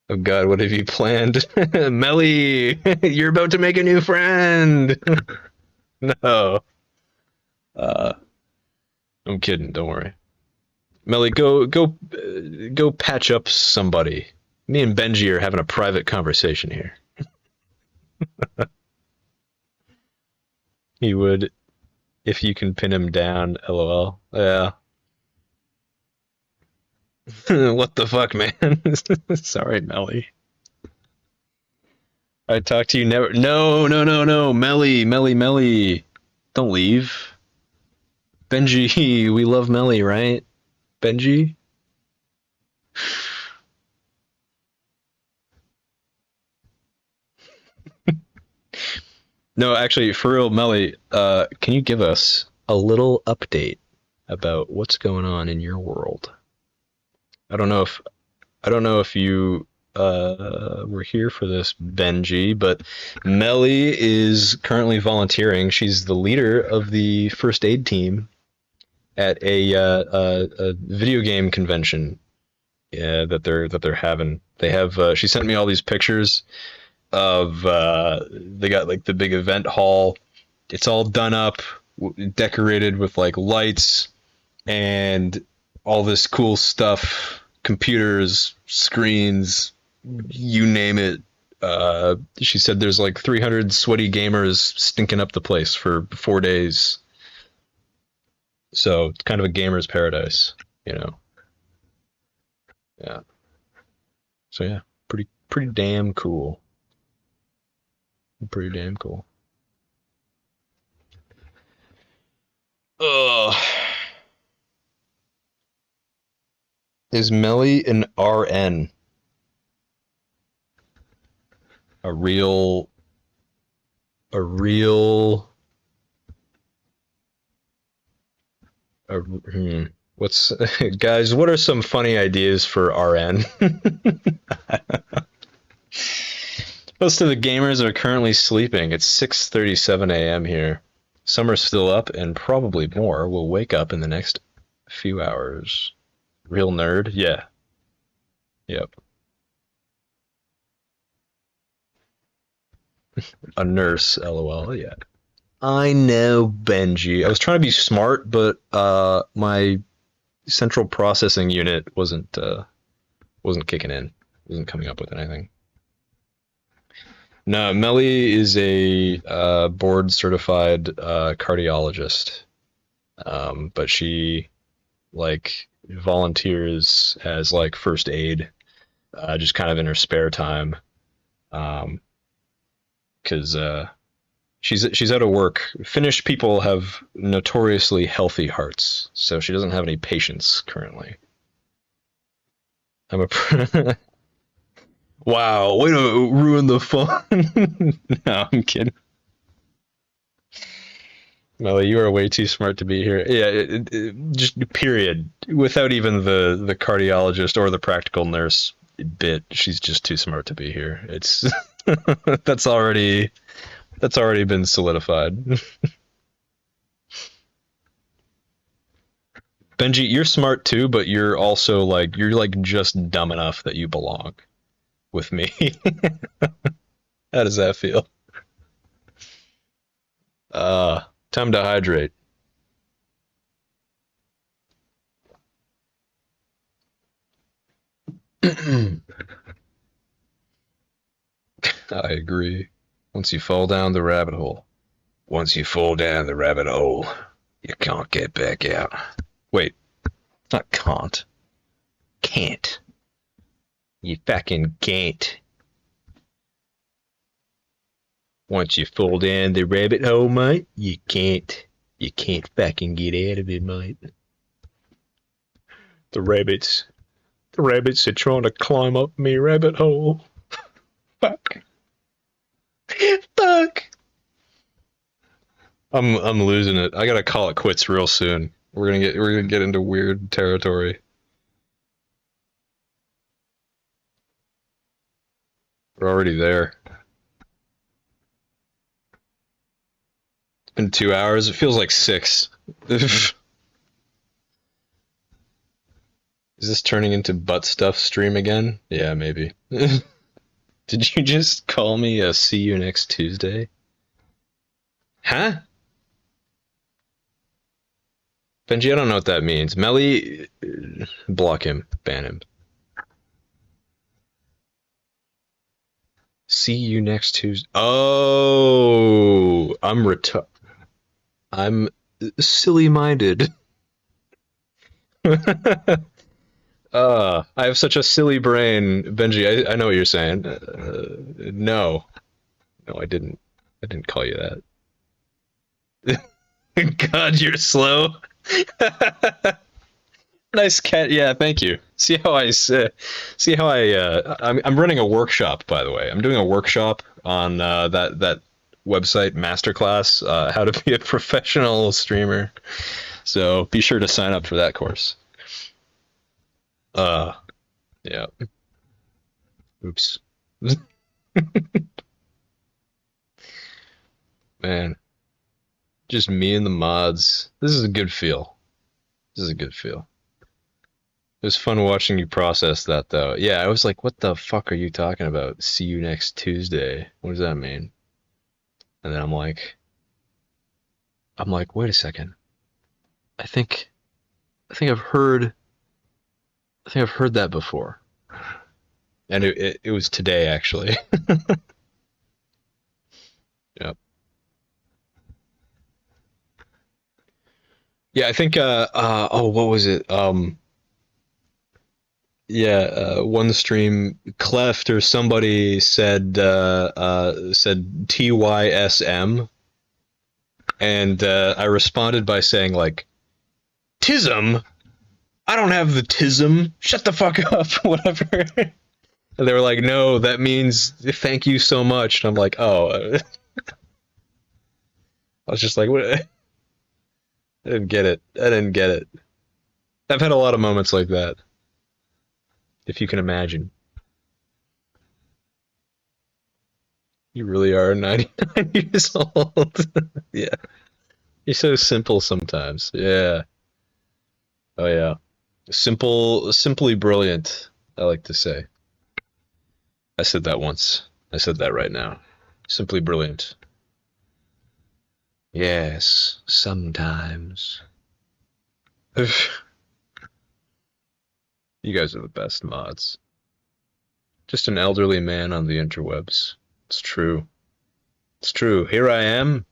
Oh God, what have you planned? Melly, you're about to make a new friend. No. Uh, I'm kidding. Don't worry. Melly, go patch up somebody. Me and Benji are having a private conversation here. He would if you can pin him down. LOL. Yeah. What the fuck, man? Sorry, Melly. I talk to you never. No, no, no, no. Melly, Melly, Melly. Don't leave. Benji, we love Melly, right? Benji? No, actually, for real, Melly, can you give us a little update about what's going on in your world? I don't know if I don't know if you were here for this, Benji, but Melly is currently volunteering. She's the leader of the first aid team at a video game convention that they're having. They have she sent me all these pictures of they got like the big event hall. It's all done up, decorated with like lights and all this cool stuff, computers, screens, you name it. She said there's like 300 sweaty gamers stinking up the place for 4 days. So it's kind of a gamer's paradise, you know. Yeah. So yeah, pretty damn cool. Pretty damn cool. Ugh. Is Melly an RN? A real, a real, what's, guys, what are some funny ideas for RN? Most of the gamers are currently sleeping. It's 6:37 a.m. here. Some are still up, and probably more will wake up in the next few hours. Real nerd? Yeah. Yep. A nurse, lol. Yeah. I know, Benji. I was trying to be smart, but my central processing unit wasn't kicking in. Wasn't coming up with anything. No, Melly is a board certified cardiologist, but she like volunteers as like first aid, just kind of in her spare time, because she's out of work. Finnish people have notoriously healthy hearts, so she doesn't have any patients currently. I'm a wow, way to ruin the fun. No, I'm kidding. Melly, you are way too smart to be here. Yeah, just period. Without even the cardiologist or the practical nurse bit, she's just too smart to be here. It's that's already that's already been solidified. Benji, you're smart too, but you're like just dumb enough that you belong with me. How does that feel? Time to hydrate. I agree. Once you fall down the rabbit hole. Once you fall down the rabbit hole, you can't get back out. Wait, not can't. Can't. You fucking can't. Once you fall down the rabbit hole, mate, you can't. You can't fucking get out of it, mate. The rabbits. The rabbits are trying to climb up me rabbit hole. Fuck. Fuck. I'm losing it. I gotta call it quits real soon. We're gonna get into weird territory. We're already there. It's been 2 hours. It feels like six. Is this turning into butt stuff stream again? Yeah, maybe. Did you just call me a see you next Tuesday? Huh? Benji, I don't know what that means. Melly, block him, ban him. See you next Tuesday. Oh, I'm silly-minded. I have such a silly brain, Benji. I know what you're saying. No, no, I didn't. I didn't call you that. God, you're slow. Nice cat. Yeah, thank you. See how I'm running a workshop, by the way. I'm doing a workshop on that website masterclass, how to be a professional streamer. So be sure to sign up for that course. Uh, yeah. Oops. Man, just me and the mods. This is a good feel. This is a good feel. It was fun watching you process that, though. Yeah, I was like, what the fuck are you talking about? See you next Tuesday. What does that mean? And then I'm like, wait a second. I think I've heard that before. And it was today, actually. Yep. Yeah, I think oh, what was it? Yeah, one stream Cleft or somebody said TYSM, and I responded by saying like Tism, I don't have the tism. Shut the fuck up, whatever. And they were like, no, that means thank you so much. And I'm like, oh. I was just like, what? I didn't get it. I didn't get it. I've had a lot of moments like that, if you can imagine. You really are 99 years old. Yeah. You're so simple sometimes. Yeah. Oh, yeah. Simply brilliant, I like to say. I said that once. I said that right now. Simply brilliant. Yes, sometimes. You guys are the best mods. Just an elderly man on the interwebs. It's true. It's true. Here I am.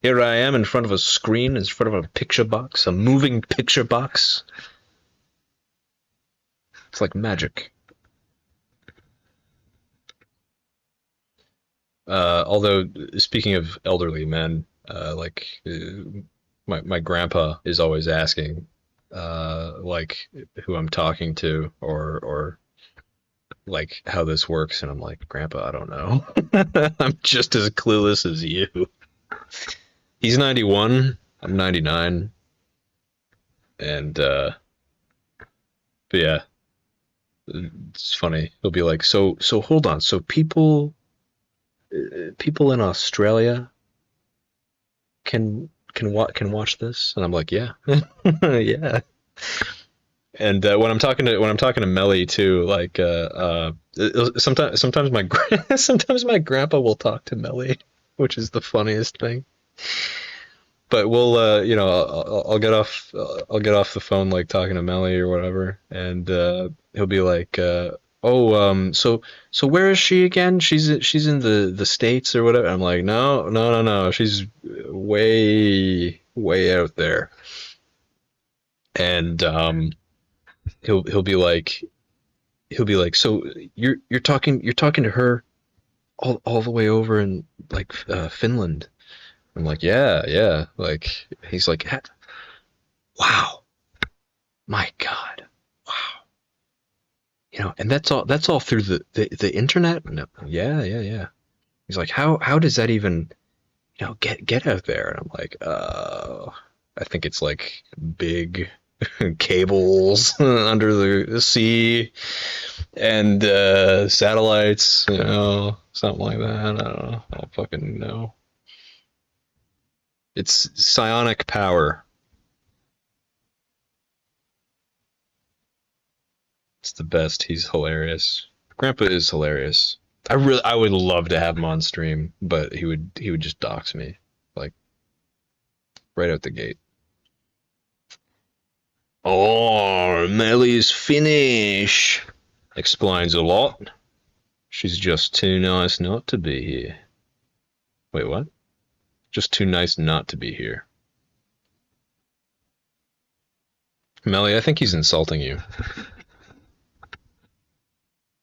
Here I am in front of a screen, in front of a picture box, a moving picture box. It's like magic. Although, speaking of elderly men, my grandpa is always asking, like who I'm talking to, or like how this works, and I'm like, Grandpa, I don't know. I'm just as clueless as you. He's 91. I'm 99, and but yeah, it's funny. He'll be like, so hold on. So people in Australia can watch this, and I'm like, yeah, yeah. And when I'm talking to Melly too, like sometimes sometimes my grandpa will talk to Melly, which is the funniest thing. But we'll I'll get off the phone like talking to Melly or whatever, and he'll be like, oh so where is she again? She's in the States or whatever. I'm like, no, she's way out there. And he'll be like so you're talking to her all the way over in like Finland. I'm like, yeah. Like he's like, wow, my God, wow. And that's all through the internet. No, yeah. He's like, how does that even get out there? And I'm like, I think it's like big cables under the sea and satellites, something like that. I don't know. I don't fucking know. It's psionic power. It's the best. He's hilarious. Grandpa is hilarious. I would love to have him on stream, but he would just dox me, like right out the gate. Oh, Melly's Finnish explains a lot. She's just too nice not to be here. Wait, what? Just too nice not to be here. Melly, I think he's insulting you.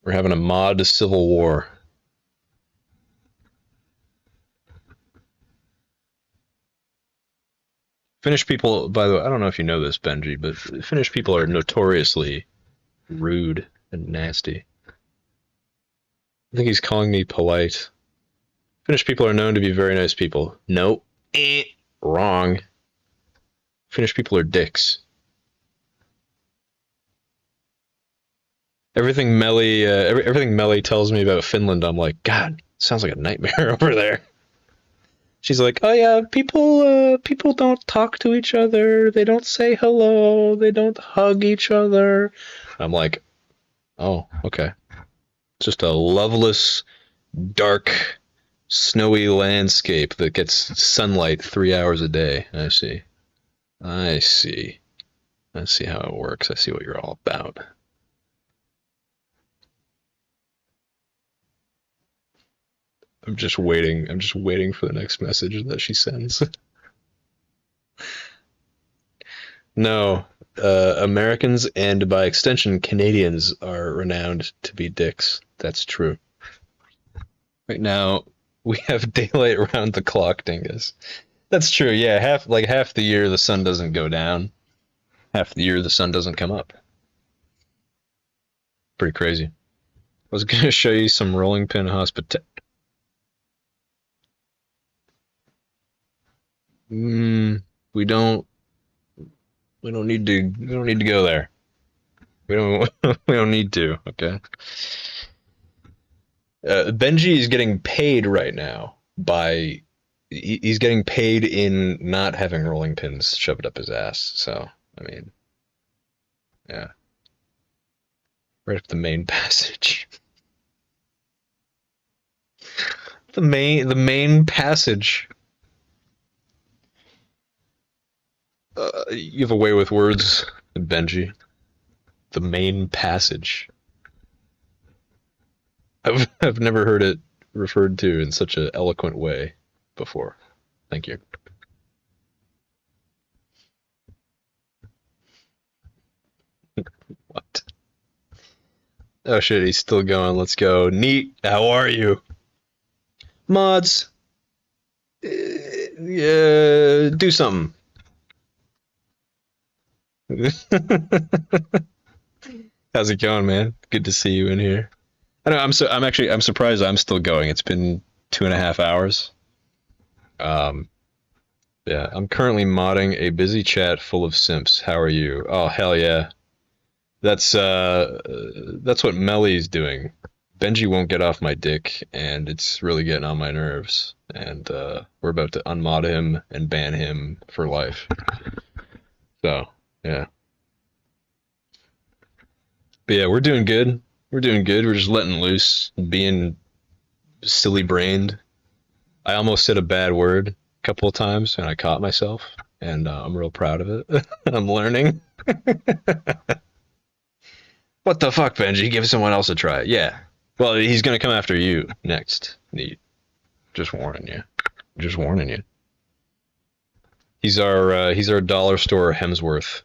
We're having a mod civil war. Finnish people, by the way, I don't know if you know this, Benji, but Finnish people are notoriously rude and nasty. I think he's calling me polite. Finnish people are known to be very nice people. Nope. Wrong. Finnish people are dicks. Everything Melly tells me about Finland, I'm like, God, sounds like a nightmare over there. She's like, oh yeah, people don't talk to each other. They don't say hello. They don't hug each other. I'm like, oh, okay. It's just a loveless, dark, snowy landscape that gets sunlight 3 hours a day. I see. I see how it works. I see what you're all about. I'm just waiting. I'm just waiting for the next message that she sends. No, Americans and by extension Canadians are renowned to be dicks. That's true. Right now, we have daylight around the clock, dingus. That's true. Yeah, half the year the sun doesn't go down. Half the year the sun doesn't come up. Pretty crazy. I was gonna show you some rolling pin hospitality. Mm, we don't. We don't need to. We don't need to go there. We don't. We don't need to. Okay. Benji is getting paid right now by. He's getting paid in not having rolling pins shoved up his ass. So I mean, yeah, right up the main passage. The main passage. You have a way with words, Benji. The main passage. I've never heard it referred to in such an eloquent way before. Thank you. What? Oh shit, he's still going. Let's go. Neat. How are you? Mods. Yeah, do something. How's it going, man? Good to see you in here. I know. I'm surprised I'm still going. It's been 2.5 hours. Um, yeah, I'm currently modding a busy chat full of simps. How are you? Oh hell yeah. That's what Melly's doing. Benji won't get off my dick, and it's really getting on my nerves. And we're about to unmod him and ban him for life. So yeah, but yeah, we're doing good. We're doing good. We're just letting loose, being silly brained. I almost said a bad word a couple of times, and I caught myself, and I'm real proud of it. I'm learning. What the fuck, Benji? Give someone else a try. Yeah. Well, he's gonna come after you next. Neat. Just warning you. Just warning you. He's our dollar store Hemsworth.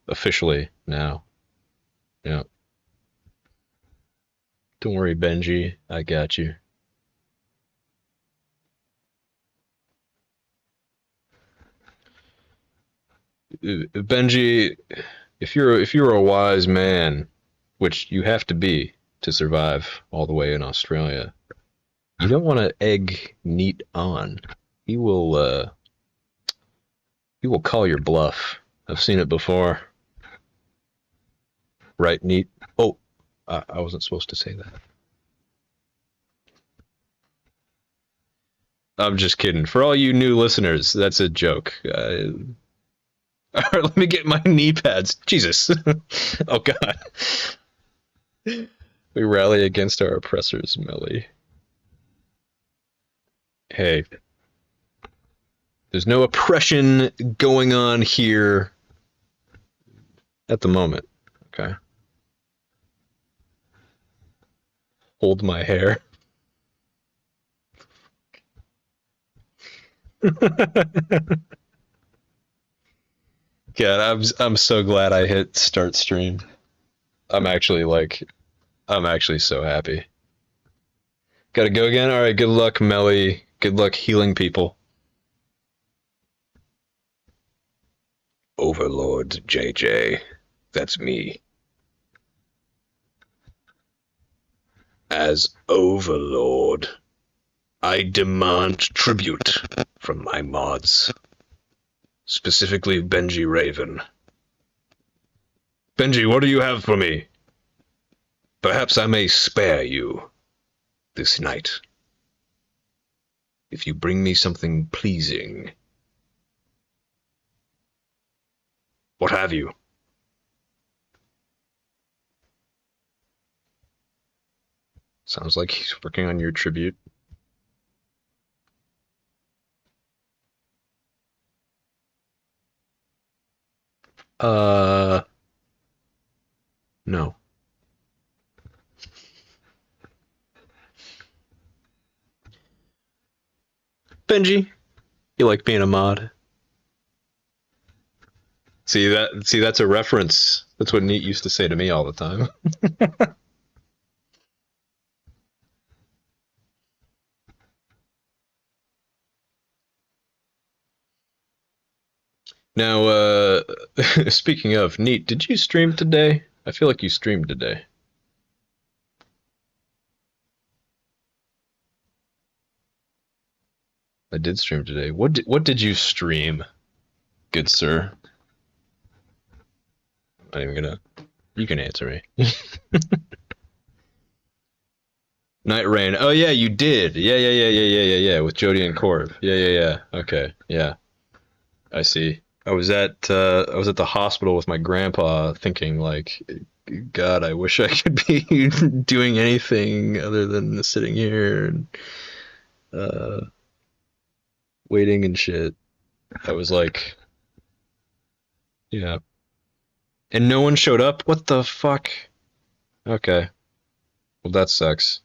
Officially now. Yeah. Don't worry, Benji. I got you. Benji, if you're a wise man, which you have to be to survive all the way in Australia, you don't want to egg Neat on. He will he will call your bluff. I've seen it before. Right, Neat? Oh, I wasn't supposed to say that. I'm just kidding. For all you new listeners, that's a joke. All right, let me get my knee pads. Jesus. Oh, God. We rally against our oppressors, Melly. Hey, there's no oppression going on here at the moment. Okay. Hold my hair. God, I'm so glad I hit start stream. I'm actually like I'm actually so happy. Gotta go again? Alright, good luck, Melly. Good luck healing people. Overlord JJ. That's me. As Overlord, I demand tribute from my mods. Specifically Benji Raven. Benji, what do you have for me? Perhaps I may spare you this night. If you bring me something pleasing. What have you? Sounds like he's working on your tribute. Uh, no. Benji, you like being a mod? See that's a reference. That's what Neat used to say to me all the time. Now, speaking of, neat, did you stream today? I feel like you streamed today. I did stream today. What did you stream, good sir? I'm not even gonna. You can answer me. Night Rain. Oh yeah, you did. Yeah. With Jody and Corb. Yeah. Okay. Yeah. I see. I was at the hospital with my grandpa, thinking like, God, I wish I could be doing anything other than sitting here and uh, waiting and shit. I was like, yeah. And no one showed up. What the fuck? Okay. Well, that sucks.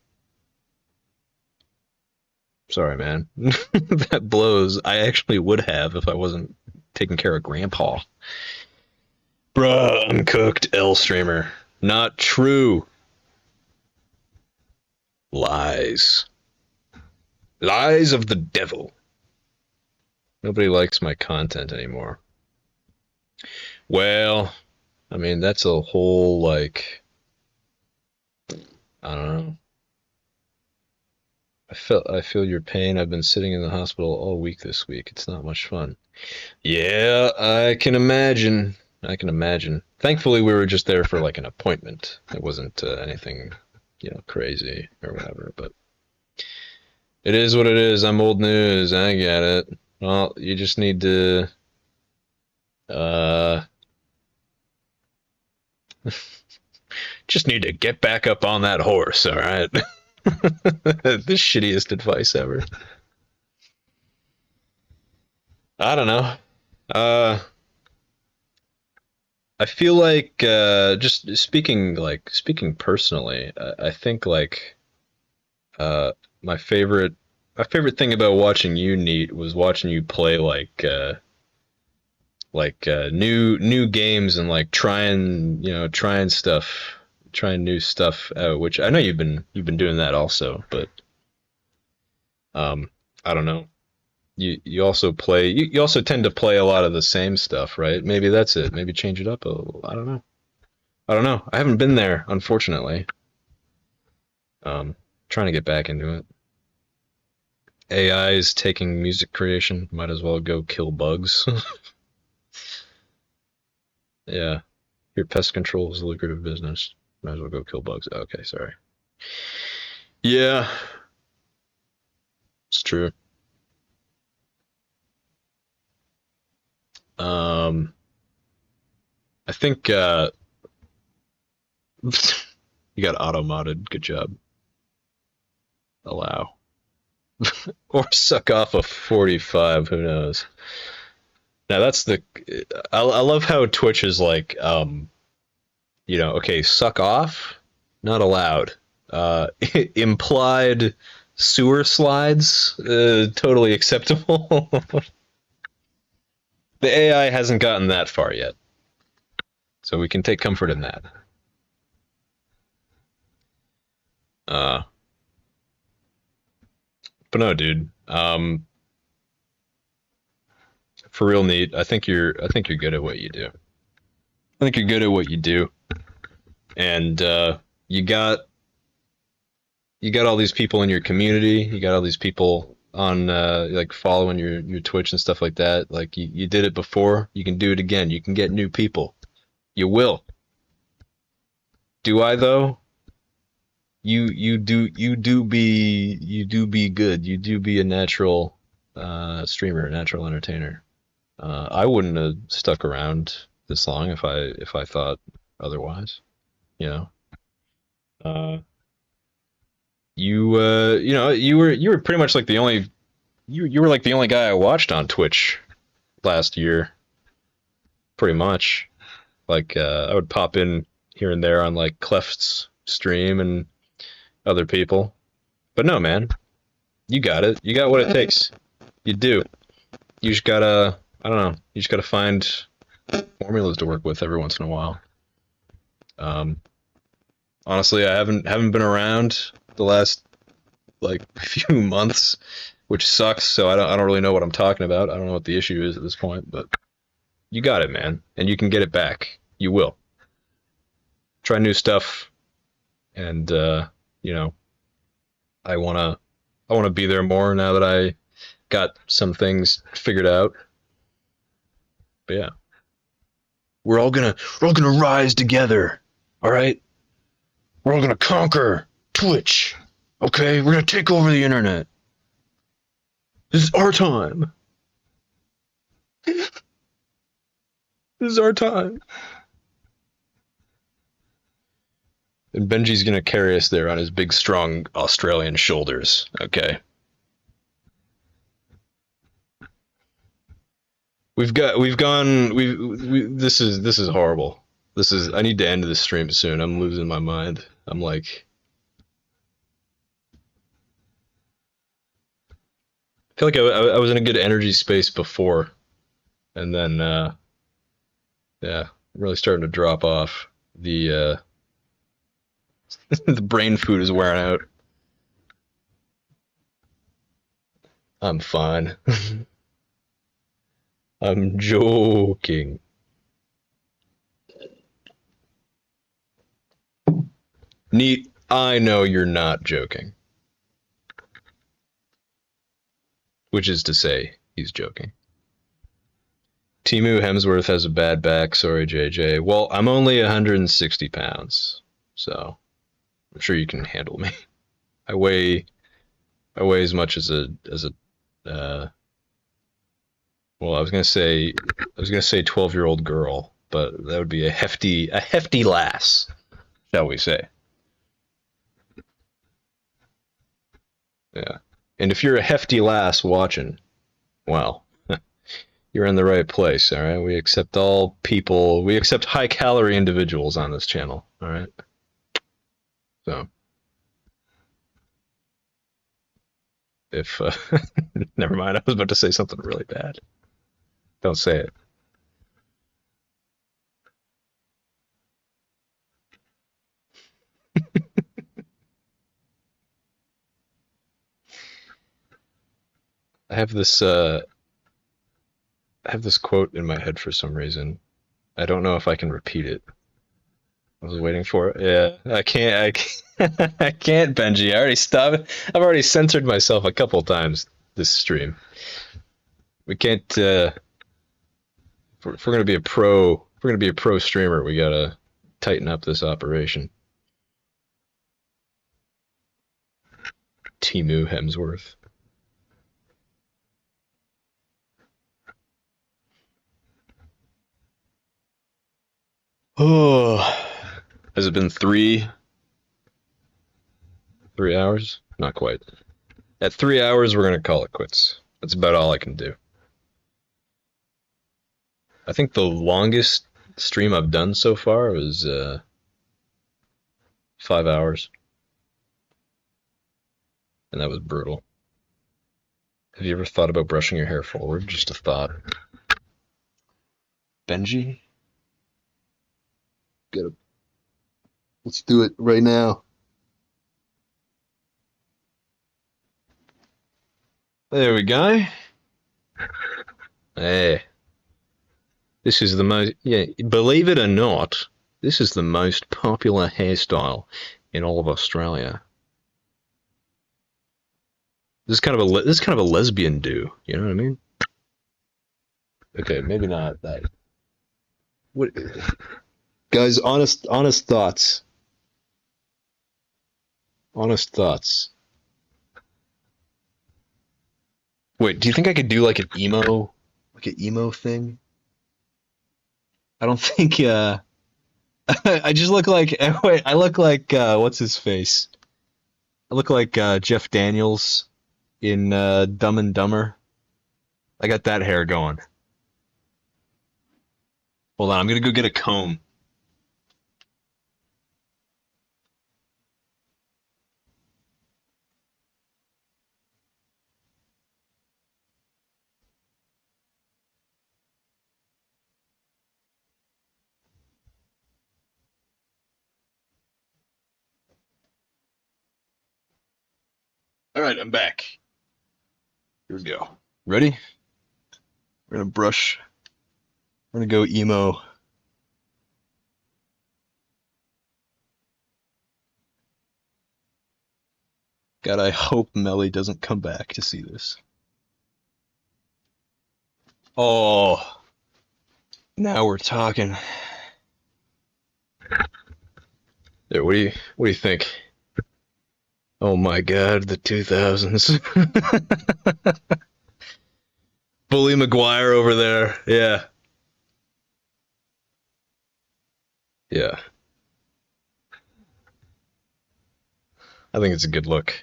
Sorry, man. That blows. I actually would have if I wasn't taking care of Grandpa. Bruh, uncooked L streamer. Not true. Lies. Lies of the devil. Nobody likes my content anymore. Well, I mean, that's a whole, like, I don't know. I feel your pain. I've been sitting in the hospital all week this week. It's not much fun. Yeah, I can imagine. I can imagine. Thankfully, we were just there for like an appointment. It wasn't anything, crazy or whatever. But it is what it is. I'm old news. I get it. Well, you just need to, uh, just need to get back up on that horse. All right. The shittiest advice ever. I don't know. Uh, I feel like just speaking personally, I think like uh, my favorite my favorite thing about watching you, Neat, was watching you play like new games and like trying new stuff out. Which I know you've been doing that also, but um, I don't know. You also play you also tend to play a lot of the same stuff, right? Maybe that's it. Maybe change it up a little. I don't know. I don't know. I haven't been there, unfortunately. Trying to get back into it. AI is taking music creation. Might as well go kill bugs. Yeah. Your pest control is a lucrative business. Might as well go kill bugs. Okay, sorry. Yeah, it's true. Um, I think you got auto modded. Good job. Allow. Or suck off a 45. Who knows? Now that's the. I love how Twitch is like, okay, suck off, not allowed. Implied sewer slides, totally acceptable. The AI hasn't gotten that far yet, so we can take comfort in that. Uh, but no, dude. For real, neat. I think you're good at what you do. I think you're good at what you do, and you got you got all these people in your community. You got all these people on like following your Twitch and stuff like that. Like you did it before, you can do it again. You can get new people. You will. Do I though? You do be good. You do be a natural streamer, a natural entertainer. I wouldn't have stuck around this long if I thought otherwise. You know. Uh, you were pretty much like the only you were like the only guy I watched on Twitch last year, pretty much. Like I would pop in here and there on like Cleft's stream and other people. But no, man, you got it. You got what it takes. You do. You just gotta, I don't know. You just gotta find formulas to work with every once in a while. Um, Honestly, I haven't been around the last like few months, which sucks. So I don't really know what I'm talking about. I don't know what the issue is at this point, but you got it, man, and you can get it back. You will. Try new stuff, and you know, I wanna I wanna be there more now that I got some things figured out. But yeah, we're all gonna rise together. All right, we're all gonna conquer Twitch. Okay, we're gonna take over the internet. This is our time. This is our time. And Benji's gonna carry us there on his big, strong Australian shoulders. Okay. We've gone this is horrible. This is I need to end this stream soon. I'm losing my mind. I'm like I feel like I was in a good energy space before, and then yeah, I'm really starting to drop off. The the brain food is wearing out. I'm fine. I'm joking. Neat. I know you're not joking. Which is to say, he's joking. Timu Hemsworth has a bad back. Sorry, JJ. Well, I'm only 160 pounds, so I'm sure you can handle me. I weigh I weigh as much as a well, I was gonna say 12-year-old girl, but that would be a hefty lass, shall we say? Yeah. And if you're a hefty lass watching, well, you're in the right place. All right. We accept all people. We accept high calorie individuals on this channel. All right. So if never mind, I was about to say something really bad. Don't say it. I have this I have this quote in my head for some reason. I don't know if I can repeat it. I was waiting for it. Yeah, I can't. I can't, I can't, Benji. I already stopped. I've already censored myself a couple times this stream. We can't. If we're gonna be a pro, if we're gonna be a pro streamer, we gotta tighten up this operation. Timu Hemsworth. Oh, has it been 3 hours? Not quite. At 3 hours, we're gonna call it quits. That's about all I can do. I think the longest stream I've done so far was 5 hours, and that was brutal. Have you ever thought about brushing your hair forward? Just a thought. Benji, get a. Let's do it right now. There we go. Hey, this is the most. Yeah, believe it or not, this is the most popular hairstyle in all of Australia. This is kind of a lesbian do. You know what I mean? Okay, maybe not that. What, guys? Honest thoughts. Honest thoughts. Wait, do you think I could do like an emo thing? I don't think. I just look like. Wait, I look like what's his face? I look like Jeff Daniels in Dumb and Dumber. I got that hair going. Hold on, I'm gonna go get a comb. All right, I'm back. Here we go. Ready? We're gonna brush We're gonna go emo. God, I hope Melly doesn't come back to see this. Oh, now we're talking. There, what do you think? Oh my God, the 2000s. Bully McGuire over there. Yeah. Yeah. I think it's a good look.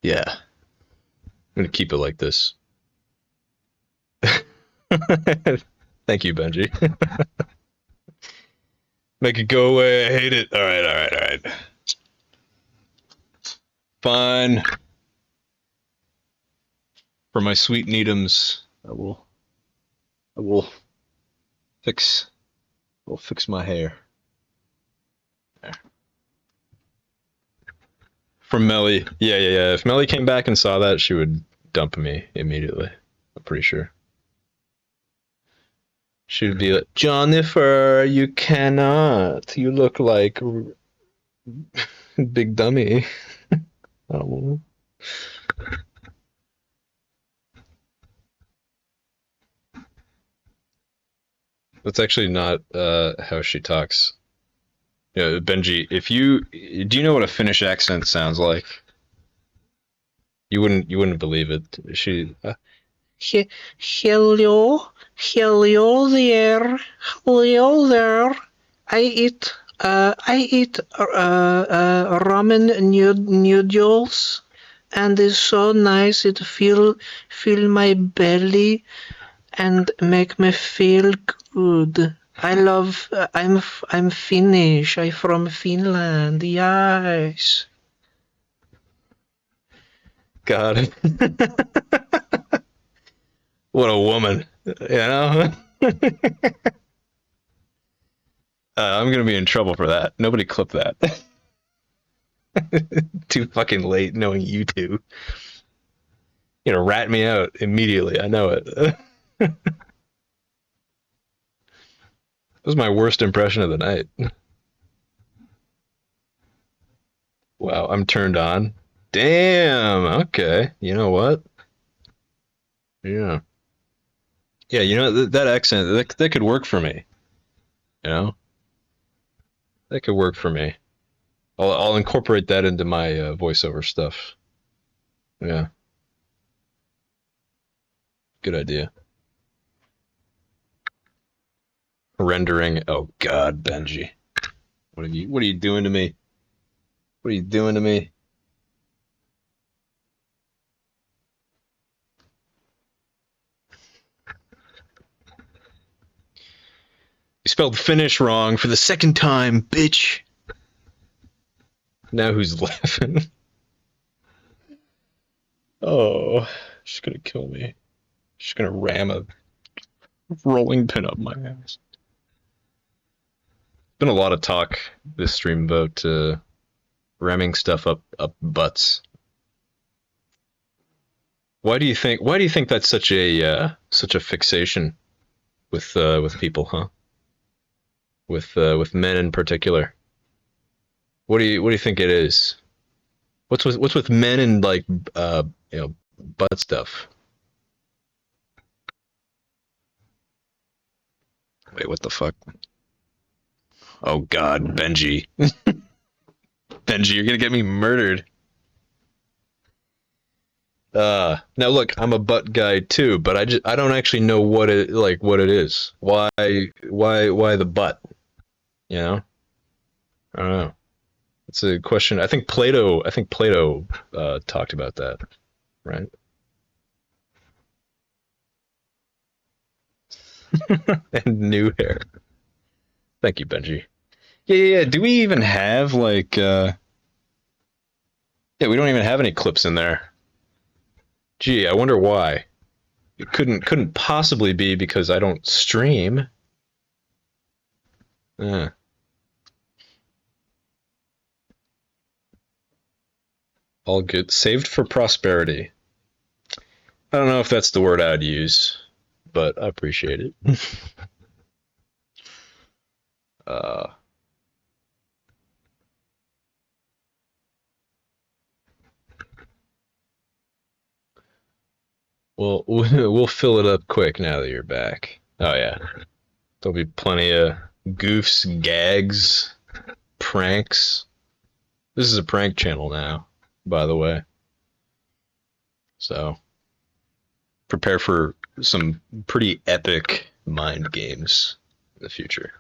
Yeah. I'm gonna keep it like this. Thank you, Benji. Make it go away. I hate it. All right, all right, all right. Fine. For my sweet Needhams, I will fix, will fix my hair. There. From Melly. Yeah, yeah, yeah. If Melly came back and saw that, she would dump me immediately. I'm pretty sure. She would be like, Jennifer, you cannot. You look like big dummy. I don't know. That's actually not how she talks. Yeah, Benji, if you do you know what a Finnish accent sounds like? You wouldn't believe it. She hello, hello there, hello there. I eat ramen noodles, and it's so nice. It fill my belly and make me feel good. I love. I'm Finnish. I'm from Finland. Yes. God, what a woman. You know. I'm gonna be in trouble for that. Nobody clip that. Too fucking late knowing you two. You know, rat me out immediately. I know it. That was my worst impression of the night. Wow, I'm turned on. Damn. Okay. You know what? Yeah. Yeah. You know that accent that could work for me. You know, that could work for me. I'll incorporate that into my voiceover stuff. Yeah. Good idea. Rendering. Oh God, Benji. What are you doing to me? What are you doing to me? You spelled finish wrong for the second time, bitch. Now who's laughing? Oh, she's gonna kill me. She's gonna ram a rolling pin up my ass. Been a lot of talk this stream about ramming stuff up butts. Why do you think that's such a fixation with people, huh? With men in particular. What do you think it is? What's with men and like you know, butt stuff? Wait, what the fuck? Oh God, Benji. Benji, you're gonna get me murdered. Now look, I'm a butt guy too, but I don't actually know what it is. Why the butt? You know? I don't know. It's a question. I think Plato talked about that, right? And new hair. Thank you, Benji. Yeah, yeah, yeah. Do we even have like yeah, we don't even have any clips in there. Gee, I wonder why. It couldn't possibly be because I don't stream. Uh, all good. Saved for prosperity. I don't know if that's the word I'd use, but I appreciate it. Uh, we'll fill it up quick now that you're back. Oh yeah, there'll be plenty of goofs, gags, pranks. This is a prank channel now, by the way. So prepare for some pretty epic mind games in the future.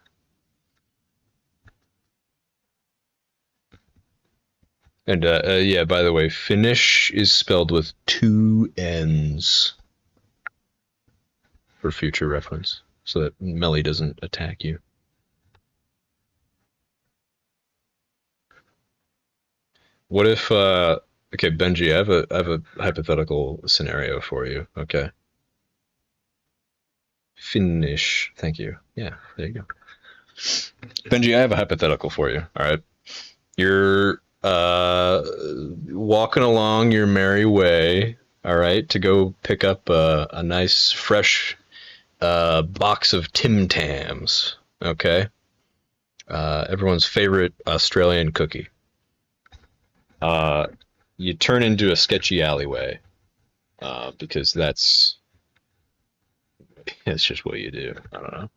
And yeah, by the way, finish is spelled with two N's for future reference, so that Melly doesn't attack you. What if okay, Benji, I have a hypothetical scenario for you. Okay. Finish. Thank you. Yeah, there you go. Benji, I have a hypothetical for you. All right. You're walking along your merry way, all right, to go pick up a nice fresh box of Tim Tams. Okay. Everyone's favorite Australian cookie. Uh, you turn into a sketchy alleyway because that's just what you do. I don't know.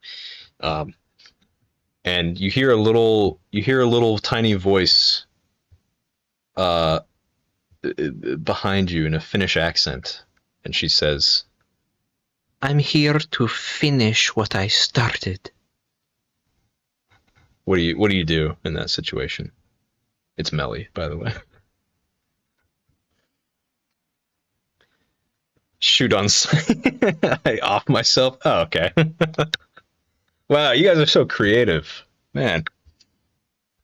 Um, and you hear a little tiny voice uh, behind you in a Finnish accent, and she says, "I'm here to finish what I started." What do you do in that situation? It's Melly, by the way. Shoot on sight. I off myself. Oh, okay. Wow, you guys are so creative, man.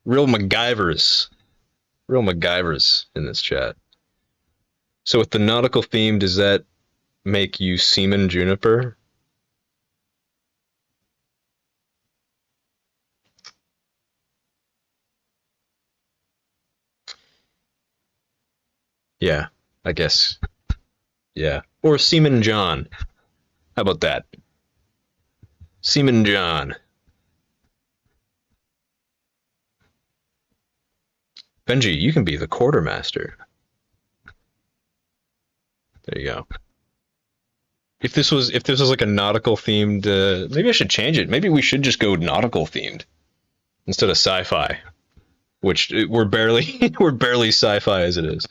Real MacGyvers, real MacGyvers in this chat. So with the nautical theme, does that make you Seaman Juniper? Yeah, I guess. Yeah, or Seaman John. How about that? Seaman John. Benji, you can be the quartermaster. There you go. If this was like a nautical themed, maybe I should change it. Maybe we should just go nautical themed instead of sci-fi, which we're barely we're barely sci-fi as it is.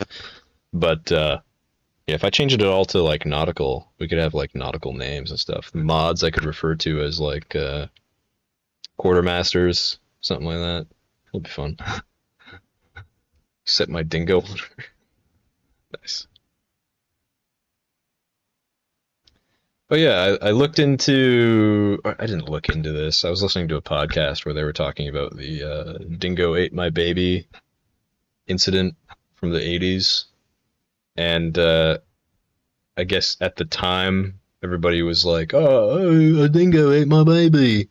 But yeah, if I change it at all to like nautical, we could have like nautical names and stuff. Mods I could refer to as like quartermasters, something like that. It'll be fun. Set my dingo. Nice. But yeah, I looked into. I didn't look into this. I was listening to a podcast where they were talking about the dingo ate my baby incident from the 80s. And I guess at the time, everybody was like, "Oh, a dingo ate my baby,"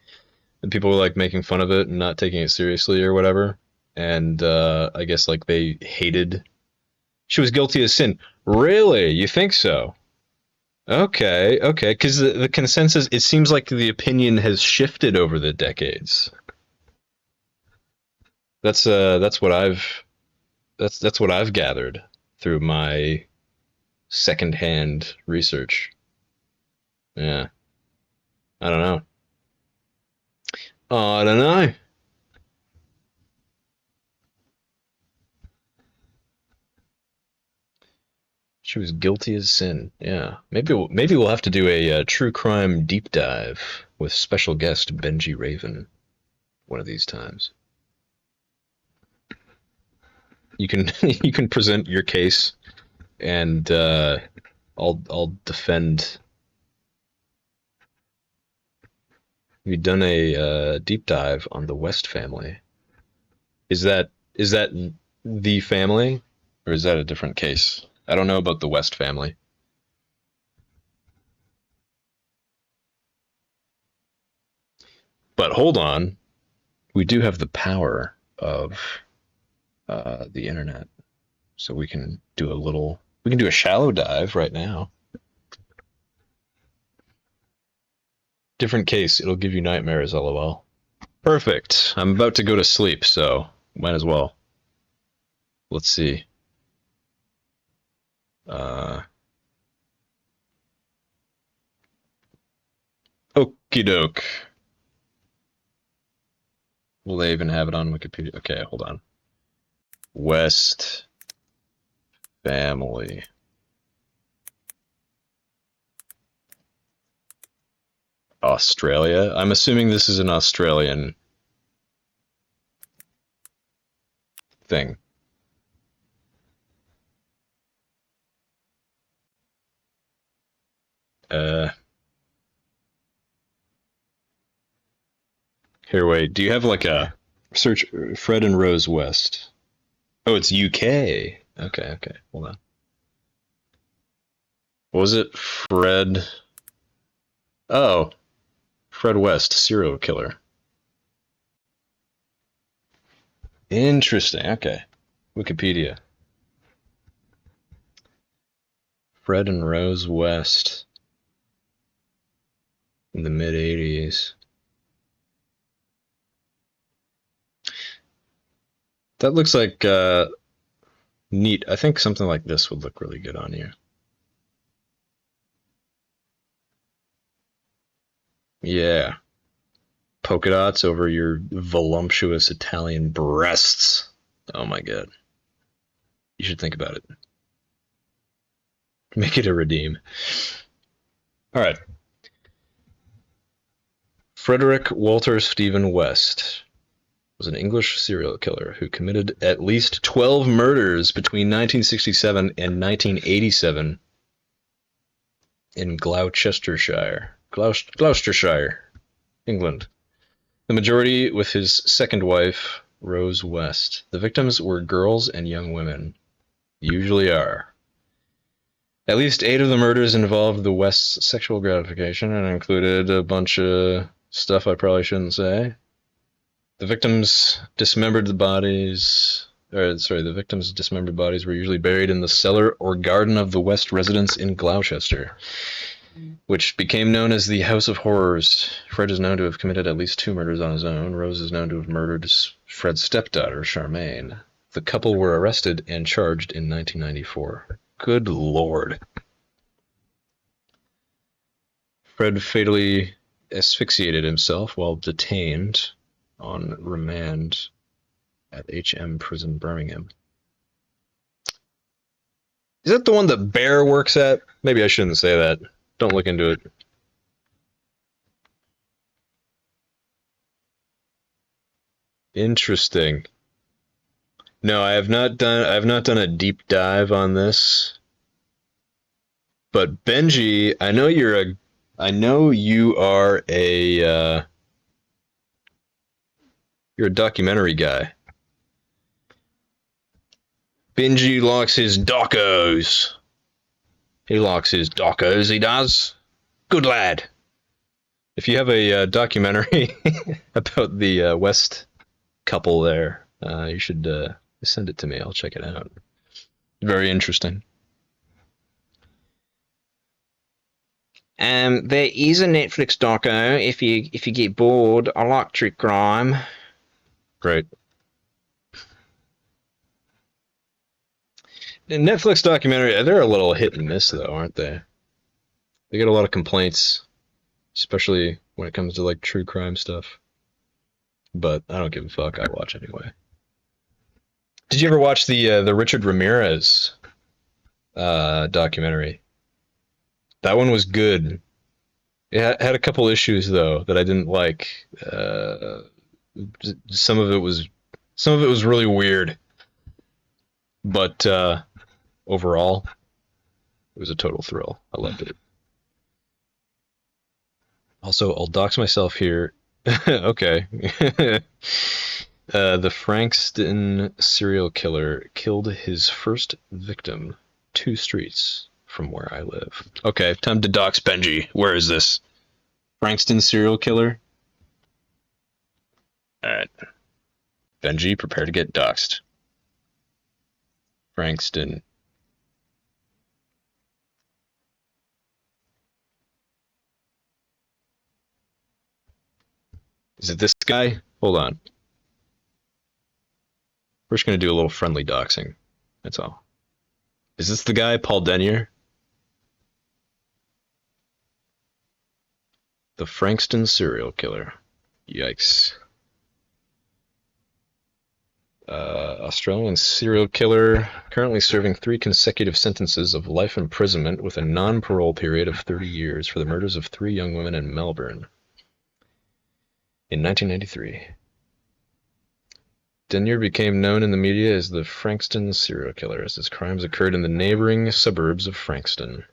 and people were like making fun of it and not taking it seriously or whatever. And I guess like they hated. She was guilty of sin. Really? You think so? Okay, okay. Because the consensus, it seems like the opinion has shifted over the decades. That's what that's what I've gathered through my secondhand research. Yeah, I don't know. I don't know. She was guilty as sin. Yeah, maybe we'll have to do a true crime deep dive with special guest Benji Raven one of these times. You can you can present your case, and I'll defend. We've done a deep dive on the West family. Is that the family, or is that a different case? I don't know about the West family. But hold on, we do have the power of the internet, so we can do a shallow dive right now. Different case. It'll give you nightmares, lol. Perfect. I'm about to go to sleep, so might as well. Let's see. Uh, Okie doke. Will they even have it on Wikipedia? Okay, hold on. West family. Australia. I'm assuming this is an Australian thing. Uh, Here, wait. Do you have like a search Fred and Rose West? Oh, it's UK. Okay, okay. Hold on. What was it? Fred. Oh, Fred West, serial killer. Interesting. Okay. Wikipedia. Fred and Rose West in the mid 80s. That looks like neat. I think something like this would look really good on you. Yeah. Polka dots over your voluptuous Italian breasts. Oh my god. You should think about it. Make it a redeem. All right. Frederick Walter Stephen West was an English serial killer who committed at least 12 murders between 1967 and 1987 in Gloucestershire, England. The majority with his second wife, Rose West. The victims were girls and young women. Usually are. At least 8 of the murders involved the West's sexual gratification and included a bunch of stuff I probably shouldn't say. The victims' dismembered bodies were usually buried in the cellar or garden of the West residence in Gloucester, which became known as the House of Horrors. Fred is known to have committed at least 2 murders on his own. Rose is known to have murdered Fred's stepdaughter, Charmaine. The couple were arrested and charged in 1994. Good lord. Fred fatally asphyxiated himself while detained on remand at HM Prison, Birmingham. Is that the one that Bear works at? Maybe I shouldn't say that. Don't look into it. Interesting. No, I have not done a deep dive on this. But Benji, I know you are you're a documentary guy. Benji likes his docos. He likes his docos, he does. Good lad. If you have a documentary about the West couple there, you should send it to me. I'll check it out. Very interesting. There is a Netflix doco if you get bored. I like true crime. Great. In Netflix documentary, they're a little hit and miss though, aren't they? They get a lot of complaints, especially when it comes to like true crime stuff. But I don't give a fuck. I watch anyway. Did you ever watch the Richard Ramirez documentary? That one was good. It had a couple issues though that I didn't like. Some of it was really weird, but overall, it was a total thrill. I loved it. Also, I'll dox myself here. Okay. The Frankston serial killer killed his first victim 2 streets from where I live. Okay, time to dox Benji. Where is this? Frankston serial killer? Alright. Benji, prepare to get doxed. Frankston. Is it this guy? Hold on. We're just gonna do a little friendly doxing. That's all. Is this the guy, Paul Denier? The Frankston serial killer. Yikes. Australian serial killer, currently serving 3 consecutive sentences of life imprisonment with a non-parole period of 30 years for the murders of 3 young women in Melbourne in 1993. Denier became known in the media as the Frankston serial killer, as his crimes occurred in the neighboring suburbs of Frankston.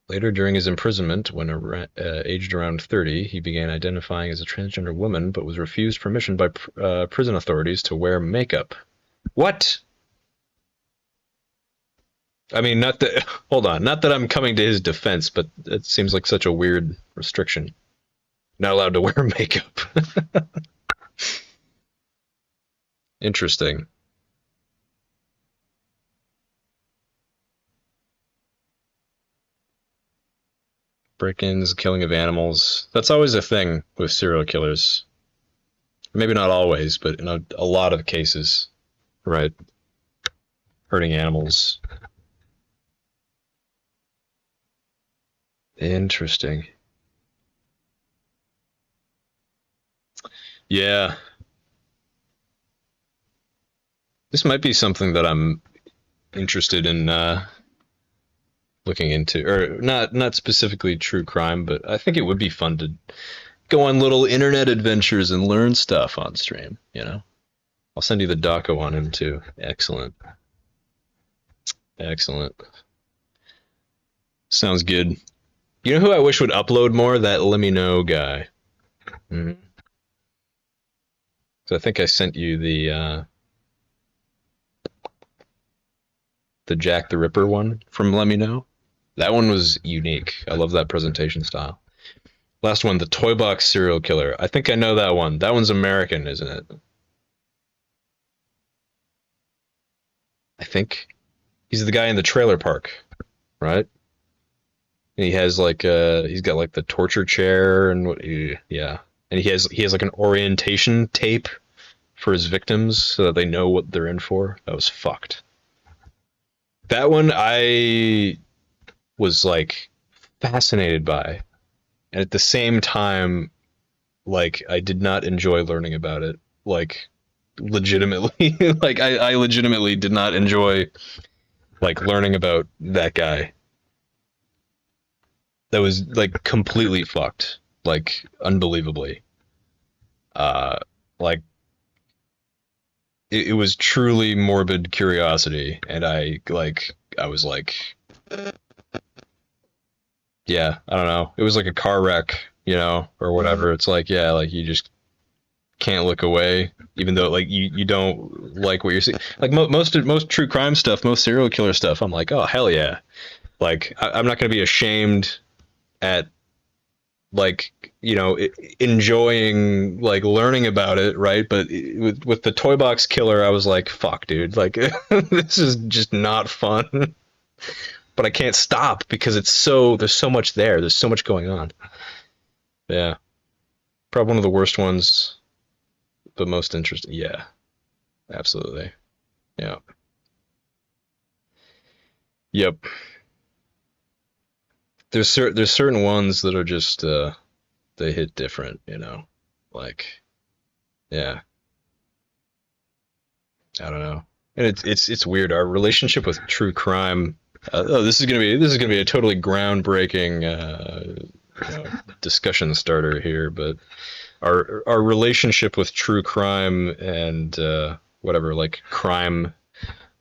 Later, during his imprisonment, when aged around 30, he began identifying as a transgender woman, but was refused permission by prison authorities to wear makeup. What? I mean, not that. Hold on. Not that I'm coming to his defense, but it seems like such a weird restriction. Not allowed to wear makeup. Interesting. Break-ins, killing of animals. That's always a thing with serial killers. Maybe not always, but in a lot of cases, right? Hurting animals. Interesting. Yeah, this might be something that I'm interested in looking into, or not specifically true crime, but I think it would be fun to go on little internet adventures and learn stuff on stream. I'll send you the doco on him too. Excellent, excellent. Sounds good. You know who I wish would upload more? That Let Me Know guy. Mm-hmm. So I think I sent you the Jack the Ripper one from Let Me Know. That one was unique. I love that presentation style. Last one, the Toy Box serial killer. I think I know that one. That one's American, isn't it? I think he's the guy in the trailer park, right? And he's got like the torture chair and yeah, and he has like an orientation tape for his victims so that they know what they're in for. That was fucked. That one I was like fascinated by, and at the same time, like I did not enjoy learning about it. Like legitimately, like I legitimately did not enjoy like learning about that guy. That was like completely fucked, like unbelievably. Uh, like it was truly morbid curiosity, and I was like, yeah, I don't know. It was like a car wreck, or whatever. It's like, yeah, like you just can't look away, even though like you don't like what you're seeing. Like most true crime stuff, most serial killer stuff, I'm like, oh hell yeah. Like I'm not gonna be ashamed at like enjoying like learning about it, right? But with the toy box killer, I was like, fuck, dude, like this is just not fun. But I can't stop because there's so much there. There's so much going on. Yeah, probably one of the worst ones, but most interesting. Yeah, absolutely. Yeah. Yep. There's certain ones that are just they hit different. Like yeah, I don't know. And it's weird. Our relationship with true crime. This is gonna be a totally groundbreaking discussion starter here, but our relationship with true crime and whatever like crime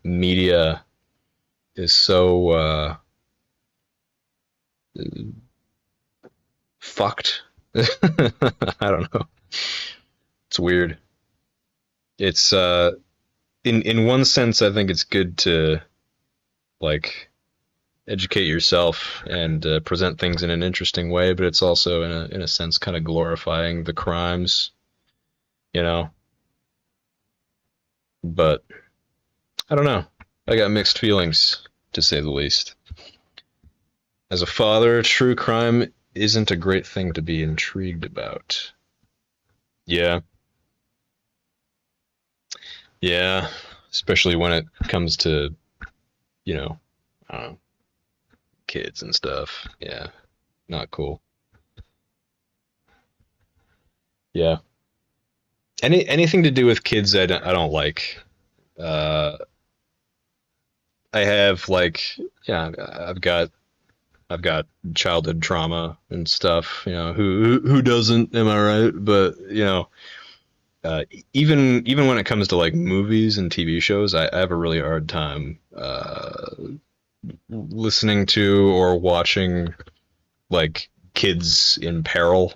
media is so fucked. I don't know. It's weird. It's in one sense, I think it's good to like educate yourself and present things in an interesting way, but it's also in a sense kind of glorifying the crimes, you know. But I don't know. I got mixed feelings to say the least. As a father, true crime isn't a great thing to be intrigued about. Yeah. Yeah. Especially when it comes to, you know, I don't know, kids and stuff. Yeah. Not cool. Yeah. Anything to do with kids I don't like. Uh, I have like, yeah, I've got childhood trauma and stuff. You know, who doesn't? Am I right? But you know, even when it comes to like movies and TV shows, I have a really hard time listening to or watching like kids in peril.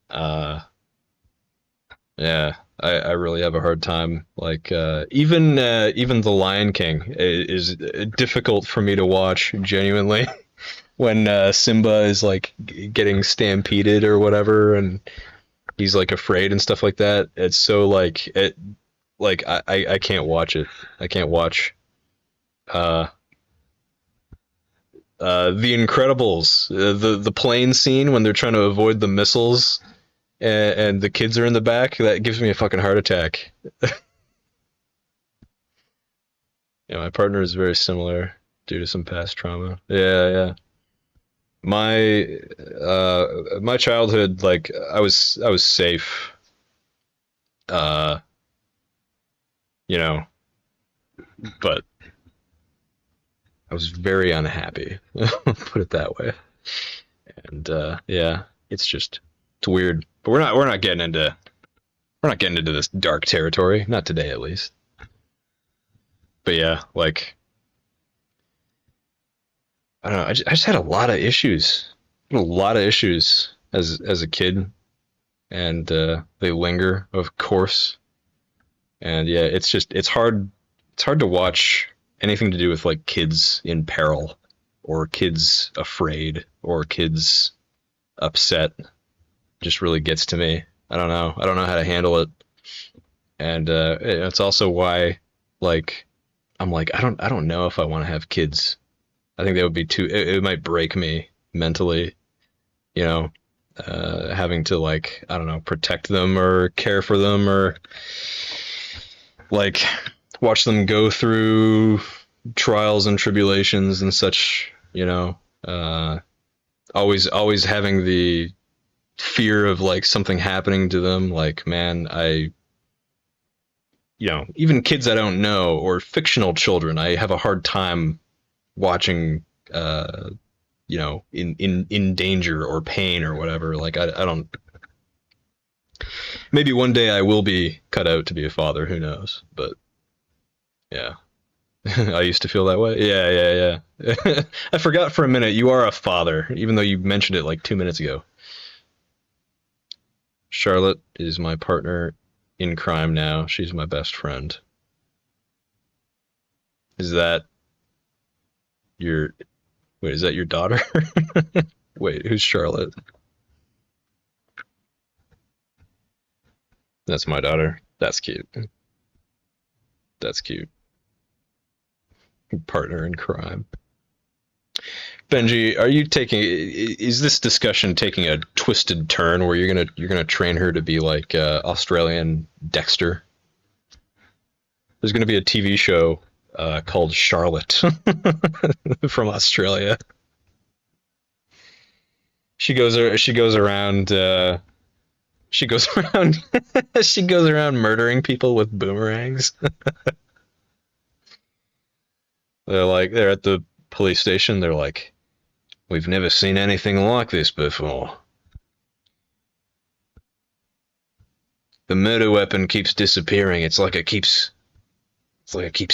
Uh, yeah, I really have a hard time. Like even The Lion King is difficult for me to watch genuinely. When Simba is like getting stampeded or whatever, and he's like afraid and stuff like that. It's so like I can't watch it. I can't watch uh The Incredibles, the plane scene when they're trying to avoid the missiles and the kids are in the back. That gives me a fucking heart attack. Yeah, my partner is very similar due to some past trauma. Yeah, yeah. My childhood, like I was safe. Uh, you know, but I was very unhappy. Put it that way. And yeah, it's weird. But we're not getting into this dark territory. Not today, at least. But yeah, like I don't know. I just had a lot of issues. A lot of issues as a kid, and they linger, of course. And yeah, it's hard to watch anything to do with like kids in peril or kids afraid or kids upset. Just really gets to me. I don't know. I don't know how to handle it. And it's also why like I'm like I don't know if I want to have kids. I think that would be too it might break me mentally, you know, having to like I don't know, protect them or care for them or like watch them go through trials and tribulations and such, you know. Always having the fear of like something happening to them. Like, man, you know, even kids I don't know or fictional children, I have a hard time watching, you know, in danger or pain or whatever. Like, I don't. Maybe one day I will be cut out to be a father. Who knows? But yeah. I used to feel that way. Yeah, yeah, yeah. I forgot for a minute you are a father, even though you mentioned it like 2 minutes ago. Charlotte is my partner in crime now. She's my best friend. Is that your wait, is that your daughter? Wait, who's Charlotte? That's my daughter. That's cute. That's cute. Partner in crime. Benji, are you taking is this discussion taking a twisted turn where you're gonna train her to be like Australian Dexter? There's gonna be a TV show called Charlotte from Australia. She goes around she goes around she goes around murdering people with boomerangs. They're at the police station. They're like, we've never seen anything like this before. The murder weapon keeps disappearing. It's like it keeps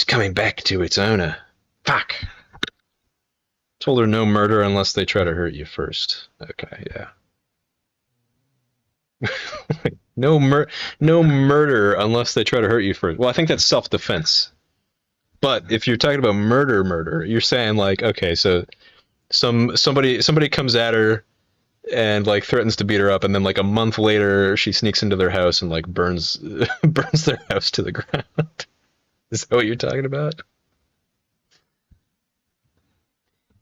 coming back to its owner. Fuck. Told her no murder unless they try to hurt you first. Okay, yeah. no mur no murder unless they try to hurt you first. Well, I think that's self-defense. But if you're talking about murder, you're saying like, okay, so somebody comes at her and like threatens to beat her up, and then like a month later she sneaks into their house and like burns burns their house to the ground. Is that what you're talking about?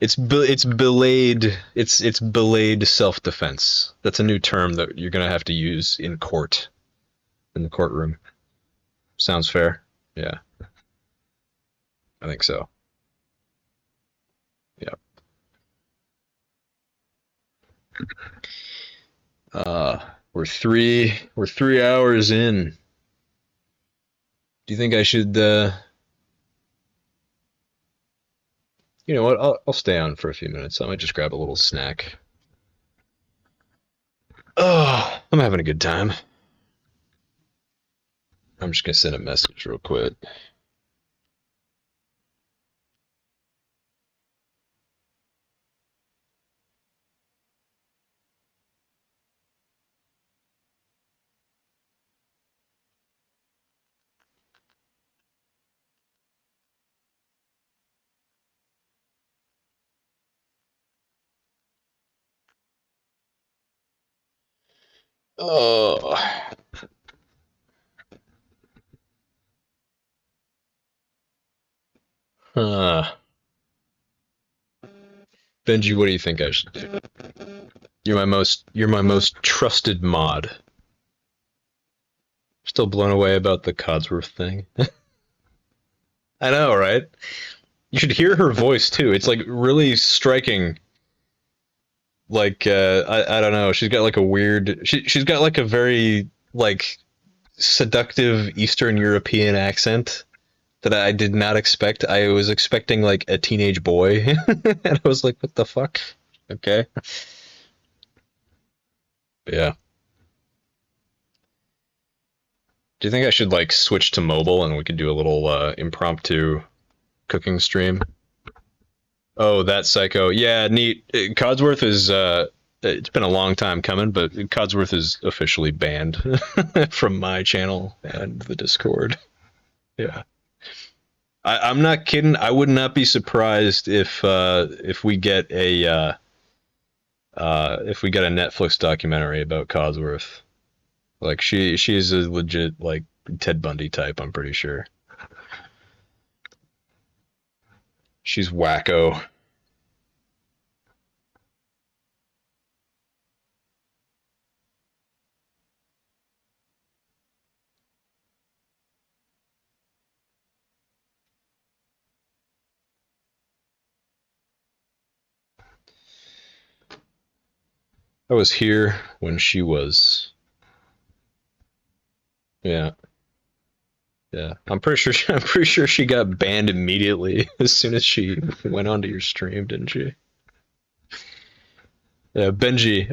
It's belayed self defense. That's a new term that you're gonna have to use in court. in the courtroom. Sounds fair. Yeah, I think so. Yeah. Uh, we're 3 hours in. Do you think I should? You know what? I'll stay on for a few minutes. I might just grab a little snack. Oh, I'm having a good time. I'm just gonna send a message real quick. Oh, uh, Benji, what do you think I should do? You're my most trusted mod. Still blown away about the Codsworth thing. I know, right? You should hear her voice too. It's like really striking. Like I don't know. She's got like a weird. She's got like a very like seductive Eastern European accent that I did not expect. I was expecting like a teenage boy, and I was like, "What the fuck?" Okay. Yeah. Do you think I should like switch to mobile and we could do a little impromptu cooking stream? Oh, that psycho. Yeah, neat. Codsworth is it's been a long time coming, but Codsworth is officially banned from my channel and the Discord. Yeah. I'm not kidding. I would not be surprised if we get a if we get a Netflix documentary about Codsworth. Like she's a legit like Ted Bundy type, I'm pretty sure. She's wacko. I was here when she was. Yeah. Yeah. I'm pretty sure she got banned immediately as soon as she went onto your stream, didn't she? Yeah, Benji,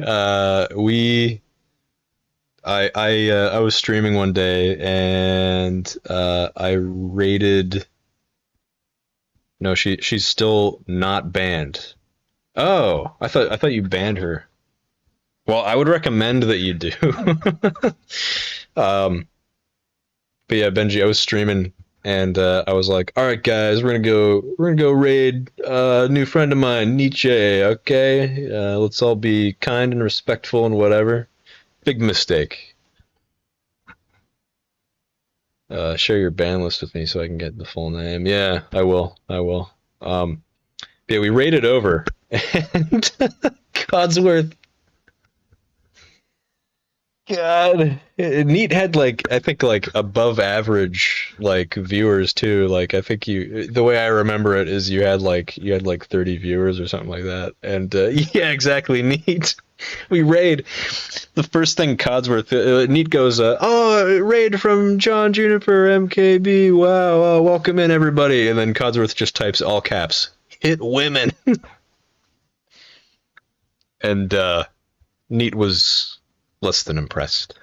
I was streaming one day and I rated. No, she's still not banned. Oh, I thought you banned her. Well, I would recommend that you do. um, but yeah, Benji, I was streaming and I was like, "All right, guys, we're gonna go raid a new friend of mine, Nietzsche. Okay, let's all be kind and respectful and whatever." Big mistake. Share your ban list with me so I can get the full name. Yeah, I will. I will. Yeah, we raided over, and Codsworth. God, Neat had like I think like above average like viewers too. Like I think the way I remember it is you had like 30 viewers or something like that. And yeah, exactly. Neat. We raid. The first thing Codsworth Neat goes, oh, raid from John Juniper MKB. Wow, welcome in everybody. And then Codsworth just types all caps, hit women. And Neat was less than impressed.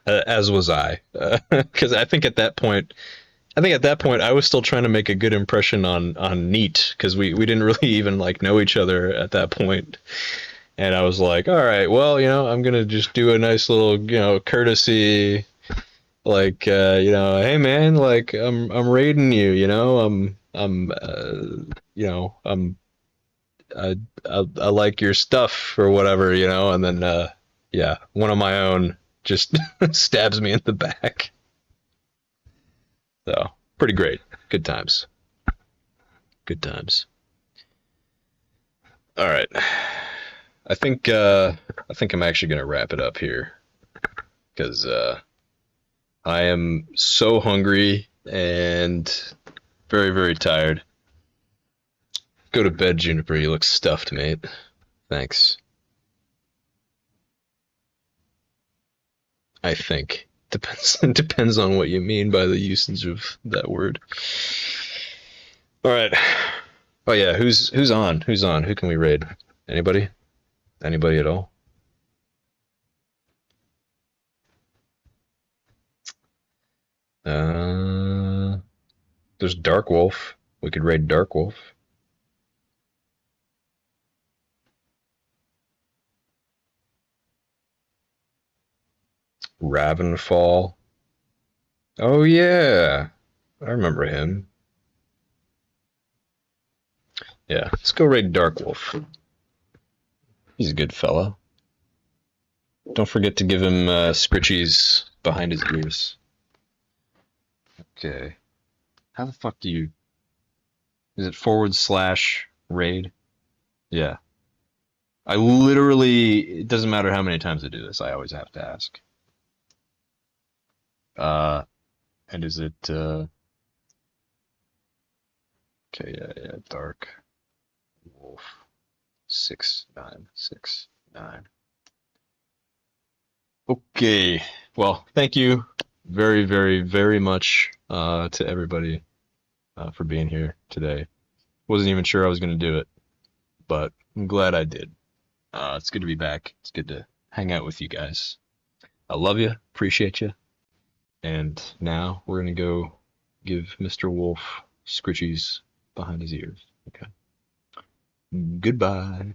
As was I, because I think at that point, I was still trying to make a good impression on Neat because we didn't really even like know each other at that point, and I was like, all right, well, I'm gonna just do a nice little courtesy, like hey man, like I'm raiding you, I, I like your stuff or whatever, and then yeah, one of my own just stabs me in the back. So pretty great. Good times. Good times. All right. I think I'm actually gonna wrap it up here. because I am so hungry and very, very tired. Go to bed, Juniper. You look stuffed, mate. Thanks. I think. Depends on what you mean by the usage of that word. All right. Oh yeah, who's on? Who's on? Who can we raid? Anybody? Anybody at all? Uh, there's Dark Wolf. We could raid Dark Wolf. Ravenfall. Oh yeah, I remember him. Yeah, let's go raid Dark Wolf. He's a good fella. Don't forget to give him scritchies behind his ears. Okay. How the fuck do you? Is it / raid? Yeah. I literally. It doesn't matter how many times I do this. I always have to ask. Uh, and is it? Okay. Yeah. Dark Wolf 6969. Okay. Well, thank you very, very, very much to everybody for being here today. Wasn't even sure I was going to do it, but I'm glad I did. It's good to be back. It's good to hang out with you guys. I love you. Appreciate you. And now we're going to go give Mr. Wolf scritchies behind his ears. Okay. Goodbye.